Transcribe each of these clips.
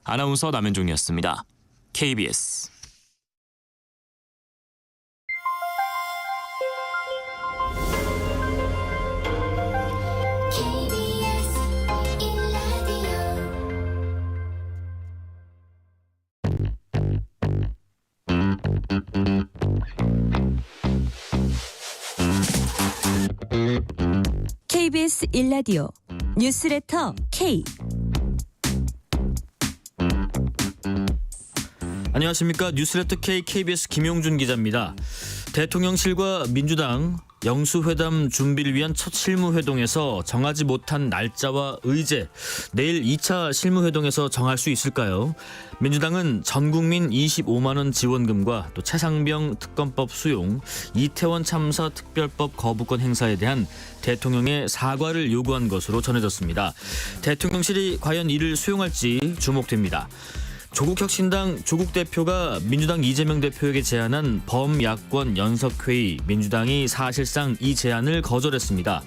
아나운서 남현종이었습니다. KBS KBS 1라디오 뉴스레터 K. 안녕하십니까. 뉴스레터 K KBS 김용준 기자입니다. 대통령실과 민주당 영수회담 준비를 위한 첫 실무회동에서 정하지 못한 날짜와 의제, 내일 2차 실무회동에서 정할 수 있을까요? 민주당은 전국민 25만 원 지원금과 또 최상병 특검법 수용, 이태원 참사 특별법 거부권 행사에 대한 대통령의 사과를 요구한 것으로 전해졌습니다. 대통령실이 과연 이를 수용할지 주목됩니다. 조국혁신당 조국 대표가 민주당 이재명 대표에게 제안한 범야권 연석회의, 민주당이 사실상 이 제안을 거절했습니다.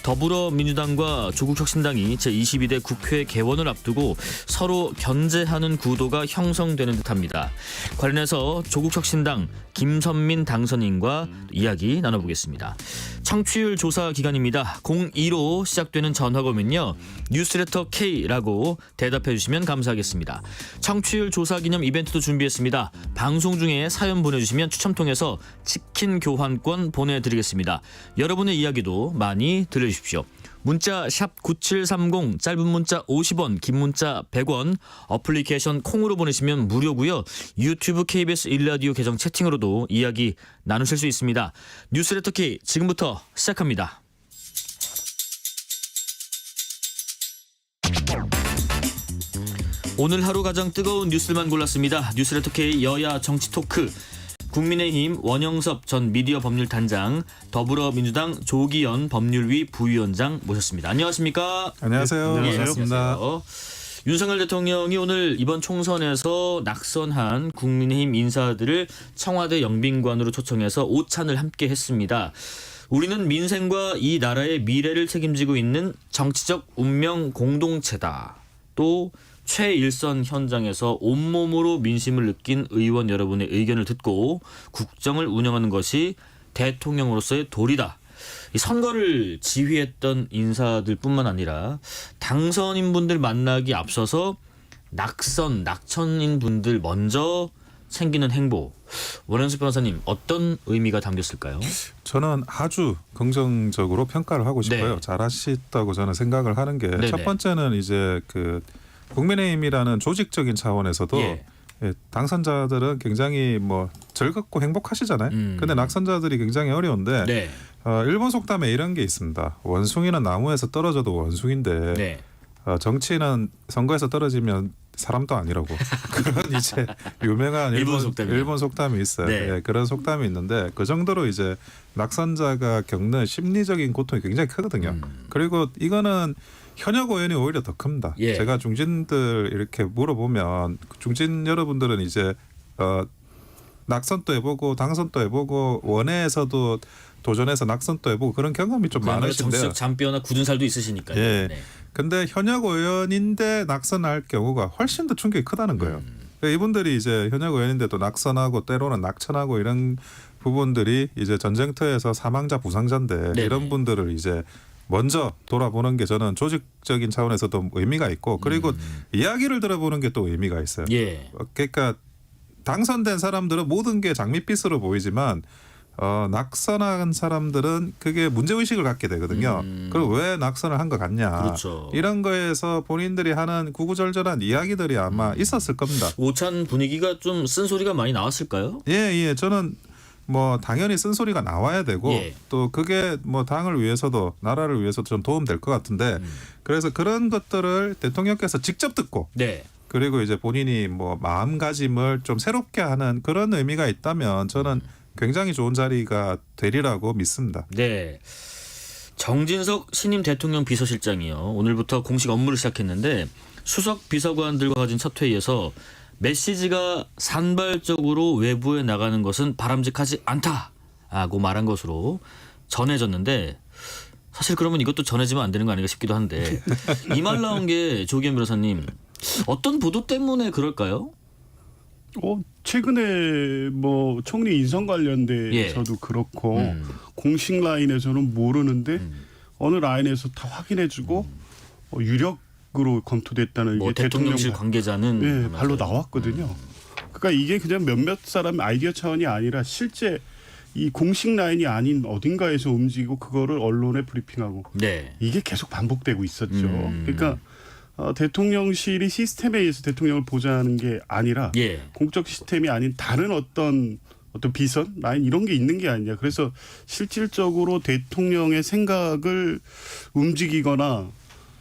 더불어민주당과 조국혁신당이 제22대 국회 개원을 앞두고 서로 견제하는 구도가 형성되는 듯합니다. 관련해서 조국혁신당 김선민 당선인과 이야기 나눠보겠습니다. 청취율 조사 기간입니다. 02로 시작되는 전화거면요, 뉴스레터 K라고 대답해 주시면 감사하겠습니다. 청취율 조사 기념 이벤트도 준비했습니다. 방송 중에 사연 보내주시면 추첨 통해서 치킨 교환권 보내드리겠습니다. 여러분의 이야기도 많이 들려주십시오. 문자 샵 9730, 짧은 문자 50원, 긴 문자 100원, 어플리케이션 콩으로 보내시면 무료고요. 유튜브 KBS 1라디오 계정 채팅으로도 이야기 나누실 수 있습니다. 뉴스레터 K 지금부터 시작합니다. 오늘 하루 가장 뜨거운 뉴스만 골랐습니다. 뉴스레터 K 여야 정치 토크. 국민의힘 원영섭 전 미디어 법률단장, 더불어민주당 조기현 법률위 부위원장 모셨습니다. 안녕하십니까? 안녕하세요. 네, 반갑습니다. 윤석열 대통령이 오늘 이번 총선에서 낙선한 국민의힘 인사들을 청와대 영빈관으로 초청해서 오찬을 함께 했습니다. 우리는 민생과 이 나라의 미래를 책임지고 있는 정치적 운명 공동체다. 또 최일선 현장에서 온몸으로 민심을 느낀 의원 여러분의 의견을 듣고 국정을 운영하는 것이 대통령으로서의 도리다. 이 선거를 지휘했던 인사들뿐만 아니라 당선인 분들 만나기 앞서서 낙천인 분들 먼저 챙기는 행보. 원현수 변호사님, 어떤 의미가 담겼을까요? 저는 아주 긍정적으로 평가를 하고 싶어요. 네. 잘하셨다고 저는 생각을 하는 게, 네네. 첫 번째는 이제 국민의힘이라는 조직적인 차원에서도 예. 당선자들은 굉장히 즐겁고 행복하시잖아요. 근데 낙선자들이 굉장히 어려운데, 네. 일본 속담에 이런 게 있습니다. 원숭이는 나무에서 떨어져도 원숭인데, 네. 정치는 선거에서 떨어지면 사람도 아니라고. 그런 이제 유명한 일본 속담이 있어요. 네. 네, 그런 속담이 있는데, 그 정도로 이제 낙선자가 겪는 심리적인 고통이 굉장히 크거든요. 그리고 이거는 현역 의원이 오히려 더 큽니다. 예. 제가 중진들 이렇게 물어보면, 중진 여러분들은 이제 낙선도 해보고 당선도 해보고 원외에서도 도전해서 낙선도 해보고 그런 경험이 좀 많으신데요. 정치적 잔뼈나 굳은 살도 있으시니까요. 예. 네. 근데 현역 의원인데 낙선할 경우가 훨씬 더 충격이 크다는 거예요. 그러니까 이분들이 이제 현역 의원인데도 낙선하고 때로는 낙천하고 이런 부분들이 이제 전쟁터에서 사망자 부상자인데, 네네. 이런 분들을 이제 먼저 돌아보는 게 저는 조직적인 차원에서도 의미가 있고, 그리고 이야기를 들어보는 게 또 의미가 있어요. 예. 그러니까 당선된 사람들은 모든 게 장밋빛으로 보이지만 낙선한 사람들은 그게 문제의식을 갖게 되거든요. 그리고 왜 낙선을 한 것 같냐. 그렇죠. 이런 거에서 본인들이 하는 구구절절한 이야기들이 아마 있었을 겁니다. 오찬 분위기가 좀 쓴소리가 많이 나왔을까요? 예. 저는 당연히 쓴소리가 나와야 되고, 예. 또 그게 당을 위해서도 나라를 위해서도 좀 도움될 것 같은데, 그래서 그런 것들을 대통령께서 직접 듣고, 네. 그리고 이제 본인이 마음가짐을 좀 새롭게 하는 그런 의미가 있다면 저는 굉장히 좋은 자리가 되리라고 믿습니다. 네. 정진석 신임 대통령 비서실장이요, 오늘부터 공식 업무를 시작했는데 수석 비서관들과 가진 첫 회의에서 메시지가 산발적으로 외부에 나가는 것은 바람직하지 않다고 말한 것으로 전해졌는데, 사실 그러면 이것도 전해지면 안 되는 거 아닌가 싶기도 한데 이 말 나온 게 조기현 변호사님, 어떤 보도 때문에 그럴까요? 최근에 뭐 총리 인선 관련돼서도 그렇고 공식 라인에서는 모르는데 어느 라인에서 다 확인해주고 유력으로 검토됐다는 뭐 게 대통령실 대통령 관계자는 네, 발로 나왔거든요. 그러니까 이게 그냥 몇몇 사람 아이디어 차원이 아니라 실제 이 공식 라인이 아닌 어딘가에서 움직이고 그거를 언론에 브리핑하고 네. 이게 계속 반복되고 있었죠. 그러니까 대통령실이 시스템에 의해서 대통령을 보좌하는 게 아니라 예. 공적 시스템이 아닌 다른 어떤 비선 라인 이런 게 있는 게 아니냐. 그래서 실질적으로 대통령의 생각을 움직이거나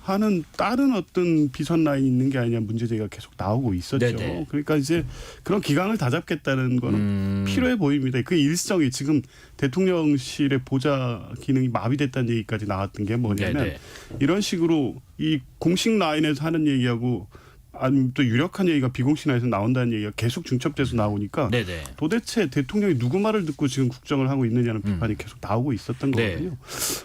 하는 다른 어떤 비선 라인이 있는 게 아니냐 문제 제기가 계속 나오고 있었죠. 네네. 그러니까 이제 그런 기강을 다잡겠다는 거는 필요해 보입니다. 그 일성이 지금 대통령실의 보좌 기능이 마비됐다는 얘기까지 나왔던 게 뭐냐면 네네. 이런 식으로 이 공식 라인에서 하는 얘기하고 아니면 또 유력한 얘기가 비공식 라인에서 나온다는 얘기가 계속 중첩돼서 나오니까 네네. 도대체 대통령이 누구 말을 듣고 지금 국정을 하고 있느냐는 비판이 계속 나오고 있었던 네. 거거든요.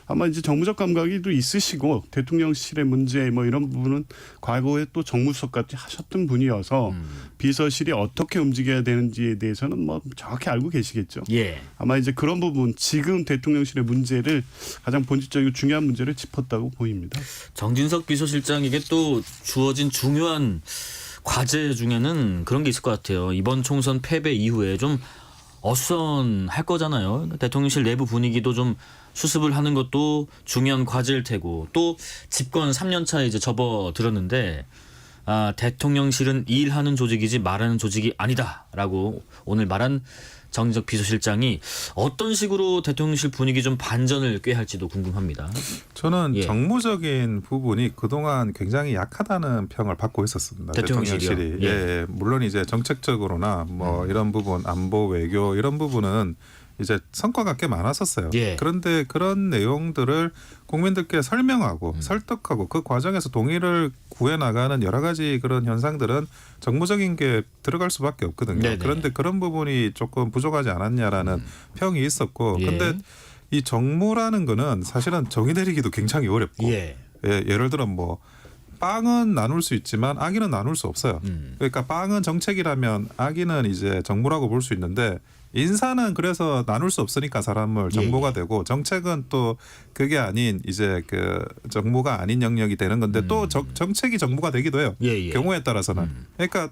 아마 이제 정무적 감각이 또 있으시고 대통령실의 문제 뭐 이런 부분은 과거에 또 정무수석까지 하셨던 분이어서 비서실이 어떻게 움직여야 되는지에 대해서는 뭐 정확히 알고 계시겠죠. 예. 아마 이제 그런 부분 지금 대통령실의 문제를 가장 본질적이고 중요한 문제를 짚었다고 보입니다. 정진석 비서실장에게 또 주어진 중요한 과제 중에는 그런 게 있을 것 같아요. 이번 총선 패배 이후에 좀 어수선할 거잖아요. 대통령실 내부 분위기도 좀 수습을 하는 것도 중요한 과제일 테고 또 집권 3년 차에 이제 접어들었는데 대통령실은 일하는 조직이지 말하는 조직이 아니다라고 오늘 말한 정진석 비서실장이 어떤 식으로 대통령실 분위기 좀 반전을 꾀할지도 궁금합니다. 저는 예. 정무적인 부분이 그동안 굉장히 약하다는 평을 받고 있었습니다. 대통령실이요? 대통령실이. 예. 물론 이제 정책적으로나 뭐 이런 부분 안보 외교 이런 부분은 이제 성과가 꽤 많았었어요. 예. 그런데 그런 내용들을 국민들께 설명하고 설득하고 그 과정에서 동의를 구해 나가는 여러 가지 그런 현상들은 정무적인 게 들어갈 수밖에 없거든요. 네네. 그런데 그런 부분이 조금 부족하지 않았냐라는 평이 있었고, 예. 근데 이 정무라는 거는 사실은 정의 내리기도 굉장히 어렵고, 예. 예를 들어 뭐 빵은 나눌 수 있지만 악의는 나눌 수 없어요. 그러니까 빵은 정책이라면 악의는 이제 정무라고 볼 수 있는데 인사는 그래서 나눌 수 없으니까 사람을 정무가 되고 정책은 또 그게 아닌 이제 그 정무가 아닌 영역이 되는 건데 또 정책이 정무가 되기도 해요. 예. 경우에 따라서는. 그러니까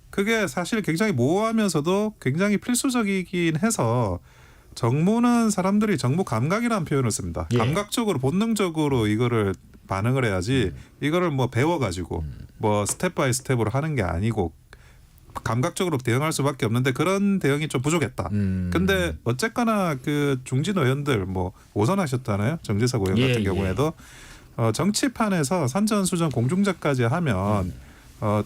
그게 사실 굉장히 모호하면서도 굉장히 필수적이긴 해서 정무는 사람들이 정무 감각이라는 표현을 씁니다. 예. 감각적으로 본능적으로 이거를 반응을 해야지 이거를 뭐 배워가지고 뭐 스텝 바이 스텝으로 하는 게 아니고 감각적으로 대응할 수밖에 없는데 그런 대응이 좀 부족했다. 근데 어쨌거나 그 중진 의원들 뭐 오선하셨잖아요. 정재석 의원 같은 경우에도 정치판에서 산전수전 공중전까지 하면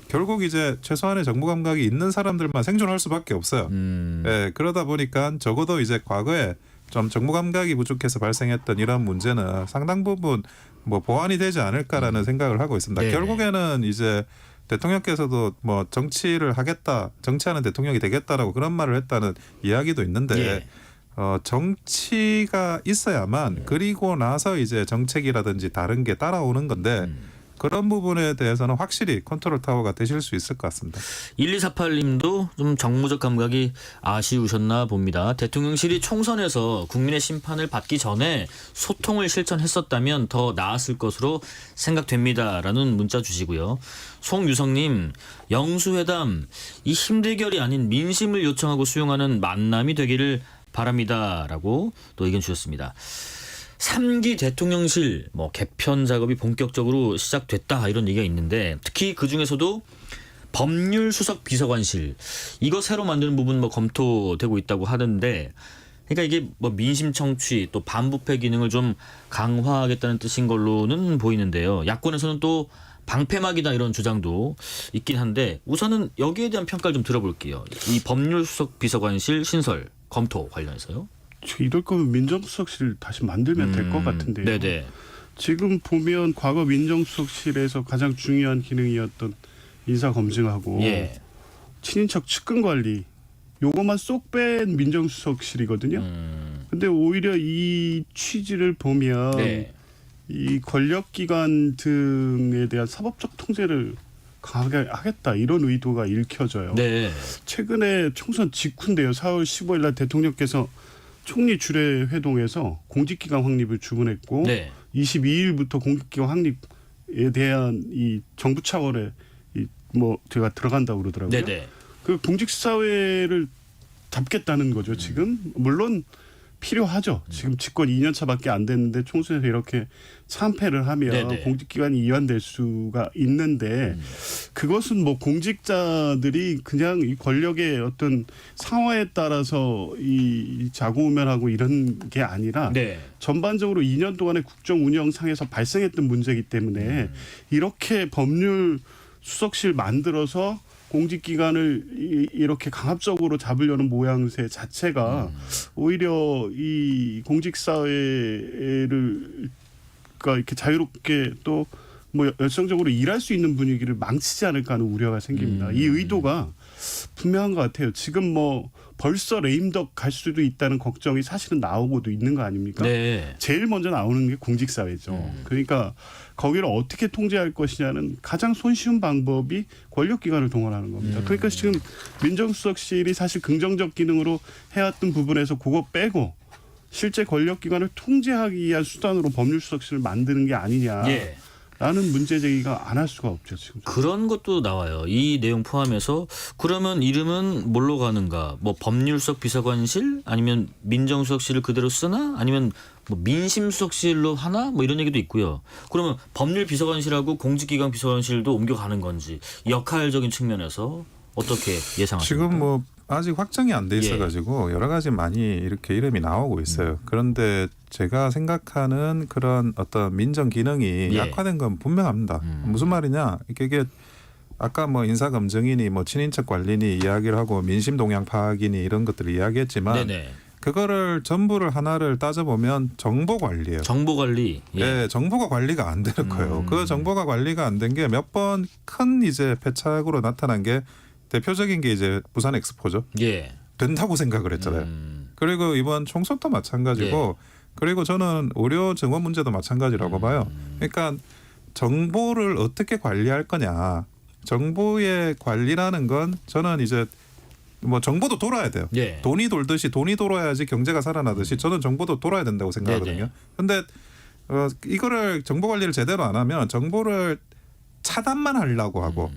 결국 이제 최소한의 정무 감각이 있는 사람들만 생존할 수밖에 없어요. 예, 그러다 보니까 적어도 이제 과거에 좀 정무 감각이 부족해서 발생했던 이런 문제는 상당 부분 뭐 보완이 되지 않을까라는 생각을 하고 있습니다. 네네. 결국에는 이제 대통령께서도 뭐 정치를 하겠다, 정치하는 대통령이 되겠다라고 그런 말을 했다는 이야기도 있는데 예. 정치가 있어야만 그리고 나서 이제 정책이라든지 다른 게 따라오는 건데 그런 부분에 대해서는 확실히 컨트롤 타워가 되실 수 있을 것 같습니다. 1248님도 좀 정무적 감각이 아쉬우셨나 봅니다. 대통령실이 총선에서 국민의 심판을 받기 전에 소통을 실천했었다면 더 나았을 것으로 생각됩니다라는 문자 주시고요. 송유성님, 영수회담 이 힘대결이 아닌 민심을 요청하고 수용하는 만남이 되기를 바랍니다라고 또 의견 주셨습니다. 3기 대통령실 뭐 개편 작업이 본격적으로 시작됐다 이런 얘기가 있는데 특히 그 중에서도 법률수석 비서관실 이거 새로 만드는 부분 뭐 검토되고 있다고 하는데 그러니까 이게 뭐 민심 청취 또 반부패 기능을 좀 강화하겠다는 뜻인 걸로는 보이는데요. 야권에서는 또 방패막이다 이런 주장도 있긴 한데 우선은 여기에 대한 평가를 좀 들어볼게요. 이 법률수석 비서관실 신설 검토 관련해서요. 이럴 거면 민정수석실 다시 만들면 될 것 같은데요. 네네. 지금 보면 과거 민정수석실에서 가장 중요한 기능이었던 인사 검증하고 예. 친인척 측근 관리 요것만 쏙 뺀 민정수석실이거든요. 근데 오히려 이 취지를 보면 네. 이 권력기관 등에 대한 사법적 통제를 강하게 하겠다 이런 의도가 읽혀져요. 네. 최근에 총선 직후인데요. 4월 15일 날 대통령께서 총리 주례 회동에서 공직기강 확립을 주문했고 네. 22일부터 공직기강 확립에 대한 이 정부 차원의 제가 들어간다고 그러더라고요. 네네. 그 공직사회를 잡겠다는 거죠. 지금 물론 필요하죠. 지금 집권 2년 차밖에 안 됐는데 총선에서 이렇게 참패를 하면 네네. 공직기관이 이완될 수가 있는데 그것은 뭐 공직자들이 그냥 이 권력의 어떤 상황에 따라서 이 자고우면하고 이런 게 아니라 네. 전반적으로 2년 동안의 국정 운영상에서 발생했던 문제이기 때문에 이렇게 법률 수석실 만들어서 공직기관을 이렇게 강압적으로 잡으려는 모양새 자체가 오히려 이 공직사회를 이렇게 자유롭게 또 뭐 열성적으로 일할 수 있는 분위기를 망치지 않을까 하는 우려가 생깁니다. 이 의도가 분명한 것 같아요. 지금 뭐 벌써 레임덕 갈 수도 있다는 걱정이 사실은 나오고도 있는 거 아닙니까? 네. 제일 먼저 나오는 게 공직사회죠. 그러니까 거기를 어떻게 통제할 것이냐는 가장 손쉬운 방법이 권력기관을 동원하는 겁니다. 그러니까 지금 민정수석실이 사실 긍정적 기능으로 해왔던 부분에서 그거 빼고 실제 권력기관을 통제하기 위한 수단으로 법률수석실을 만드는 게 아니냐. 예. 라는 문제 제기가 안 할 수가 없죠. 지금. 그런 것도 나와요. 이 내용 포함해서 그러면 이름은 뭘로 가는가? 뭐 법률수석 비서관실 아니면 민정수석실을 그대로 쓰나? 아니면 뭐 민심수석실로 하나? 뭐 이런 얘기도 있고요. 그러면 법률비서관실하고 공직기강 비서관실도 옮겨가는 건지 역할적인 측면에서 어떻게 예상하십니까? 지금 뭐 아직 확정이 안 돼 있어가지고 여러 가지 많이 이렇게 이름이 나오고 있어요. 그런데 제가 생각하는 그런 어떤 민정 기능이 약화된 건 분명합니다. 무슨 말이냐? 이게 아까 뭐 인사검증이니 뭐 친인척 관리니 이야기를 하고 민심 동향 파악이니 이런 것들을 이야기했지만 네네. 그거를 전부를 하나를 따져보면 정보 관리예요. 정보 관리. 네, 정보가 관리가 안 되는 거예요. 그 정보가 관리가 안 된 게 몇 번 큰 이제 패착으로 나타난 게 대표적인 게 이제 부산 엑스포죠. 예. 된다고 생각을 했잖아요. 그리고 이번 총선도 마찬가지고 그리고 저는 의료 증원 문제도 마찬가지라고 봐요. 그러니까 정보를 어떻게 관리할 거냐. 정보의 관리라는 건 저는 이제 뭐 정보도 돌아야 돼요. 예. 돈이 돌듯이 돈이 돌아야지 경제가 살아나듯이 저는 정보도 돌아야 된다고 생각하거든요. 그런데 이거를 정보 관리를 제대로 안 하면 정보를 차단만 하려고 하고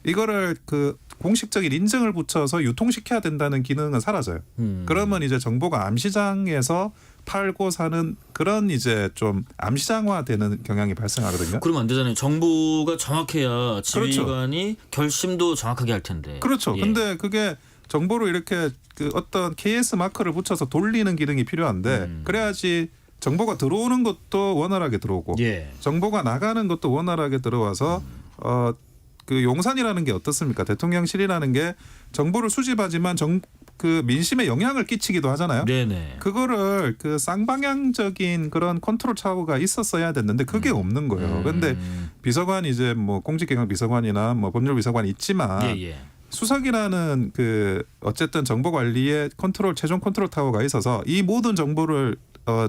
이거를 그 공식적인 인증을 붙여서 유통시켜야 된다는 기능은 사라져요. 그러면 이제 정보가 암시장에서 팔고 사는 그런 이제 좀 암시장화되는 경향이 발생하거든요. 그러면 안 되잖아요. 정보가 정확해야 지휘관이 결심도 정확하게 할 텐데. 그렇죠. 예. 근데 그게 정보를 이렇게 그 어떤 KS 마크를 붙여서 돌리는 기능이 필요한데 그래야지 정보가 들어오는 것도 원활하게 들어오고 예. 정보가 나가는 것도 원활하게 들어와서 그 용산이라는 게 어떻습니까? 대통령실이라는 게 정보를 수집하지만 그 민심에 영향을 끼치기도 하잖아요. 네네. 그거를 그 쌍방향적인 그런 컨트롤 차고가 있었어야 됐는데 그게 없는 거예요. 그런데 비서관이 이제 뭐 공직기강 비서관이나 뭐 법률비서관이 있지만 예. 수석이라는 그 어쨌든 정보 관리의 최종 컨트롤 타워가 있어서 이 모든 정보를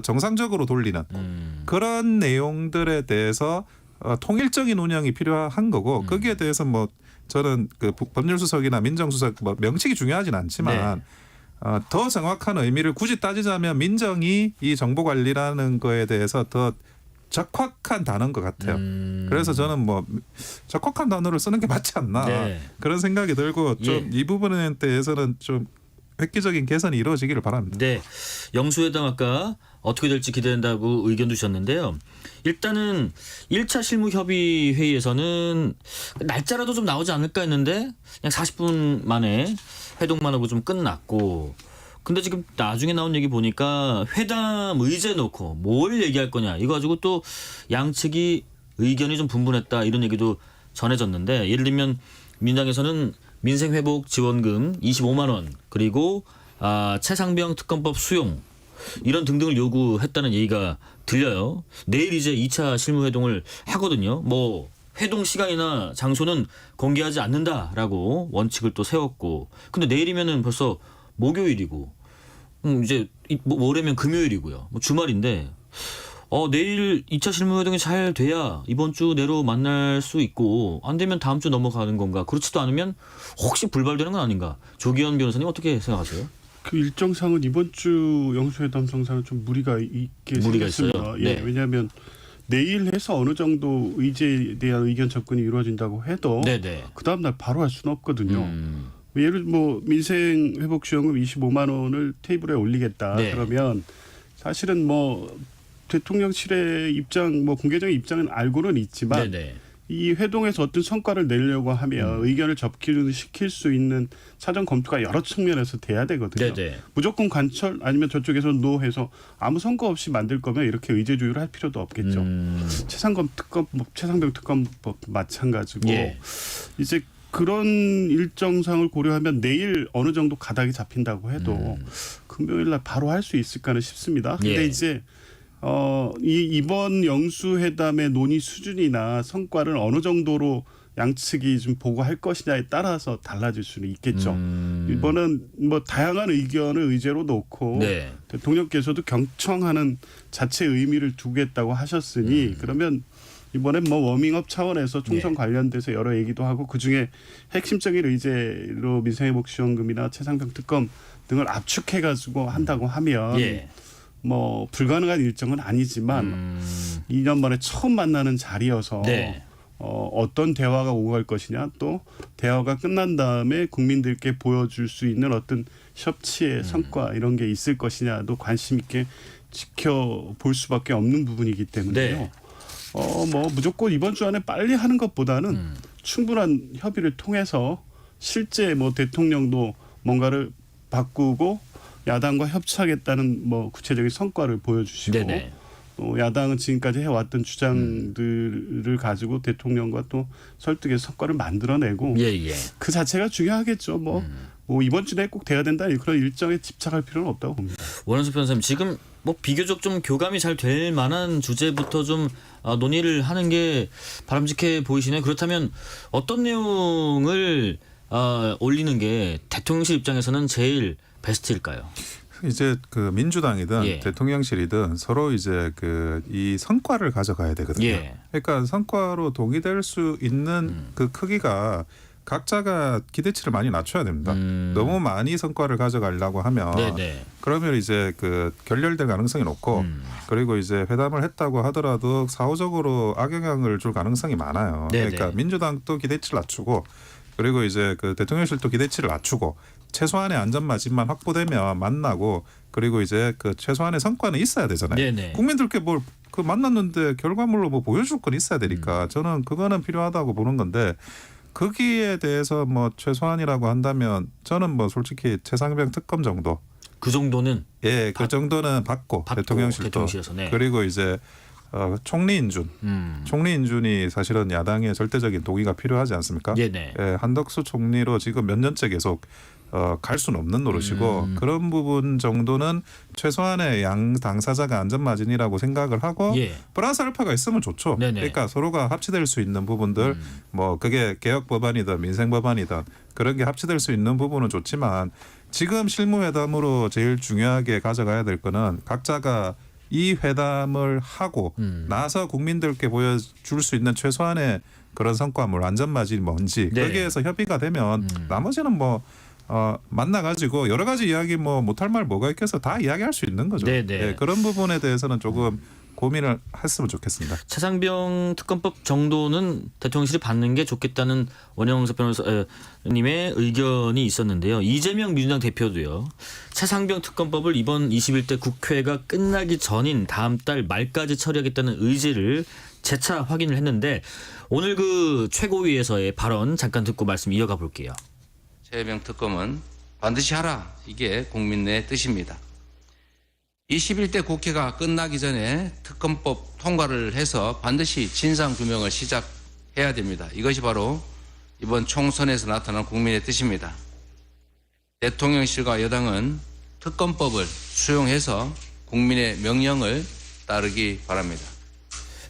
정상적으로 돌리는 그런 내용들에 대해서 통일적인 운영이 필요한 거고 거기에 대해서 뭐 저는 그 법률수석이나 민정수석 뭐 명칭이 중요하진 않지만 더 정확한 의미를 굳이 따지자면 민정이 이 정보 관리라는 거에 대해서 더 적확한 단어인 것 같아요. 그래서 저는 뭐 적확한 단어를 쓰는 게 맞지 않나 그런 생각이 들고 좀 이 부분에 대해서는 좀 획기적인 개선이 이루어지기를 바랍니다. 네. 영수회담 아까 어떻게 될지 기대된다고 의견 주셨는데요. 일단은 1차 실무협의 회의에서는 날짜라도 좀 나오지 않을까 했는데 그냥 40분 만에 회동만 하고 좀 끝났고 근데 지금 나중에 나온 얘기 보니까 회담 의제 놓고 뭘 얘기할 거냐 이거 가지고 또 양측이 의견이 좀 분분했다 이런 얘기도 전해졌는데 예를 들면 민당에서는 민생회복 지원금 25만 원 그리고 최상병 특검법 수용 이런 등등을 요구했다는 얘기가 들려요. 내일 이제 2차 실무회동을 하거든요. 뭐 회동 시간이나 장소는 공개하지 않는다라고 원칙을 또 세웠고 근데 내일이면은 벌써 목요일이고 이제 모레면 금요일이고요. 뭐 주말인데 내일 2차 실무회동이 잘 돼야 이번 주 내로 만날 수 있고 안 되면 다음 주 넘어가는 건가? 그렇지도 않으면 혹시 불발되는 건 아닌가? 조기현 변호사님 어떻게 생각하세요? 그 일정상은 이번 주 영수회담 정상은 좀 무리가 있게 무리가 생겼습니다. 있어요? 예, 네. 왜냐하면 내일 해서 어느 정도 의제에 대한 의견 접근이 이루어진다고 해도 네네. 그 다음 날 바로 할 수는 없거든요. 예를 뭐 민생 회복 지원금 25만 원을 테이블에 올리겠다. 네. 그러면 사실은 뭐 대통령실의 입장, 뭐 공개적인 입장은 알고는 있지만 네네. 이 회동에서 어떤 성과를 내려고 하면 의견을 접기시킬 수 있는 사전 검토가 여러 측면에서 돼야 되거든요. 네네. 무조건 관철 아니면 저쪽에서 노해서 아무 성과 없이 만들 거면 이렇게 의제조율을 할 필요도 없겠죠. 최상병 특검법 마찬가지고 예. 이제 그런 일정상을 고려하면 내일 어느 정도 가닥이 잡힌다고 해도 금요일 날 바로 할 수 있을까는 싶습니다. 근데 예. 이제 이번 영수회담의 논의 수준이나 성과를 어느 정도로 양측이 좀 보고할 것이냐에 따라서 달라질 수는 있겠죠. 이번은 뭐 다양한 의견을 의제로 놓고 네. 대통령께서도 경청하는 자체 의미를 두겠다고 하셨으니 그러면 이번엔 뭐 워밍업 차원에서 총선 네. 관련돼서 여러 얘기도 하고 그중에 핵심적인 의제로 민생회복지원금이나 최상병 특검 등을 압축해가지고 한다고 하면 예. 뭐 불가능한 일정은 아니지만 2년 만에 처음 만나는 자리여서 네. 어떤 대화가 오고 갈 것이냐 또 대화가 끝난 다음에 국민들께 보여줄 수 있는 어떤 협치의 성과 이런 게 있을 것이냐도 관심 있게 지켜볼 수밖에 없는 부분이기 때문에요. 네. 뭐 무조건 이번 주 안에 빨리 하는 것보다는 충분한 협의를 통해서 실제 뭐 대통령도 뭔가를 바꾸고 야당과 협치하겠다는 뭐 구체적인 성과를 보여주시고 네네. 야당은 지금까지 해왔던 주장들을 가지고 대통령과 또 설득의 성과를 만들어내고 예예. 그 자체가 중요하겠죠. 뭐 이번 주 내에 꼭 돼야 된다 그런 일정에 집착할 필요는 없다고 봅니다. 원현수 변호사님 지금 뭐 비교적 좀 교감이 잘 될 만한 주제부터 좀 논의를 하는 게 바람직해 보이시네요. 그렇다면 어떤 내용을 올리는 게 대통령실 입장에서는 제일 베스트일까요? 이제 그 민주당이든 예. 대통령실이든 서로 이제 그 이 성과를 가져가야 되거든요. 예. 그러니까 성과로 동의될 수 있는 그 크기가 각자가 기대치를 많이 낮춰야 됩니다. 너무 많이 성과를 가져가려고 하면 네네. 그러면 이제 그 결렬될 가능성이 높고 그리고 이제 회담을 했다고 하더라도 사후적으로 악영향을 줄 가능성이 많아요. 네네. 그러니까 민주당도 기대치를 낮추고 그리고 이제 그 대통령실도 기대치를 낮추고 최소한의 안전마진만 확보되면 만나고 그리고 이제 그 최소한의 성과는 있어야 되잖아요. 네네. 국민들께 뭘 그 만났는데 결과물로 뭐 보여줄 건 있어야 되니까 저는 그거는 필요하다고 보는 건데 거기에 대해서 뭐 최소한이라고 한다면 저는 뭐 솔직히 최상병 특검 정도 그 정도는 그 정도는 받고 대통령실도 대통령실에서, 네. 그리고 이제 총리 인준 총리 인준이 사실은 야당의 절대적인 동의가 필요하지 않습니까? 네네. 한덕수 총리로 지금 몇 년째 계속 갈 수는 없는 노릇이고 그런 부분 정도는 최소한의 양 당사자가 안전마진이라고 생각을 하고 예. 플러스 알파가 있으면 좋죠. 네네. 그러니까 서로가 합치될 수 있는 부분들 뭐 그게 개혁 법안이든 민생 법안이든 그런 게 합치될 수 있는 부분은 좋지만 지금 실무회담으로 제일 중요하게 가져가야 될 거는 각자가 이 회담을 하고 나서 국민들께 보여줄 수 있는 최소한의 그런 성과물 안전마진이 뭔지 네. 거기에서 협의가 되면 나머지는 뭐 만나가지고 여러 가지 이야기 뭐 못할 말 뭐가 있겠어 다 이야기할 수 있는 거죠. 네네. 그런 부분에 대해서는 조금 고민을 했으면 좋겠습니다. 최상병 특검법 정도는 대통령실이 받는 게 좋겠다는 원영석 변호사님의 의견이 있었는데요. 이재명 민주당 대표도요. 최상병 특검법을 이번 21대 국회가 끝나기 전인 다음 달 말까지 처리하겠다는 의지를 재차 확인을 했는데 오늘 그 최고위에서의 발언 잠깐 듣고 말씀 이어가 볼게요. 최상병 특검은 반드시 하라. 이게 국민 내 뜻입니다. 21대 국회가 끝나기 전에 특검법 통과를 해서 반드시 진상규명을 시작해야 됩니다. 이것이 바로 이번 총선에서 나타난 국민의 뜻입니다. 대통령실과 여당은 특검법을 수용해서 국민의 명령을 따르기 바랍니다.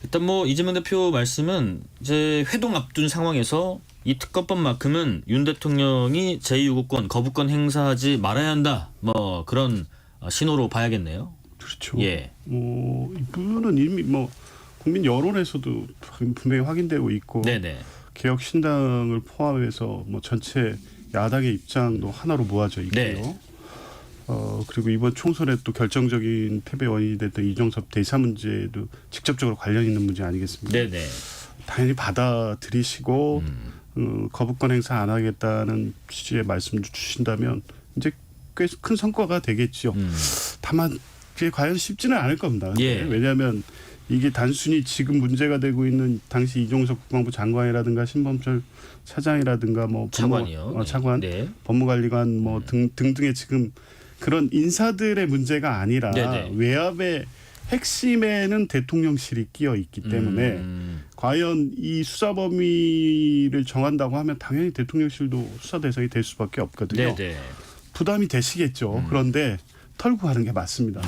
일단 뭐 이재명 대표 말씀은 이제 회동 앞둔 상황에서 이 특검법만큼은 윤 대통령이 제2요구권 거부권 행사하지 말아야 한다. 뭐 그런 신호로 봐야겠네요. 그렇죠. 예. 이분은 이미 뭐 국민 여론에서도 분명히 확인되고 있고 네네. 개혁신당을 포함해서 뭐 전체 야당의 입장도 하나로 모아져 있고요. 네. 그리고 이번 총선에 또 결정적인 패배 원인이 됐던 이종섭 대사 문제도 직접적으로 관련 있는 문제 아니겠습니까? 네네. 당연히 받아들이시고 거부권 행사 안 하겠다는 취지의 말씀 주신다면 이제 꽤 큰 성과가 되겠죠. 다만 그게 과연 쉽지는 않을 겁니다. 예. 왜냐하면 이게 단순히 지금 문제가 되고 있는 당시 이종석 국방부 장관이라든가 신범철 차장이라든가 뭐 차관이요. 차관, 네. 법무관리관 뭐 등등의 지금 그런 인사들의 문제가 아니라 네네. 외압의 핵심에는 대통령실이 끼어 있기 때문에 과연 이 수사 범위를 정한다고 하면 당연히 대통령실도 수사 대상이 될 수밖에 없거든요. 네네. 부담이 되시겠죠. 그런데 털고 하는 게 맞습니다.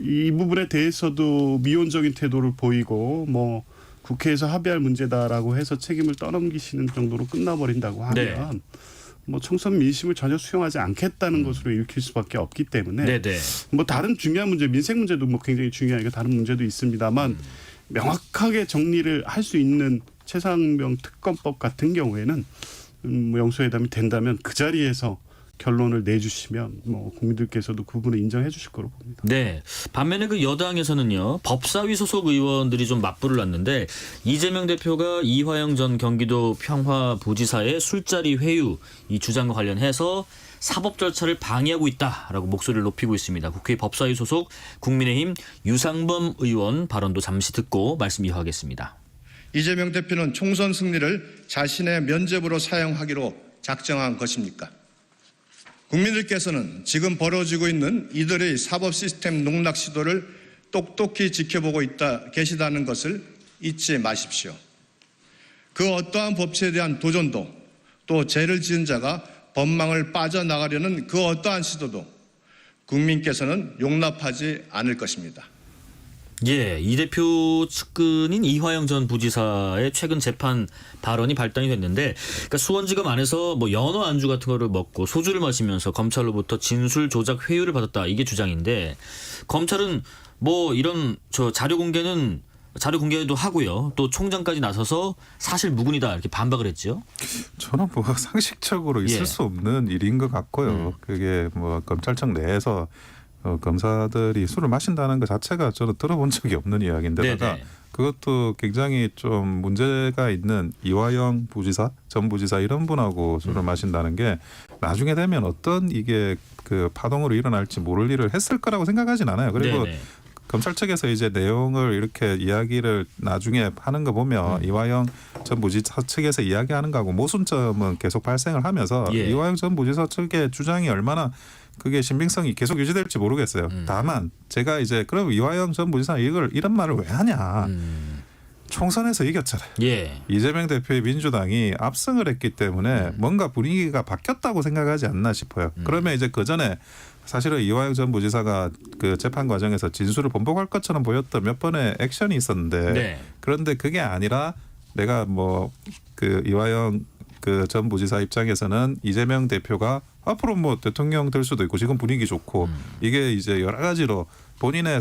이 부분에 대해서도 미온적인 태도를 보이고 뭐 국회에서 합의할 문제다라고 해서 책임을 떠넘기시는 정도로 끝나버린다고 하면 네. 뭐 총선 민심을 전혀 수용하지 않겠다는 것으로 읽힐 수밖에 없기 때문에 네네. 뭐 다른 중요한 문제, 민생 문제도 뭐 굉장히 중요하니까 다른 문제도 있습니다만 명확하게 정리를 할 수 있는 최상병 특검법 같은 경우에는 뭐 영수회담이 된다면 그 자리에서 결론을 내주시면 뭐 국민들께서도 그 부분을 인정해 주실 거로 봅니다. 네. 반면에 그 여당에서는요. 법사위 소속 의원들이 좀 맞불을 놨는데 이재명 대표가 이화영 전 경기도 평화부지사의 술자리 회유 이 주장과 관련해서 사법 절차를 방해하고 있다라고 목소리를 높이고 있습니다. 국회 법사위 소속 국민의힘 유상범 의원 발언도 잠시 듣고 말씀 이어가겠습니다. 이재명 대표는 총선 승리를 자신의 면죄부로 사용하기로 작정한 것입니까? 국민들께서는 지금 벌어지고 있는 이들의 사법 시스템 농락 시도를 똑똑히 지켜보고 계시다는 것을 잊지 마십시오. 그 어떠한 법치에 대한 도전도 또 죄를 지은 자가 법망을 빠져나가려는 그 어떠한 시도도 국민께서는 용납하지 않을 것입니다. 예, 이 대표 측근인 이화영 전 부지사의 최근 재판 발언이 발단이 됐는데, 그러니까 수원지검 안에서 뭐 연어 안주 같은 거를 먹고 소주를 마시면서 검찰로부터 진술 조작 회유를 받았다 이게 주장인데, 검찰은 뭐 이런 자료 공개도 하고요, 또 총장까지 나서서 사실 무근이다 이렇게 반박을 했죠. 저는 뭐 상식적으로 있을 예. 수 없는 일인 것 같고요. 그게 뭐 검찰청 내에서 검사들이 술을 마신다는 것 자체가 저는 들어본 적이 없는 이야기인데다가 네네. 그것도 굉장히 좀 문제가 있는 이화영 부지사, 전 부지사 이런 분하고 술을 마신다는 게 나중에 되면 어떤 이게 그 파동으로 일어날지 모를 일을 했을 거라고 생각하진 않아요. 그리고 네네. 검찰 측에서 이제 내용을 이렇게 이야기를 나중에 하는 거 보면 이화영 전 부지사 측에서 이야기하는 거하고 모순점은 계속 발생을 하면서 예. 이화영 전 부지사 측의 주장이 얼마나 그게 신빙성이 계속 유지될지 모르겠어요. 다만 제가 이제 그럼 이화영 전 부지사 이런 말을 왜 하냐. 총선에서 이겼잖아요. 예. 이재명 대표의 민주당이 압승을 했기 때문에 뭔가 분위기가 바뀌었다고 생각하지 않나 싶어요. 그러면 이제 그 전에 사실은 이화영 전 부지사가 그 재판 과정에서 진술을 번복할 것처럼 보였던 몇 번의 액션이 있었는데 네. 그런데 그게 아니라 내가 뭐 그 이화영 그 전 부지사 입장에서는 이재명 대표가 앞으로 뭐 대통령 될 수도 있고 지금 분위기 좋고 이게 이제 여러 가지로 본인의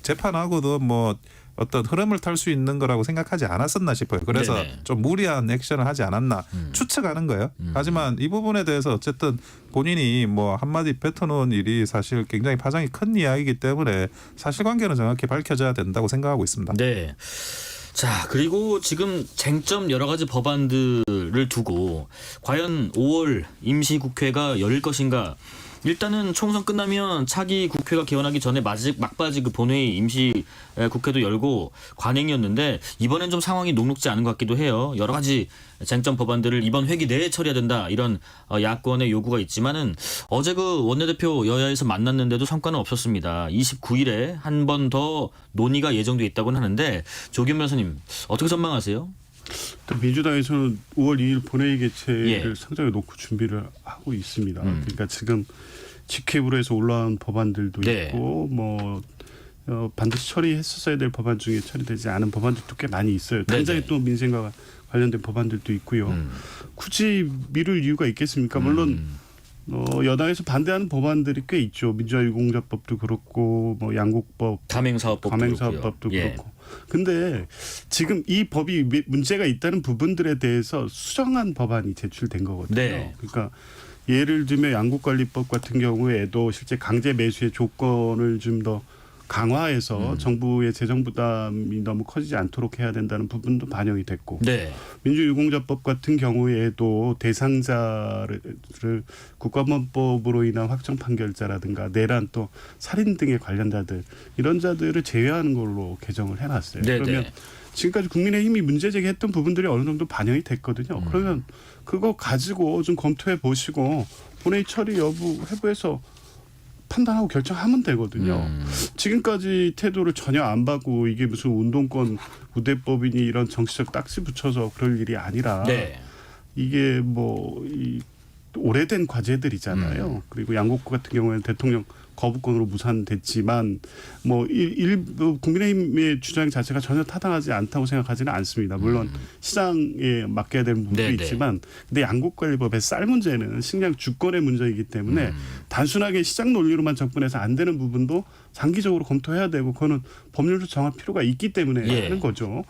재판하고도 뭐 어떤 흐름을 탈 수 있는 거라고 생각하지 않았었나 싶어요. 그래서 네네. 좀 무리한 액션을 하지 않았나 추측하는 거예요. 하지만 이 부분에 대해서 어쨌든 본인이 뭐 한마디 뱉어놓은 일이 사실 굉장히 파장이 큰 이야기이기 때문에 사실관계는 정확히 밝혀져야 된다고 생각하고 있습니다. 네. 자, 그리고 지금 쟁점 여러 가지 법안들을 두고 과연 5월 임시국회가 열릴 것인가. 일단은 총선 끝나면 차기 국회가 개원하기 전에 막바지 그 본회의 임시 국회도 열고 관행이었는데 이번엔 좀 상황이 녹록지 않은 것 같기도 해요. 여러 가지 쟁점 법안들을 이번 회기 내에 처리해야 된다 이런 야권의 요구가 있지만은 어제 그 원내대표 여야에서 만났는데도 성과는 없었습니다. 29일에 한 번 더 논의가 예정돼 있다고는 하는데 조규현 변호사님 어떻게 전망하세요? 민주당에서는 5월 2일 본회의 개최를 예. 상정해 놓고 준비를 하고 있습니다. 그러니까 지금 직회부로 해서 올라온 법안들도 네. 있고 뭐 반드시 처리했었어야 될 법안 중에 처리되지 않은 법안들도 꽤 많이 있어요. 당장에 또 민생과 관련된 법안들도 있고요. 굳이 미룰 이유가 있겠습니까? 물론 여당에서 반대하는 법안들이 꽤 있죠. 민주화 유공자법도 그렇고 뭐 양국법, 가맹사업법도 가맹사업법도 그렇고요. 그렇고. 근데 지금 이 법이 문제가 있다는 부분들에 대해서 수정한 법안이 제출된 거거든요. 네. 그러니까 예를 들면 양국관리법 같은 경우에도 실제 강제 매수의 조건을 좀 더 강화해서 정부의 재정 부담이 너무 커지지 않도록 해야 된다는 부분도 반영이 됐고 네. 민주유공자법 같은 경우에도 대상자를 국가범법으로 인한 확정 판결자라든가 내란 또 살인 등의 관련자들 이런 자들을 제외하는 걸로 개정을 해놨어요. 네네. 그러면 지금까지 국민의힘이 문제 제기했던 부분들이 어느 정도 반영이 됐거든요. 그러면 그거 가지고 좀 검토해 보시고 본회의 처리 여부 해부해서 판단하고 결정하면 되거든요. 지금까지 태도를 전혀 안 바꾸고 이게 무슨 운동권 우대법이니 이런 정치적 딱지 붙여서 그럴 일이 아니라 네. 이게 뭐 이 오래된 과제들이잖아요. 그리고 양곡 같은 경우에는 대통령 거부권으로 무산됐지만 뭐 일부 국민의힘의 주장 자체가 전혀 타당하지 않다고 생각하지는 않습니다. 물론 시장에 맡겨야 되는 부분도 네네. 있지만 근데 양국관리법의 쌀 문제는 식량 주권의 문제이기 때문에 단순하게 시장 논리로만 접근해서 안 되는 부분도 장기적으로 검토해야 되고 그거는 법률로 정할 필요가 있기 때문에 예. 하는 거죠.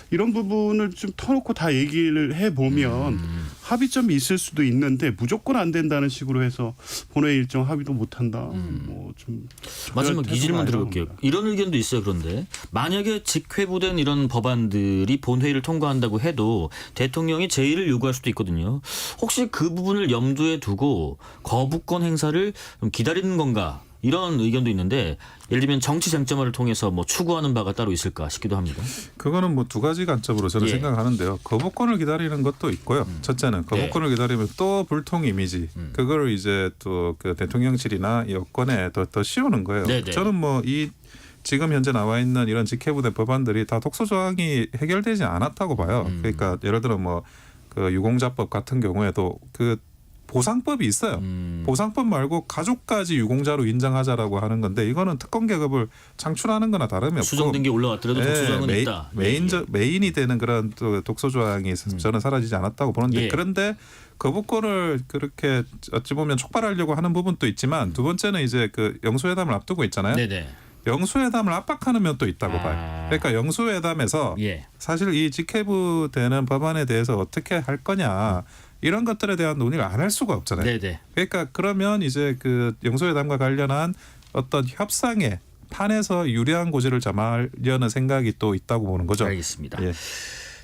이런 부분을 좀 터놓고 다 얘기를 해보면 합의점이 있을 수도 있는데 무조건 안 된다는 식으로 해서 본회의 일정 합의도 못한다. 뭐 좀 마지막 이 질문 드려볼게요. 이런 의견도 있어요. 그런데 만약에 직회부된 이런 법안들이 본회의를 통과한다고 해도 대통령이 제의를 요구할 수도 있거든요. 혹시 그 부분을 염두에 두고 거부권 행사를 좀 기다리는 건가? 이런 의견도 있는데 예를 들면 정치 쟁점화를 통해서 뭐 추구하는 바가 따로 있을까 싶기도 합니다. 그거는 뭐 두 가지 관점으로 저는 예. 생각하는데요. 거부권을 기다리는 것도 있고요. 첫째는 거부권을 기다리면 또 불통 이미지 그거를 이제 또 그 대통령실이나 여권에 더 씌우는 거예요. 네네. 저는 뭐 이 지금 현재 나와 있는 이런 직회부된 법안들이 다 독소 조항이 해결되지 않았다고 봐요. 그러니까 예를 들어 뭐 그 유공자법 같은 경우에도 그 보상법이 있어요. 보상법 말고 가족까지 유공자로 인정하자라고 하는 건데 이거는 특권 계급을 창출하는 거나 다름이 없고 수정된 게 올라왔더라도 독소 조항은 있다. 메인이 되는 그런 또 독소 조항이 저는 사라지지 않았다고 보는데 예. 그런데 거부권을 그렇게 어찌 보면 촉발하려고 하는 부분도 있지만 두 번째는 이제 그 영수회담을 앞두고 있잖아요. 네네. 영수회담을 압박하는 면도 있다고 아. 봐요. 그러니까 영수회담에서 예. 사실 이 직회부되는 법안에 대해서 어떻게 할 거냐 이런 것들에 대한 논의를 안 할 수가 없잖아요. 네네. 그러니까 그러면 이제 그 영수회담과 관련한 어떤 협상의 판에서 유리한 고지를 점하려는 생각이 또 있다고 보는 거죠. 알겠습니다. 예.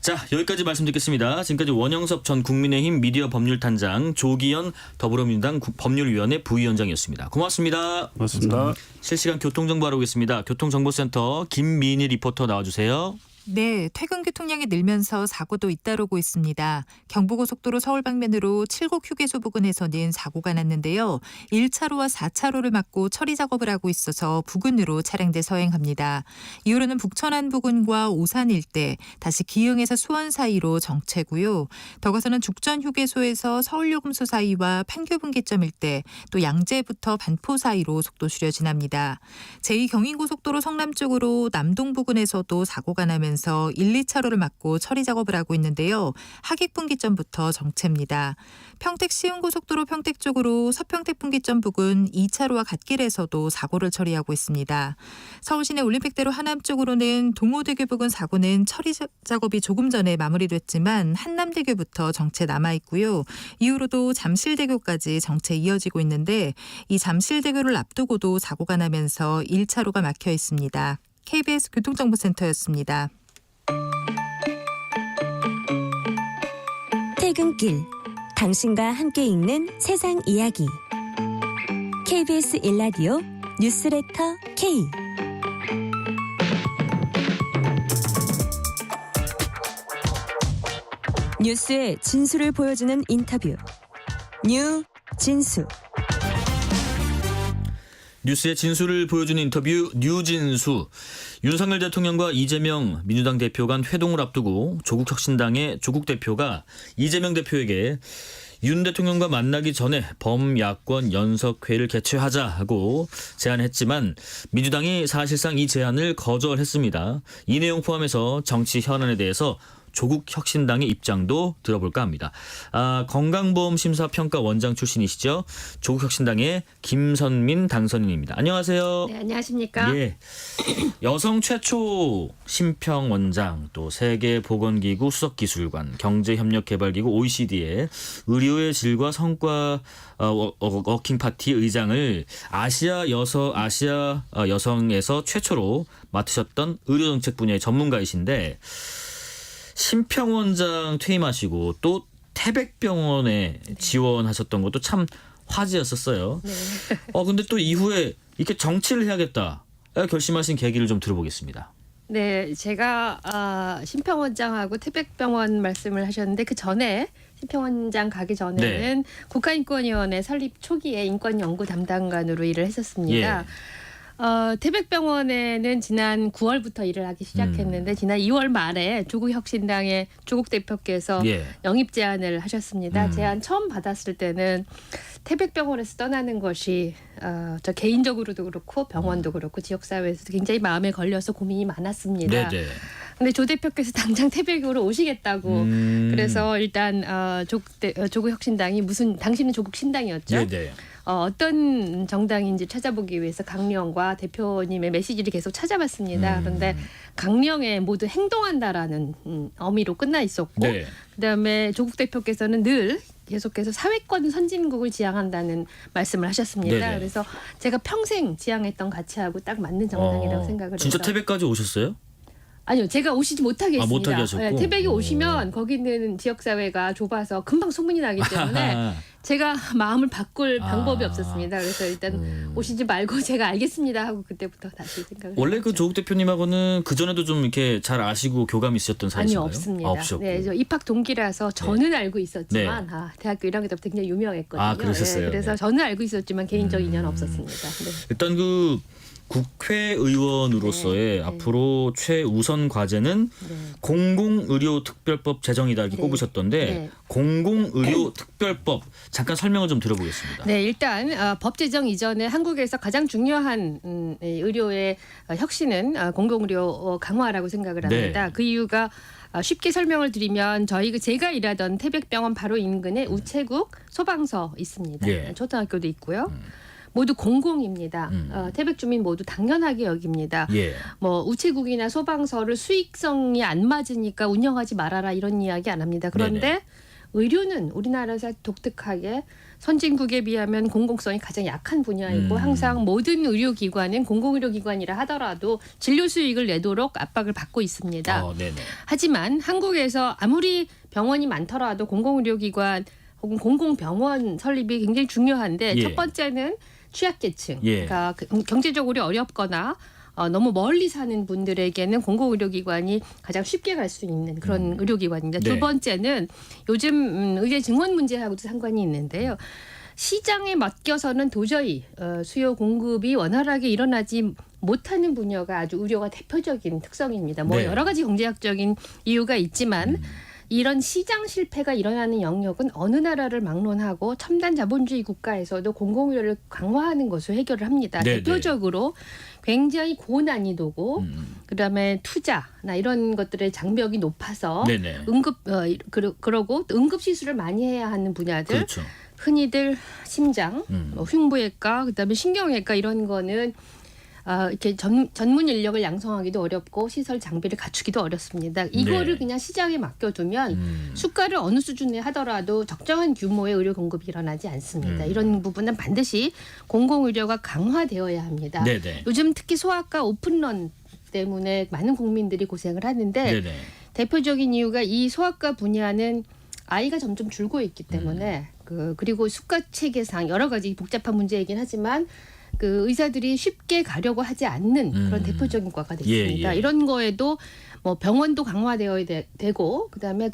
자, 여기까지 말씀드리겠습니다. 지금까지 원영섭 전 국민의힘 미디어 법률단장, 조기현 더불어민주당 법률위원회 부위원장이었습니다. 고맙습니다. 맞습니다. 실시간 교통정보 알아보겠습니다. 교통정보센터 김민희 리포터 나와주세요. 네, 퇴근 교통량이 늘면서 사고도 잇따르고 있습니다. 경부고속도로 서울 방면으로 칠곡 휴게소 부근에서는 사고가 났는데요. 1차로와 4차로를 막고 처리 작업을 하고 있어서 부근으로 차량들 서행합니다. 이후로는 북천안 부근과 오산 일대, 다시 기흥에서 수원 사이로 정체고요. 더 가서는 죽전 휴게소에서 서울요금소 사이와 판교분기점 일대, 또 양재부터 반포 사이로 속도 줄여 지납니다. 제2경인고속도로 성남 쪽으로 남동 부근에서도 사고가 나면서 1, 2차로를 막고 처리 작업을 하고 있는데요. 하객분기점부터 정체입니다. 평택 시흥고속도로 평택 쪽으로 서평택 분기점 부근 2차로와 갓길에서도 사고를 처리하고 있습니다. 서울시내 올림픽대로 하남 쪽으로는 동호대교 부근 사고는 처리 작업이 조금 전에 마무리됐지만 한남대교부터 정체 남아있고요. 이후로도 잠실대교까지 정체 이어지고 있는데 이 잠실대교를 앞두고도 사고가 나면서 1차로가 막혀 있습니다. KBS 교통정보센터였습니다. 퇴근길 당신과 함께 읽는 세상 이야기 KBS 1라디오 뉴스레터 K 뉴스의 진수를 보여주는 인터뷰 뉴 진수 뉴스의 진수를 보여주는 인터뷰 뉴진수. 윤석열 대통령과 이재명 민주당 대표 간 회동을 앞두고 조국혁신당의 조국 대표가 이재명 대표에게 윤 대통령과 만나기 전에 범야권 연석회의를 개최하자고 제안했지만 민주당이 사실상 이 제안을 거절했습니다. 이 내용 포함해서 정치 현안에 대해서 조국 혁신당의 입장도 들어볼까 합니다. 건강보험심사평가 원장 출신이시죠. 조국 혁신당의 김선민 당선인입니다. 안녕하세요. 네, 안녕하십니까? 예. 여성 최초 심평원장, 또 세계보건기구 수석기술관, 경제협력개발기구 OECD의 의료의 질과 성과 워킹파티 의장을 아시아 여성에서 최초로 맡으셨던 의료정책 분야의 전문가이신데, 심평원장 퇴임하시고 또 태백병원에 지원하셨던 것도 참 화제였었어요. 네. 근데 또 이후에 이렇게 정치를 해야겠다 결심하신 계기를 좀 들어보겠습니다. 네, 제가 심평원장하고 태백병원 말씀을 하셨는데 그 전에 심평원장 가기 전에는 국가인권위원회 설립 초기에 인권연구 담당관으로 일을 했었습니다. 태백병원에는 지난 9월부터 일을 하기 시작했는데 지난 2월 말에 조국 혁신당의 조국 대표께서 영입 제안을 하셨습니다. 제안 처음 받았을 때는 태백병원에서 떠나는 것이 저 개인적으로도 그렇고 병원도 그렇고 지역사회에서도 굉장히 마음에 걸려서 고민이 많았습니다. 네네. 근데 조 대표께서 당장 태백으로 오시겠다고 그래서 일단 조국 혁신당이 당시는 조국 신당이었죠. 네네. 어떤 정당인지 찾아보기 위해서 강령과 대표님의 메시지를 계속 찾아봤습니다. 그런데 강령에 모두 행동한다라는 어미로 끝나 있었고 그다음에 조국 대표께서는 늘 계속해서 사회권 선진국을 지향한다는 말씀을 하셨습니다. 네네. 그래서 제가 평생 지향했던 가치하고 딱 맞는 정당이라고 생각을 해서. 진짜 태백까지 오셨어요? 아니요, 제가 오시지 못하게 했습니다. 못하게 하셨고. 네, 태백에 오시면 거기는 지역사회가 좁아서 금방 소문이 나기 때문에 제가 마음을 바꿀 방법이 없었습니다. 그래서 일단 오시지 말고 제가 알겠습니다 하고 그때부터 다시 생각을 원래 해봤죠. 그 조국 대표님하고는 그 전에도 좀 이렇게 잘 아시고 교감이 있으셨던 사이신가요? 아니요, 없습니다. 없었고. 네, 저 입학 동기라서 저는 알고 있었지만 대학교 1학년 때부터 굉장히 유명했거든요. 그러셨어요. 그래서 저는 알고 있었지만 개인적 인연은 없었습니다. 네. 일단 그 국회의원으로서의 앞으로 최우선 과제는 공공의료특별법 제정이다 이렇게 꼽으셨던데 공공의료특별법 잠깐 설명을 좀 들어보겠습니다. 네, 일단 법 제정 이전에 한국에서 가장 중요한 의료의 혁신은 공공의료 강화라고 생각을 합니다. 그 이유가 쉽게 설명을 드리면 제가 일하던 태백병원 바로 인근에 우체국 소방서 있습니다. 초등학교도 있고요. 모두 공공입니다. 태백 주민 모두 당연하게 여깁니다. 뭐 우체국이나 소방서를 수익성이 안 맞으니까 운영하지 말아라 이런 이야기 안 합니다. 그런데 의료는 우리나라에서 독특하게 선진국에 비하면 공공성이 가장 약한 분야이고 항상 모든 의료기관은 공공의료기관이라 하더라도 진료 수익을 내도록 압박을 받고 있습니다. 하지만 한국에서 아무리 병원이 많더라도 공공의료기관 혹은 공공병원 설립이 굉장히 중요한데 첫 번째는 취약계층, 그러니까 경제적으로 어렵거나 너무 멀리 사는 분들에게는 공공의료기관이 가장 쉽게 갈 수 있는 그런 의료기관입니다. 두 번째는 요즘 의대 증원 문제하고도 상관이 있는데요. 시장에 맡겨서는 도저히 수요 공급이 원활하게 일어나지 못하는 분야가 아주 의료가 대표적인 특성입니다. 뭐 여러 가지 경제학적인 이유가 있지만 이런 시장 실패가 일어나는 영역은 어느 나라를 막론하고 첨단 자본주의 국가에서도 공공의료를 강화하는 것으로 해결을 합니다. 대표적으로 굉장히 고난이도고 그다음에 투자나 이런 것들의 장벽이 높아서 그러고 응급 시술을 많이 해야 하는 분야들 흔히들 심장, 흉부외과, 그다음에 신경외과 이런 거는 이렇게 전문 인력을 양성하기도 어렵고 시설 장비를 갖추기도 어렵습니다. 이거를 그냥 시장에 맡겨두면 수가를 어느 수준에 하더라도 적정한 규모의 의료 공급이 일어나지 않습니다. 이런 부분은 반드시 공공의료가 강화되어야 합니다. 요즘 특히 소아과 오픈런 때문에 많은 국민들이 고생을 하는데 대표적인 이유가 이 소아과 분야는 아이가 점점 줄고 있기 때문에 그리고 수가 체계상 여러 가지 복잡한 문제이긴 하지만 그 의사들이 쉽게 가려고 하지 않는 그런 대표적인 과가 됐습니다. 이런 거에도 뭐 병원도 강화되어야 되고 그다음에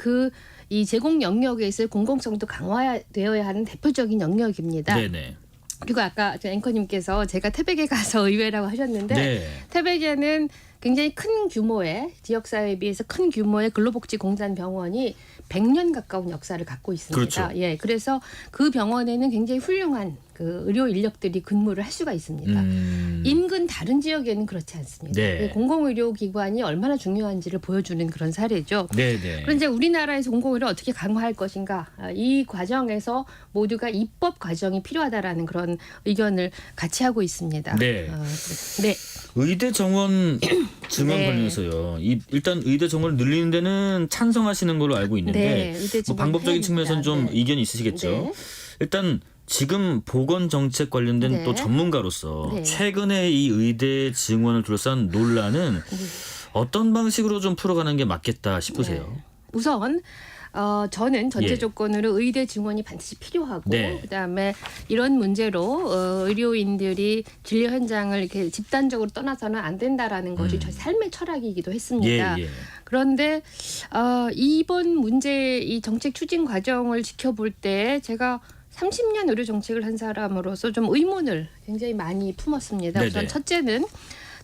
이 제공 영역에 있을 공공성도 강화되어야 하는 대표적인 영역입니다. 그리고 아까 저 앵커님께서 제가 태백에 가서 의외라고 하셨는데 태백에는 굉장히 큰 규모의 지역사회에 비해서 큰 규모의 근로복지공단병원이 100년 가까운 역사를 갖고 있습니다. 그렇죠. 예, 그래서 그 병원에는 굉장히 훌륭한 그 의료 인력들이 근무를 할 수가 있습니다. 인근 다른 지역에는 그렇지 않습니다. 네. 공공의료기관이 얼마나 중요한지를 보여주는 그런 사례죠. 네네. 그런데 우리나라에서 공공의료 어떻게 강화할 것인가, ఈ 과정에서 모두가 입법 과정이 필요하다라는 그런 의견을 같이 하고 있습니다. 네. 네. 의대 정원 증원 네. 관련해서요. 일단 의대 정원을 늘리는 데는 찬성하시는 걸로 알고 있는데 네, 의대 뭐 증원 방법적인 해야 측면에서는 좀 됩니다. 네. 이견이 있으시겠죠. 네. 일단 지금 보건 정책 관련된 네. 또 전문가로서 네. 최근에 이 의대 증원을 둘러싼 논란은 어떤 방식으로 좀 풀어가는 게 맞겠다 싶으세요? 네. 우선 저는 전제 예. 조건으로 의대 증원이 반드시 필요하고 네. 그다음에 이런 문제로 의료인들이 진료 현장을 이렇게 집단적으로 떠나서는 안 된다라는 것이 저희 삶의 철학이기도 했습니다. 예. 그런데 이번 문제 이 정책 추진 과정을 지켜볼 때 제가 30년 의료 정책을 한 사람으로서 좀 의문을 굉장히 많이 품었습니다. 네네. 우선 첫째는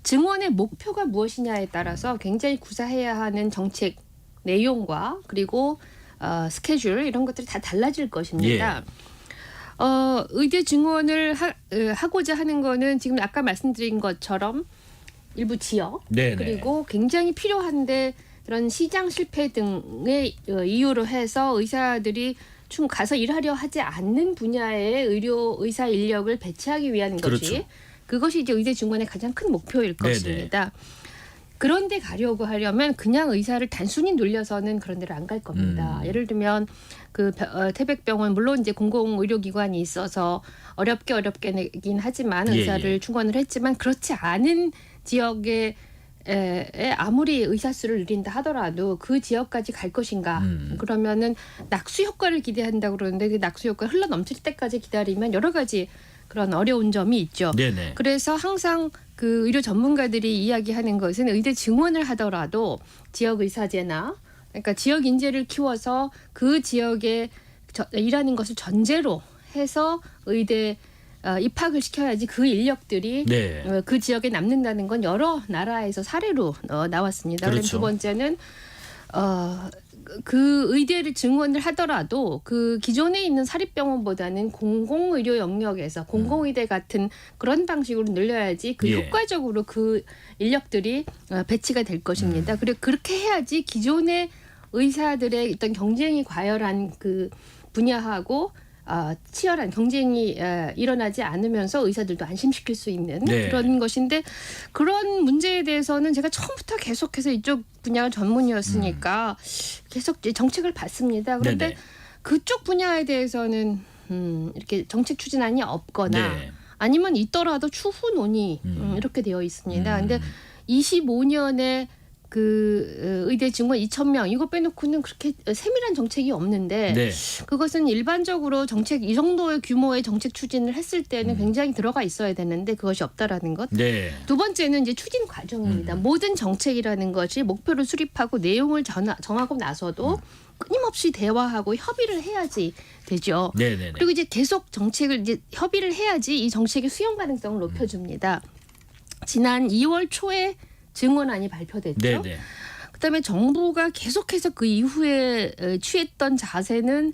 증원의 목표가 무엇이냐에 따라서 굉장히 구사해야 하는 정책 내용과 그리고 스케줄 이런 것들이 다 달라질 것입니다. 의대 증원을 하고자 하는 거는 지금 아까 말씀드린 것처럼 일부 지역 네네. 그리고 굉장히 필요한데 그런 시장 실패 등의 이유로 해서 의사들이 가서 일하려 하지 않는 분야의 의사 인력을 배치하기 위한 그렇죠. 그것이 이제 의대 증원의 가장 큰 목표일 네네. 것입니다. 그런데 가려고 하려면 그냥 의사를 단순히 늘려서는 그런 데를 안 갈 겁니다. 예를 들면 그 태백병원 물론 이제 공공의료기관이 있어서 어렵긴 하지만 예, 의사를 예. 충원을 했지만 그렇지 않은 지역에 아무리 의사 수를 늘린다 하더라도 그 지역까지 갈 것인가? 그러면은 낙수 효과를 기대한다고 그러는데 그 낙수 효과 흘러 넘칠 때까지 기다리면 여러 가지 그런 어려운 점이 있죠. 네네. 그래서 항상 그 의료 전문가들이 이야기하는 것은 의대 증원을 하더라도 지역 의사제나 그러니까 지역 인재를 키워서 그 지역에 일하는 것을 전제로 해서 의대 입학을 시켜야지 그 인력들이 네. 그 지역에 남는다는 건 여러 나라에서 사례로 나왔습니다. 그럼 그렇죠. 두 번째는 그 의대를 증원을 하더라도 그 기존에 있는 사립병원보다는 공공의료 영역에서 공공의대 같은 그런 방식으로 늘려야지 그 예. 효과적으로 그 인력들이 배치가 될 것입니다. 그리고 그렇게 해야지 기존의 의사들의 어떤 경쟁이 과열한 그 분야하고 치열한 경쟁이 일어나지 않으면서 의사들도 안심시킬 수 있는 네. 그런 것인데 그런 문제에 대해서는 제가 처음부터 계속해서 이쪽 분야가 전문이었으니까 계속 이제 정책을 봤습니다. 그런데 네네. 그쪽 분야에 대해서는 이렇게 정책 추진안이 없거나 네. 아니면 있더라도 추후 논의 이렇게 되어 있습니다. 근데 25년에 그 의대 증원 2,000명 이거 빼놓고는 그렇게 세밀한 정책이 없는데 네. 그것은 일반적으로 정책 이 정도의 규모의 정책 추진을 했을 때는 굉장히 들어가 있어야 되는데 그것이 없다라는 것. 네. 두 번째는 이제 추진 과정입니다. 모든 정책이라는 것이 목표를 수립하고 내용을 정하고 나서도 끊임없이 대화하고 협의를 해야지 되죠. 네네네. 그리고 이제 계속 정책을 이제 협의를 해야지 이 정책의 수용 가능성을 높여줍니다. 지난 2월 초에 증원안이 발표됐죠. 네네. 그다음에 정부가 계속해서 그 이후에 취했던 자세는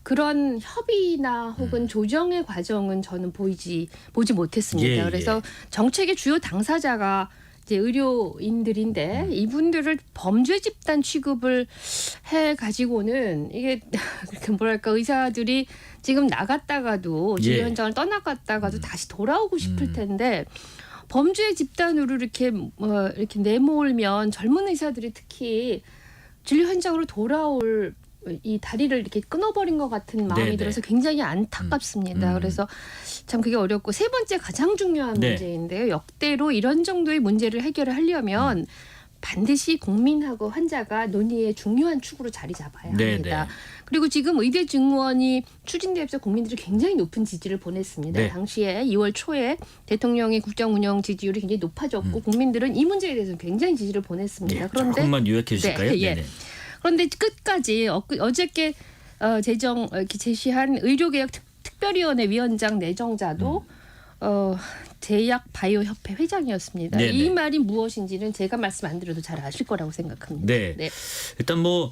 그런 협의나 혹은 조정의 과정은 저는 보지 못했습니다. 예, 그래서 정책의 주요 당사자가 이제 의료인들인데 이분들을 범죄 집단 취급을 해 가지고는 이게 뭐랄까 의사들이 지금 나갔다가도 진료 예. 현장을 떠나갔다가도 다시 돌아오고 싶을 텐데 범죄 집단으로 이렇게 내몰면 젊은 의사들이 특히 진료 현장으로 돌아올 이 다리를 이렇게 끊어버린 것 같은 마음이 네네. 들어서 굉장히 안타깝습니다. 그래서 참 그게 어렵고 세 번째 가장 중요한 네. 문제인데요. 역대로 이런 정도의 문제를 해결을 하려면 반드시 국민하고 환자가 논의의 중요한 축으로 자리 잡아야 합니다. 네네. 그리고 지금 의대 증원이 추진되면서 국민들이 굉장히 높은 지지를 보냈습니다. 네. 당시에 2월 초에 대통령의 국정 운영 지지율이 굉장히 높아졌고 국민들은 이 문제에 대해서 굉장히 지지를 보냈습니다. 예, 그런데 조금만 요약해 주실까요? 네, 예. 네네. 그런데 끝까지 어저께 이렇게 제시한 의료개혁 특별위원회 위원장 내정자도 제약 바이오 협회 회장이었습니다. 네네. 이 말이 무엇인지는 제가 말씀 안 드려도 잘 아실 거라고 생각합니다. 네. 일단 뭐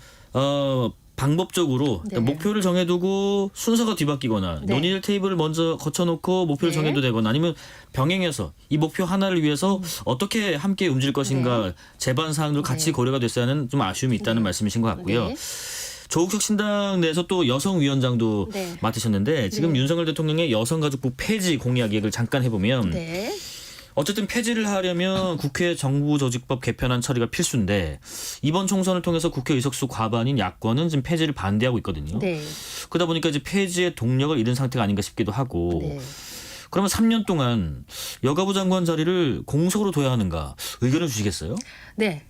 방법적으로 네. 목표를 정해두고 순서가 뒤바뀌거나 네. 논의를 테이블을 먼저 거쳐놓고 목표를 네. 정해도 되거나 아니면 병행해서 이 목표 하나를 위해서 어떻게 함께 움직일 것인가 제반 사항도 같이 네. 고려가 됐어야 하는 좀 아쉬움이 있다는 네. 말씀이신 것 같고요. 네. 조국혁신당 내에서 또 여성위원장도 네. 맡으셨는데 지금 네. 윤석열 대통령의 여성가족부 폐지 공약 얘기를 잠깐 해보면 네. 어쨌든 폐지를 하려면 국회 정부조직법 개편안 처리가 필수인데 이번 총선을 통해서 국회 의석수 과반인 야권은 지금 폐지를 반대하고 있거든요. 네. 그러다 보니까 이제 폐지의 동력을 잃은 상태가 아닌가 싶기도 하고 네. 그러면 3년 동안 여가부 장관 자리를 공석으로 둬야 하는가 의견을 주시겠어요? 네.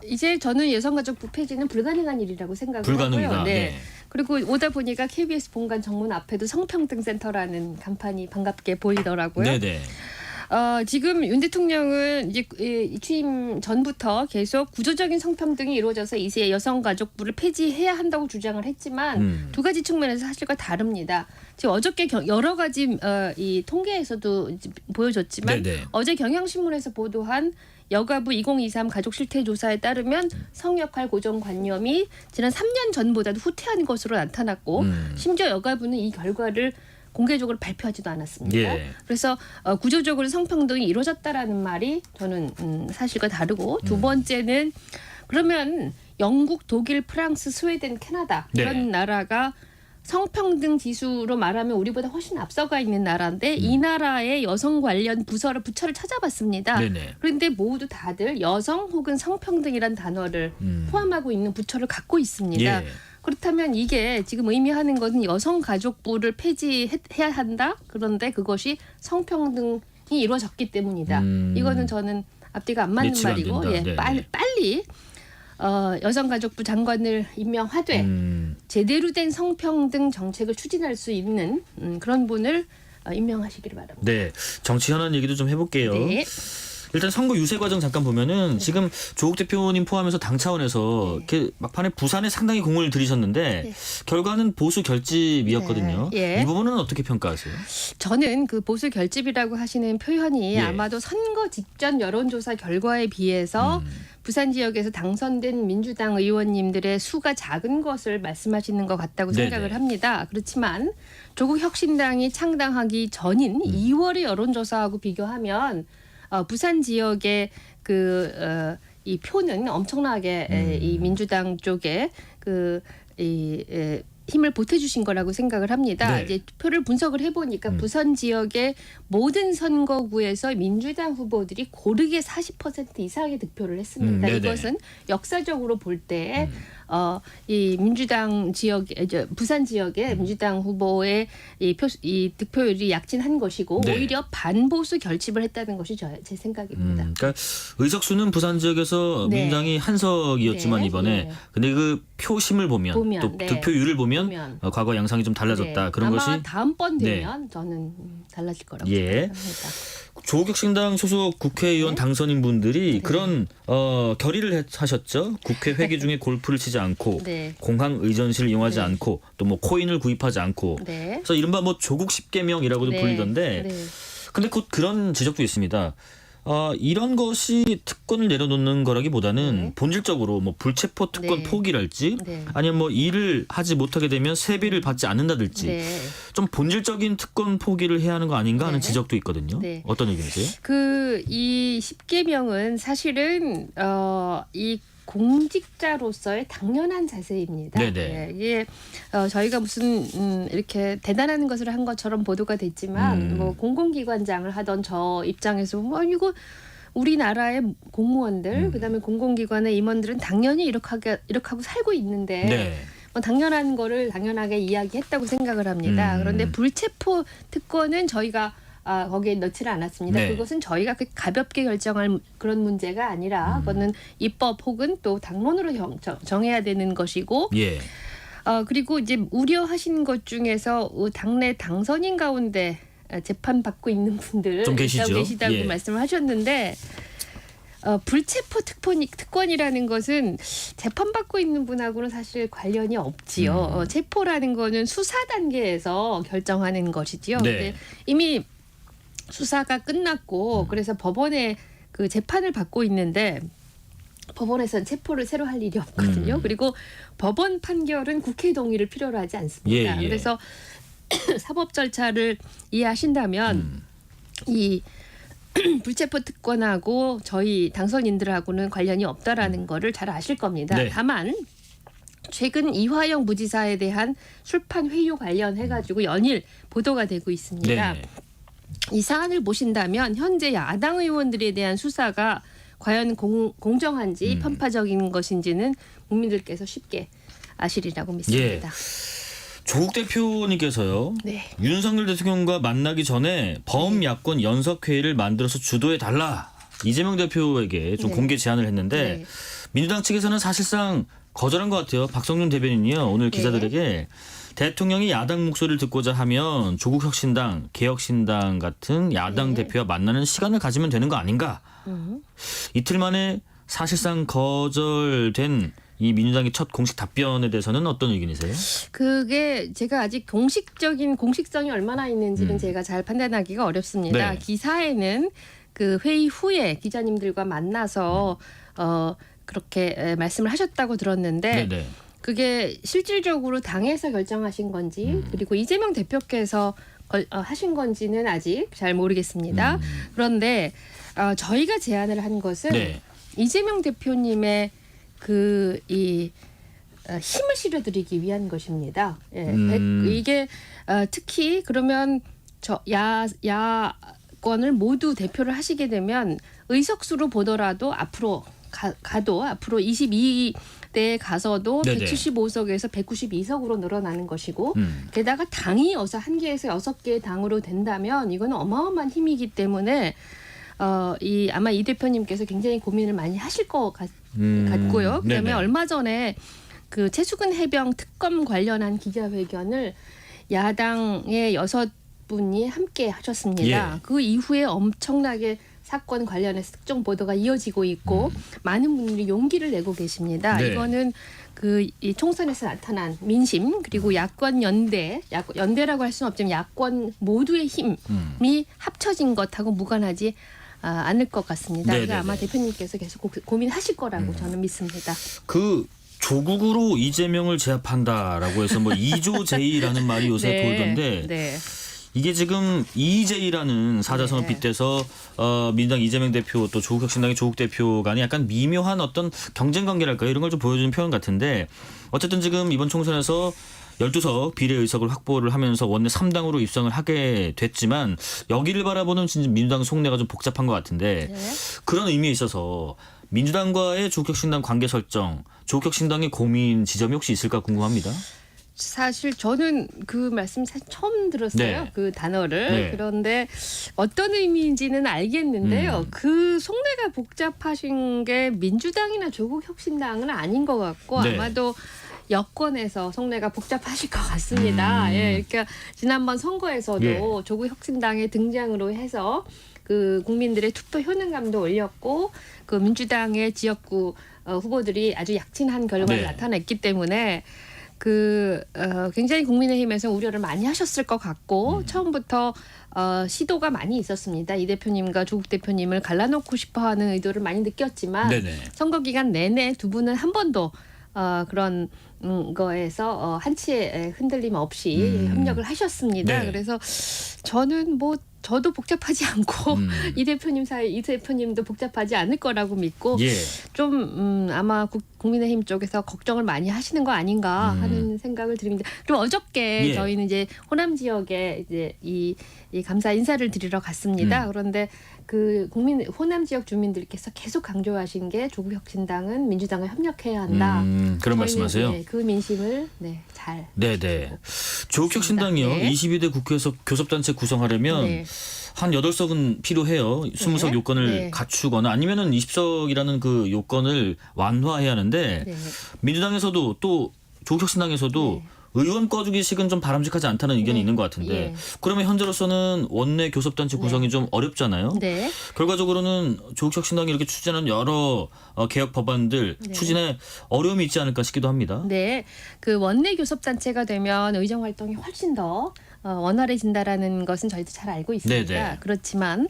이제 저는 여성가족부 폐지는 불가능한 일이라고 생각을 불가능이다. 하고요. 네. 네. 그리고 오다 보니까 KBS 본관 정문 앞에도 성평등센터라는 간판이 반갑게 보이더라고요. 네네. 지금 윤 대통령은 이제 취임 전부터 계속 구조적인 성평등이 이루어져서 이제 여성가족부를 폐지해야 한다고 주장을 했지만 두 가지 측면에서 사실과 다릅니다. 지금 어저께 여러 가지 이 통계에서도 이제 보여줬지만 네네. 어제 경향신문에서 보도한 여가부 2023 가족실태조사에 따르면 성역할 고정관념이 지난 3년 전보다도 후퇴한 것으로 나타났고 심지어 여가부는 이 결과를 공개적으로 발표하지도 않았습니다. 예. 그래서 구조적으로 성평등이 이루어졌다라는 말이 저는 사실과 다르고 두 번째는 그러면 영국, 독일, 프랑스, 스웨덴, 캐나다 이런 네. 나라가 성평등 지수로 말하면 우리보다 훨씬 앞서가 있는 나라인데 이 나라의 여성 관련 부처를 찾아봤습니다. 네네. 그런데 모두 다들 여성 혹은 성평등이란 단어를 포함하고 있는 부처를 갖고 있습니다. 예. 그렇다면 이게 지금 의미하는 것은 여성가족부를 폐지해야 한다. 그런데 그것이 성평등이 이루어졌기 때문이다. 이거는 저는 앞뒤가 안 맞는 일치가 안 말이고 된다. 예, 네, 빨리 여성가족부 장관을 임명하되 제대로 된 성평등 정책을 추진할 수 있는 그런 분을 임명하시기를 바랍니다. 네. 정치 현안 얘기도 좀 해볼게요. 네. 일단 선거 유세 과정 잠깐 보면은 지금 조국 대표님 포함해서 당 차원에서 이렇게 막판에 부산에 상당히 공을 들이셨는데 결과는 보수 결집이었거든요. 네. 예. 이 부분은 어떻게 평가하세요? 저는 그 보수 결집이라고 하시는 표현이 예. 아마도 선거 직전 여론조사 결과에 비해서 부산 지역에서 당선된 민주당 의원님들의 수가 작은 것을 말씀하시는 것 같다고 네네. 생각을 합니다. 그렇지만 조국 혁신당이 창당하기 전인 2월의 여론조사하고 비교하면 부산 지역의 이 표는 엄청나게 이 민주당 쪽에 힘을 보태주신 거라고 생각을 합니다. 네. 이제 표를 분석을 해보니까 부산 지역의 모든 선거구에서 민주당 후보들이 고르게 40% 이상의 득표를 했습니다. 네네. 이것은 역사적으로 볼 때 이 민주당 지역, 부산 지역의 민주당 후보의 이 득표율이 약진한 것이고 네. 오히려 반보수 결집을 했다는 것이 제 생각입니다. 그러니까 의석수는 부산 지역에서 네. 민주당이 한석이었지만 네. 이번에 네. 근데 그 표심을 보면 또 네. 득표율을 보면 과거 양상이 좀 달라졌다. 네. 그런 아마 것이 다음번 네. 되면 저는 달라질 거라고 예. 생각합니다. 조국혁신당 소속 국회의원 네. 당선인 분들이 그런 결의를 하셨죠. 국회 회기 중에 골프를 치지 않고 네. 공항 의전실을 이용하지 네. 않고 또 뭐 코인을 구입하지 않고 네. 그래서 이른바 뭐 조국 10계명이라고도 네. 불리던데 네. 근데 곧 그런 지적도 있습니다. 이런 것이 특권을 내려놓는 거라기보다는 네. 본질적으로 뭐 불체포 특권 네. 포기랄지 네. 아니면 뭐 일을 하지 못하게 되면 세비를 받지 않는다든지 네. 좀 본질적인 특권 포기를 해야 하는 거 아닌가 하는 네. 지적도 있거든요. 네. 어떤 의견이세요? 이 10계명은 사실은 이 공직자로서의 당연한 자세입니다. 네네. 예, 이게 저희가 무슨 이렇게 대단한 것을 한 것처럼 보도가 됐지만 뭐 공공기관장을 하던 저 입장에서 뭐 이거 우리나라의 공무원들 그다음에 공공기관의 임원들은 당연히 이렇게 하고 살고 있는데 네. 뭐 당연한 거를 당연하게 이야기했다고 생각을 합니다. 그런데 불체포 특권은 저희가 거기에 넣지를 않았습니다. 네. 그것은 저희가 가볍게 결정할 그런 문제가 아니라 그거는 입법 혹은 또 당론으로 정해야 되는 것이고 예. 그리고 이제 우려하신 것 중에서 당내 당선인 가운데 재판 받고 있는 분들 좀 계시죠? 계시다고 예. 말씀을 하셨는데 불체포 특권이라는 것은 재판받고 있는 분하고는 사실 관련이 없지요. 체포라는 거는 수사 단계에서 결정하는 것이지요. 네. 근데 이미 수사가 끝났고 그래서 법원에 그 재판을 받고 있는데 법원에서는 체포를 새로 할 일이 없거든요. 그리고 법원 판결은 국회 동의를 필요로 하지 않습니다. 예. 그래서 사법 절차를 이해하신다면 이 불체포 특권하고 저희 당선인들하고는 관련이 없다라는 거를 잘 아실 겁니다. 네. 다만 최근 이화영 부지사에 대한 술판 회유 관련해 가지고 연일 보도가 되고 있습니다. 네. 이 사안을 보신다면 현재 야당 의원들에 대한 수사가 과연 공정한지 편파적인 것인지는 국민들께서 쉽게 아시리라고 믿습니다. 조국 대표님께서요. 네. 윤석열 대통령과 만나기 전에 범야권 연석회의를 만들어서 주도해달라. 이재명 대표에게 좀 네. 공개 제안을 했는데 네. 민주당 측에서는 사실상 거절한 것 같아요. 박성준 대변인이요. 오늘 기자들에게 대통령이 야당 목소리를 듣고자 하면 조국혁신당, 개혁신당 같은 야당 네. 대표와 만나는 시간을 가지면 되는 거 아닌가. 이틀 만에 사실상 거절된 이 민주당의 첫 공식 답변에 대해서는 어떤 의견이세요? 그게 제가 아직 공식성이 얼마나 있는지는 제가 잘 판단하기가 어렵습니다. 네. 기사에는 그 회의 후에 기자님들과 만나서 그렇게 말씀을 하셨다고 들었는데 네네. 그게 실질적으로 당에서 결정하신 건지 그리고 이재명 대표께서 하신 건지는 아직 잘 모르겠습니다. 그런데 저희가 제안을 한 것은 네. 이재명 대표님의 힘을 실어드리기 위한 것입니다. 예, 이게 특히 그러면 야권을 모두 대표를 하시게 되면 의석수로 보더라도 앞으로 앞으로 22대에 가서도 네네. 175석에서 192석으로 늘어나는 것이고 게다가 당이 한개에서 6개의 당으로 된다면 이거는 어마어마한 힘이기 때문에 아마 이 대표님께서 굉장히 고민을 많이 하실 것 같고요. 그다음에 네네. 얼마 전에 그 최수근 해병 특검 관련한 기자회견을 야당의 6분이 함께 하셨습니다. 예. 그 이후에 엄청나게 사건 관련해서 특정 보도가 이어지고 있고 많은 분들이 용기를 내고 계십니다. 네. 이거는 이 총선에서 나타난 민심 그리고 야권 연대라고 할 수는 없지만 야권 모두의 힘이 합쳐진 것하고 무관하지 않을 것 같습니다. 네네네. 그래서 아마 대표님께서 계속 고민하실 거라고 저는 믿습니다. 그 조국으로 이재명을 제압한다라고 해서 뭐 2조 제의라는 말이 요새 돌던데 네. 이게 지금 이재이라는 사자성을 네. 빗대서 민주당 이재명 대표 또 조국혁신당의 조국 대표 간에 약간 미묘한 어떤 경쟁 관계랄까요? 이런 걸 좀 보여주는 표현 같은데 어쨌든 지금 이번 총선에서 12석 비례의석을 확보를 하면서 원내 3당으로 입성을 하게 됐지만 여기를 바라보는 진짜 민주당 속내가 좀 복잡한 것 같은데 네. 그런 의미에 있어서 민주당과의 조국혁신당 관계 설정, 조국혁신당의 고민 지점이 혹시 있을까 궁금합니다. 사실 저는 그 말씀 사실 처음 들었어요. 네. 그 단어를. 네. 그런데 어떤 의미인지는 알겠는데요. 그 속내가 복잡하신 게 민주당이나 조국혁신당은 아닌 것 같고 네. 아마도 여권에서 속내가 복잡하실 것 같습니다. 예, 그러니까 지난번 선거에서도 예. 조국혁신당의 등장으로 해서 그 국민들의 투표 효능감도 올렸고 그 민주당의 지역구 후보들이 아주 약진한 결과를 네. 나타냈기 때문에 굉장히 국민의힘에서 우려를 많이 하셨을 것 같고 처음부터 시도가 많이 있었습니다. 이 대표님과 조국 대표님을 갈라놓고 싶어하는 의도를 많이 느꼈지만 네네. 선거 기간 내내 두 분은 한 번도 그런 거에서 한치의 흔들림 없이 협력을 하셨습니다. 네. 그래서 저는 저도 복잡하지 않고 이 대표님도 복잡하지 않을 거라고 믿고 예. 좀 아마 국민의힘 쪽에서 걱정을 많이 하시는 거 아닌가 하는 생각을 드립니다. 그리고 어저께 예. 저희는 이제 호남 지역에 이제 이 감사 인사를 드리러 갔습니다. 그런데 그 호남 지역 주민들께서 계속 강조하신 게 조국혁신당은 민주당과 협력해야 한다. 그런 저희는, 말씀하세요? 네, 그 민심을 잘. 네네. 조국혁신당이요. 네. 22대 국회에서 교섭단체 구성하려면 네. 한 8석은 필요해요. 20석 네. 요건을 네. 갖추거나 아니면은 20석이라는 그 요건을 완화해야 하는데 네. 민주당에서도 또 조국혁신당에서도 네. 의원 꺼주기식은 좀 바람직하지 않다는 의견이 있는 것 같은데 예. 그러면 현재로서는 원내 교섭단체 구성이 좀 어렵잖아요. 네. 결과적으로는 조국혁신당이 이렇게 추진하는 여러 개혁 법안들 추진에 어려움이 있지 않을까 싶기도 합니다. 네, 그 원내 교섭단체가 되면 의정 활동이 훨씬 더 원활해진다라는 것은 저희도 잘 알고 있습니다. 네네. 그렇지만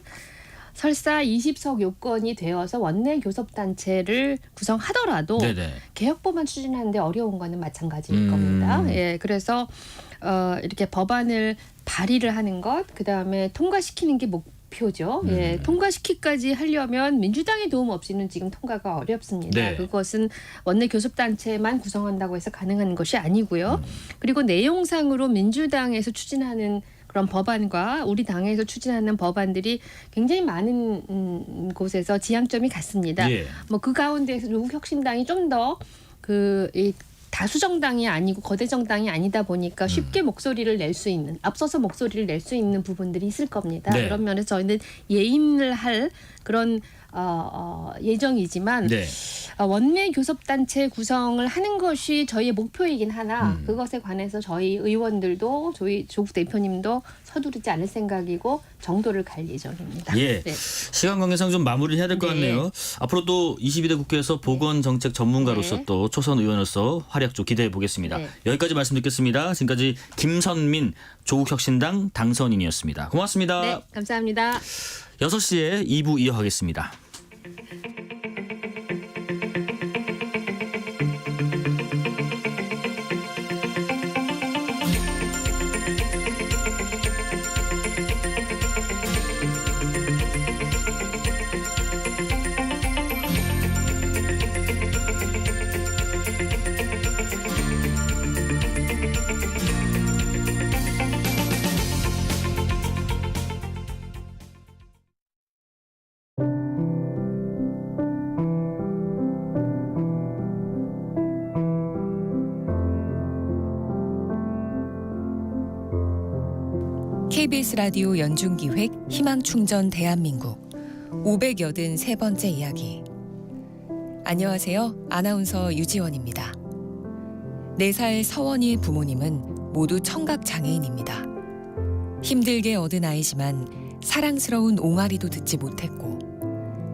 설사 20석 요건이 되어서 원내 교섭단체를 구성하더라도 네네. 개혁법안 추진하는데 어려운 거는 마찬가지일 겁니다. 예, 그래서 이렇게 법안을 발의를 하는 것, 그 다음에 통과시키는 게 목표죠. 예, 통과시키기까지 하려면 민주당의 도움 없이는 지금 통과가 어렵습니다. 네. 그것은 원내 교섭단체만 구성한다고 해서 가능한 것이 아니고요. 그리고 내용상으로 민주당에서 추진하는 그런 법안과 우리 당에서 추진하는 법안들이 굉장히 많은 곳에서 지향점이 같습니다. 예. 뭐 그 가운데에서 조국혁신당이 좀 더 이 다수 정당이 아니고 거대 정당이 아니다 보니까 쉽게 목소리를 낼 수 있는, 앞서서 목소리를 낼 수 있는 부분들이 있을 겁니다. 네. 그런 면에서 저희는 예인을 할 그런 예정이지만 네. 원내 교섭단체 구성을 하는 것이 저희의 목표이긴 하나 그것에 관해서 저희 의원들도 저희 조국 대표님도 서두르지 않을 생각이고 정도를 갈 예정입니다. 예. 네. 시간 관계상 좀 마무리를 해야 될 것 네. 같네요. 앞으로 또 22대 국회에서 보건정책 전문가로서 네. 또 초선 의원으로서 활약 좀 기대해 보겠습니다. 네. 여기까지 말씀 듣겠습니다. 지금까지 김선민 조국혁신당 당선인이었습니다. 고맙습니다. 네, 감사합니다. 6시에 2부 이어가겠습니다. KBS 라디오 연중기획 희망충전 대한민국 583번째 이야기. 안녕하세요. 아나운서 유지원입니다. 4살 서원이의 부모님은 모두 청각장애인입니다. 힘들게 얻은 아이지만 사랑스러운 옹알이도 듣지 못했고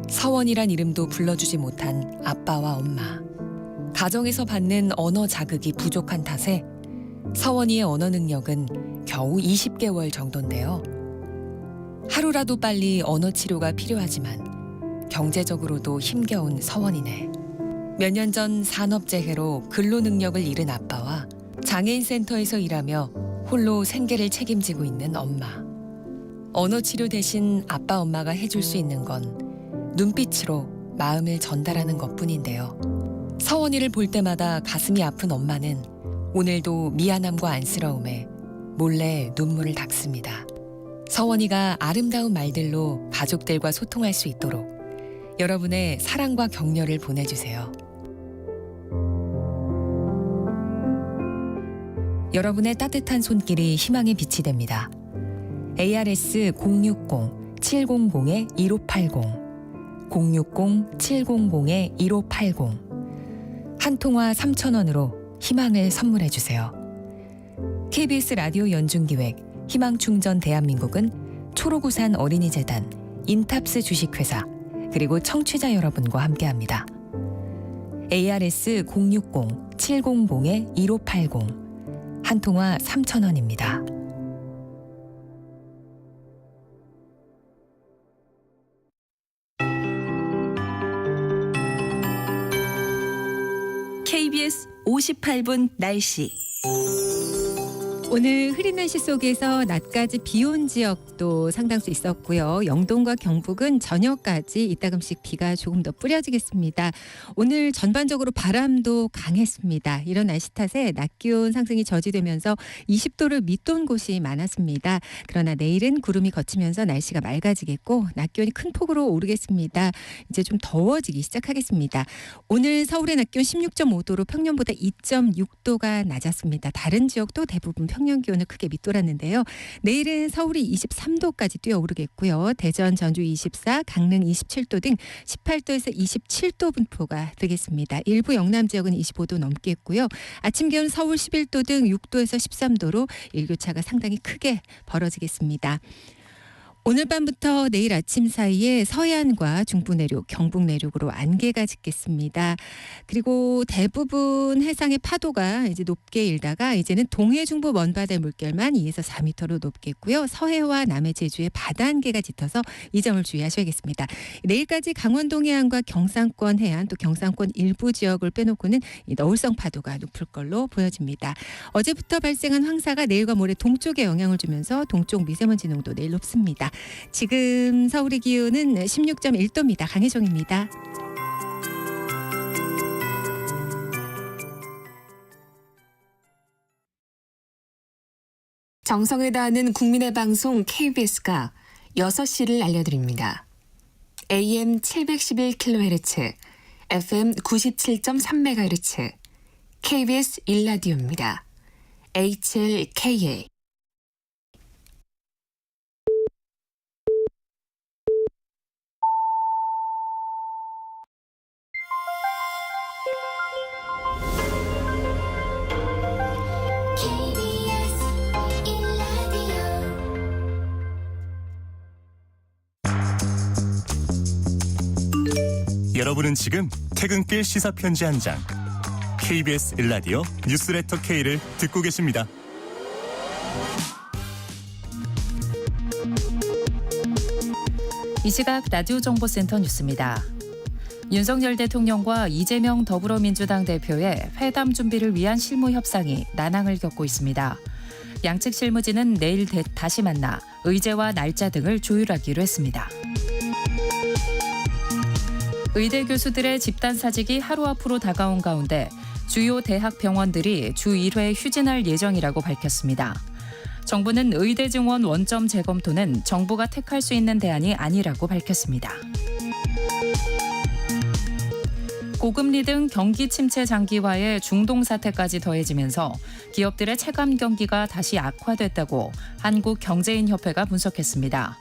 서원이란 이름도 불러주지 못한 아빠와 엄마. 가정에서 받는 언어 자극이 부족한 탓에 서원이의 언어 능력은 겨우 20개월 정도인데요. 하루라도 빨리 언어 치료가 필요하지만 경제적으로도 힘겨운 서원이네. 몇 년 전 산업재해로 근로 능력을 잃은 아빠와 장애인 센터에서 일하며 홀로 생계를 책임지고 있는 엄마. 언어 치료 대신 아빠 엄마가 해줄 수 있는 건 눈빛으로 마음을 전달하는 것뿐인데요. 서원이를 볼 때마다 가슴이 아픈 엄마는 오늘도 미안함과 안쓰러움에 몰래 눈물을 닦습니다. 서원이가 아름다운 말들로 가족들과 소통할 수 있도록 여러분의 사랑과 격려를 보내주세요. 여러분의 따뜻한 손길이 희망의 빛이 됩니다. ARS 060-700-1580 060-700-1580 한 통화 3,000원으로 희망을 선물해 주세요. KBS 라디오 연중기획 희망충전 대한민국은 초록우산 어린이재단, 인탑스 주식회사, 그리고 청취자 여러분과 함께합니다. ARS 060-700-1580 한 통화 3,000원입니다. KBS 58분 날씨. 오늘 흐린 날씨 속에서 낮까지 비 온 지역도 상당수 있었고요. 영동과 경북은 저녁까지 이따금씩 비가 조금 더 뿌려지겠습니다. 오늘 전반적으로 바람도 강했습니다. 이런 날씨 탓에 낮 기온 상승이 저지되면서 20도를 밑돈 곳이 많았습니다. 그러나 내일은 구름이 걷히면서 날씨가 맑아지겠고 낮 기온이 큰 폭으로 오르겠습니다. 이제 좀 더워지기 시작하겠습니다. 오늘 서울의 낮 기온 16.5도로 평년보다 2.6도가 낮았습니다. 다른 지역도 대부분 평년 평년 기온을 크게 밑돌았는데요. 내일은 서울이 23도까지 뛰어오르겠고요. 대전, 전주 24, 강릉 27도 등 18도에서 27도 분포가 되겠습니다. 일부 영남 지역은 25도 넘겠고요. 아침 기온 서울 11도 등 6도에서 13도로 일교차가 상당히 크게 벌어지겠습니다. 오늘 밤부터 내일 아침 사이에 서해안과 중부 내륙, 경북 내륙으로 안개가 짙겠습니다. 그리고 대부분 해상의 파도가 이제 높게 일다가 이제는 동해 중부 먼바다의 물결만 2에서 4m로 높겠고요. 서해와 남해 제주에 바다 안개가 짙어서 이 점을 주의하셔야겠습니다. 내일까지 강원도 해안과 경상권 해안 또 경상권 일부 지역을 빼놓고는 이 너울성 파도가 높을 걸로 보여집니다. 어제부터 발생한 황사가 내일과 모레 동쪽에 영향을 주면서 동쪽 미세먼지 농도 내일 높습니다. 지금 서울의 기온은 16.1도입니다. 강혜정입니다. 정성을 다하는 국민의 방송 KBS가 6시를 알려드립니다. AM 711kHz, FM 97.3MHz, KBS 1라디오입니다. HLKA. 여러분은 지금 퇴근길 시사편지 한 장, KBS 1라디오 뉴스레터 K를 듣고 계십니다. 이 시각 라디오 정보센터 뉴스입니다. 윤석열 대통령과 이재명 더불어민주당 대표의 회담 준비를 위한 실무 협상이 난항을 겪고 있습니다. 양측 실무진은 내일 다시 만나 의제와 날짜 등을 조율하기로 했습니다. 의대 교수들의 집단 사직이 하루 앞으로 다가온 가운데 주요 대학 병원들이 주 1회 휴진할 예정이라고 밝혔습니다. 정부는 의대 증원 원점 재검토는 정부가 택할 수 있는 대안이 아니라고 밝혔습니다. 고금리 등 경기 침체 장기화에 중동 사태까지 더해지면서 기업들의 체감 경기가 다시 악화됐다고 한국경제인협회가 분석했습니다.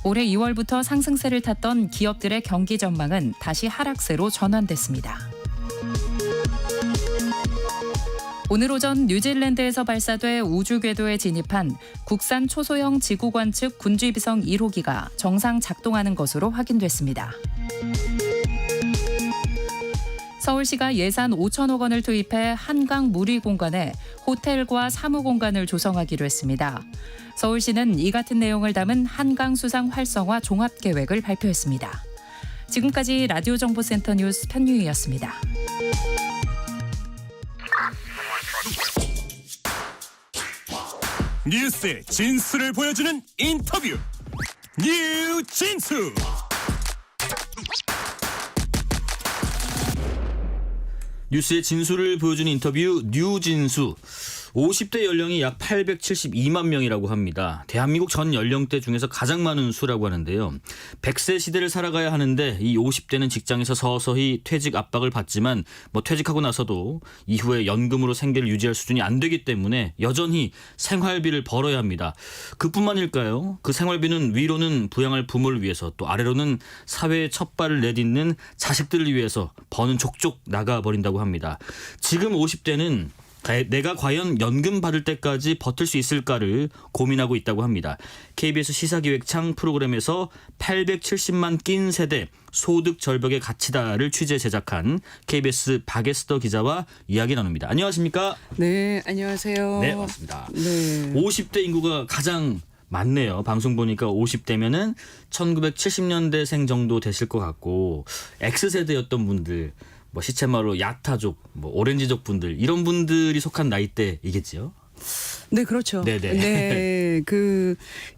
올해 2월부터 상승세를 탔던 기업들의 경기 전망은 다시 하락세로 전환됐습니다. 오늘 오전 뉴질랜드에서 발사돼 우주 궤도에 진입한 국산 초소형 지구 관측 군주위성 1호기가 정상 작동하는 것으로 확인됐습니다. 서울시가 예산 5천억 원을 투입해 한강 무리 공간에 호텔과 사무공간을 조성하기로 했습니다. 서울시는 이 같은 내용을 담은 한강 수상 활성화 종합계획을 발표했습니다. 지금까지 라디오 정보센터 뉴스 편유희였습니다. 뉴스의 진수를 보여주는 인터뷰, 뉴진수. 뉴스의 진수를 보여주는 인터뷰 뉴진수. 50대 연령이 약 872만 명이라고 합니다. 대한민국 전 연령대 중에서 가장 많은 수라고 하는데요. 100세 시대를 살아가야 하는데 이 50대는 직장에서 서서히 퇴직 압박을 받지만 퇴직하고 나서도 이후에 연금으로 생계를 유지할 수준이 안 되기 때문에 여전히 생활비를 벌어야 합니다. 그뿐만일까요? 그 생활비는 위로는 부양할 부모를 위해서 또 아래로는 사회에 첫 발을 내딛는 자식들을 위해서 버는 족족 나가버린다고 합니다. 지금 50대는 내가 과연 연금 받을 때까지 버틸 수 있을까를 고민하고 있다고 합니다. KBS 시사기획창 프로그램에서 870만 낀 세대 소득 절벽의 가치다를 취재 제작한 KBS 박에스더 기자와 이야기 나눕니다. 안녕하십니까? 네, 안녕하세요. 네, 맞습니다. 네. 50대 인구가 가장 많네요. 방송 보니까 50대면은 1970년대생 정도 되실 것 같고 X세대였던 분들 시체마루 야타족, 오렌지족 분들 이런 분들이 속한 나이대이겠지요? 네, 그렇죠. 네네. 네,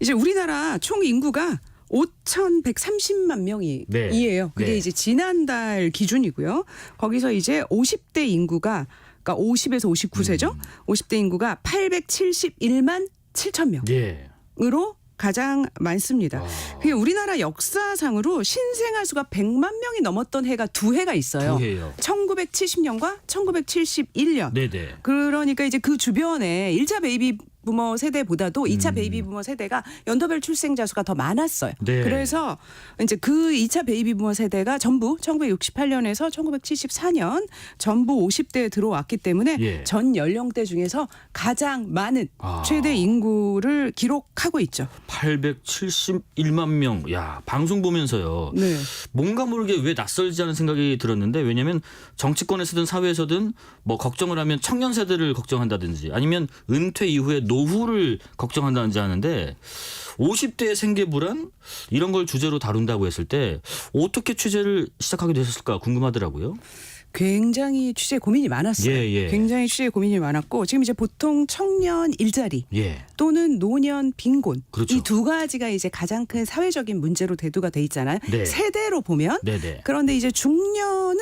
이제 우리나라 총 인구가 5,130만 명이에요. 네. 그게 네. 이제 지난달 기준이고요. 거기서 이제 50대 인구가 그러니까 50에서 59세죠. 50대 인구가 871만 7천 명으로 예. 가장 많습니다. 그게 우리나라 역사상으로 신생아 수가 100만 명이 넘었던 해가 두 해가 있어요. 두 해요. 1970년과 1971년. 네네. 그러니까 이제 그 주변에 1차 베이비 부머 세대보다도 2차 베이비 부머 세대가 연도별 출생자 수가 더 많았어요. 네. 그래서 이제 그 2차 베이비 부머 세대가 전부 1968년에서 1974년 전부 50대에 들어왔기 때문에 예. 전 연령대 중에서 가장 많은 최대 인구를 기록하고 있죠. 871만 명. 야, 방송 보면서요. 네. 뭔가 모르게 왜 낯설지 않은 생각이 들었는데, 왜냐하면 정치권에서든 사회에서든 뭐 걱정을 하면 청년 세대를 걱정한다든지 아니면 은퇴 이후에 노후를 걱정한다든지 하는데 50대의 생계 불안 이런 걸 주제로 다룬다고 했을 때 어떻게 취재를 시작하게 되셨을까 궁금하더라고요. 굉장히 취재 고민이 많았어요. 예. 굉장히 취재 고민이 많았고 지금 이제 보통 청년 일자리 예. 또는 노년 빈곤 그렇죠. 이 두 가지가 이제 가장 큰 사회적인 문제로 대두가 돼 있잖아요. 네. 세대로 보면 네네. 그런데 이제 중년은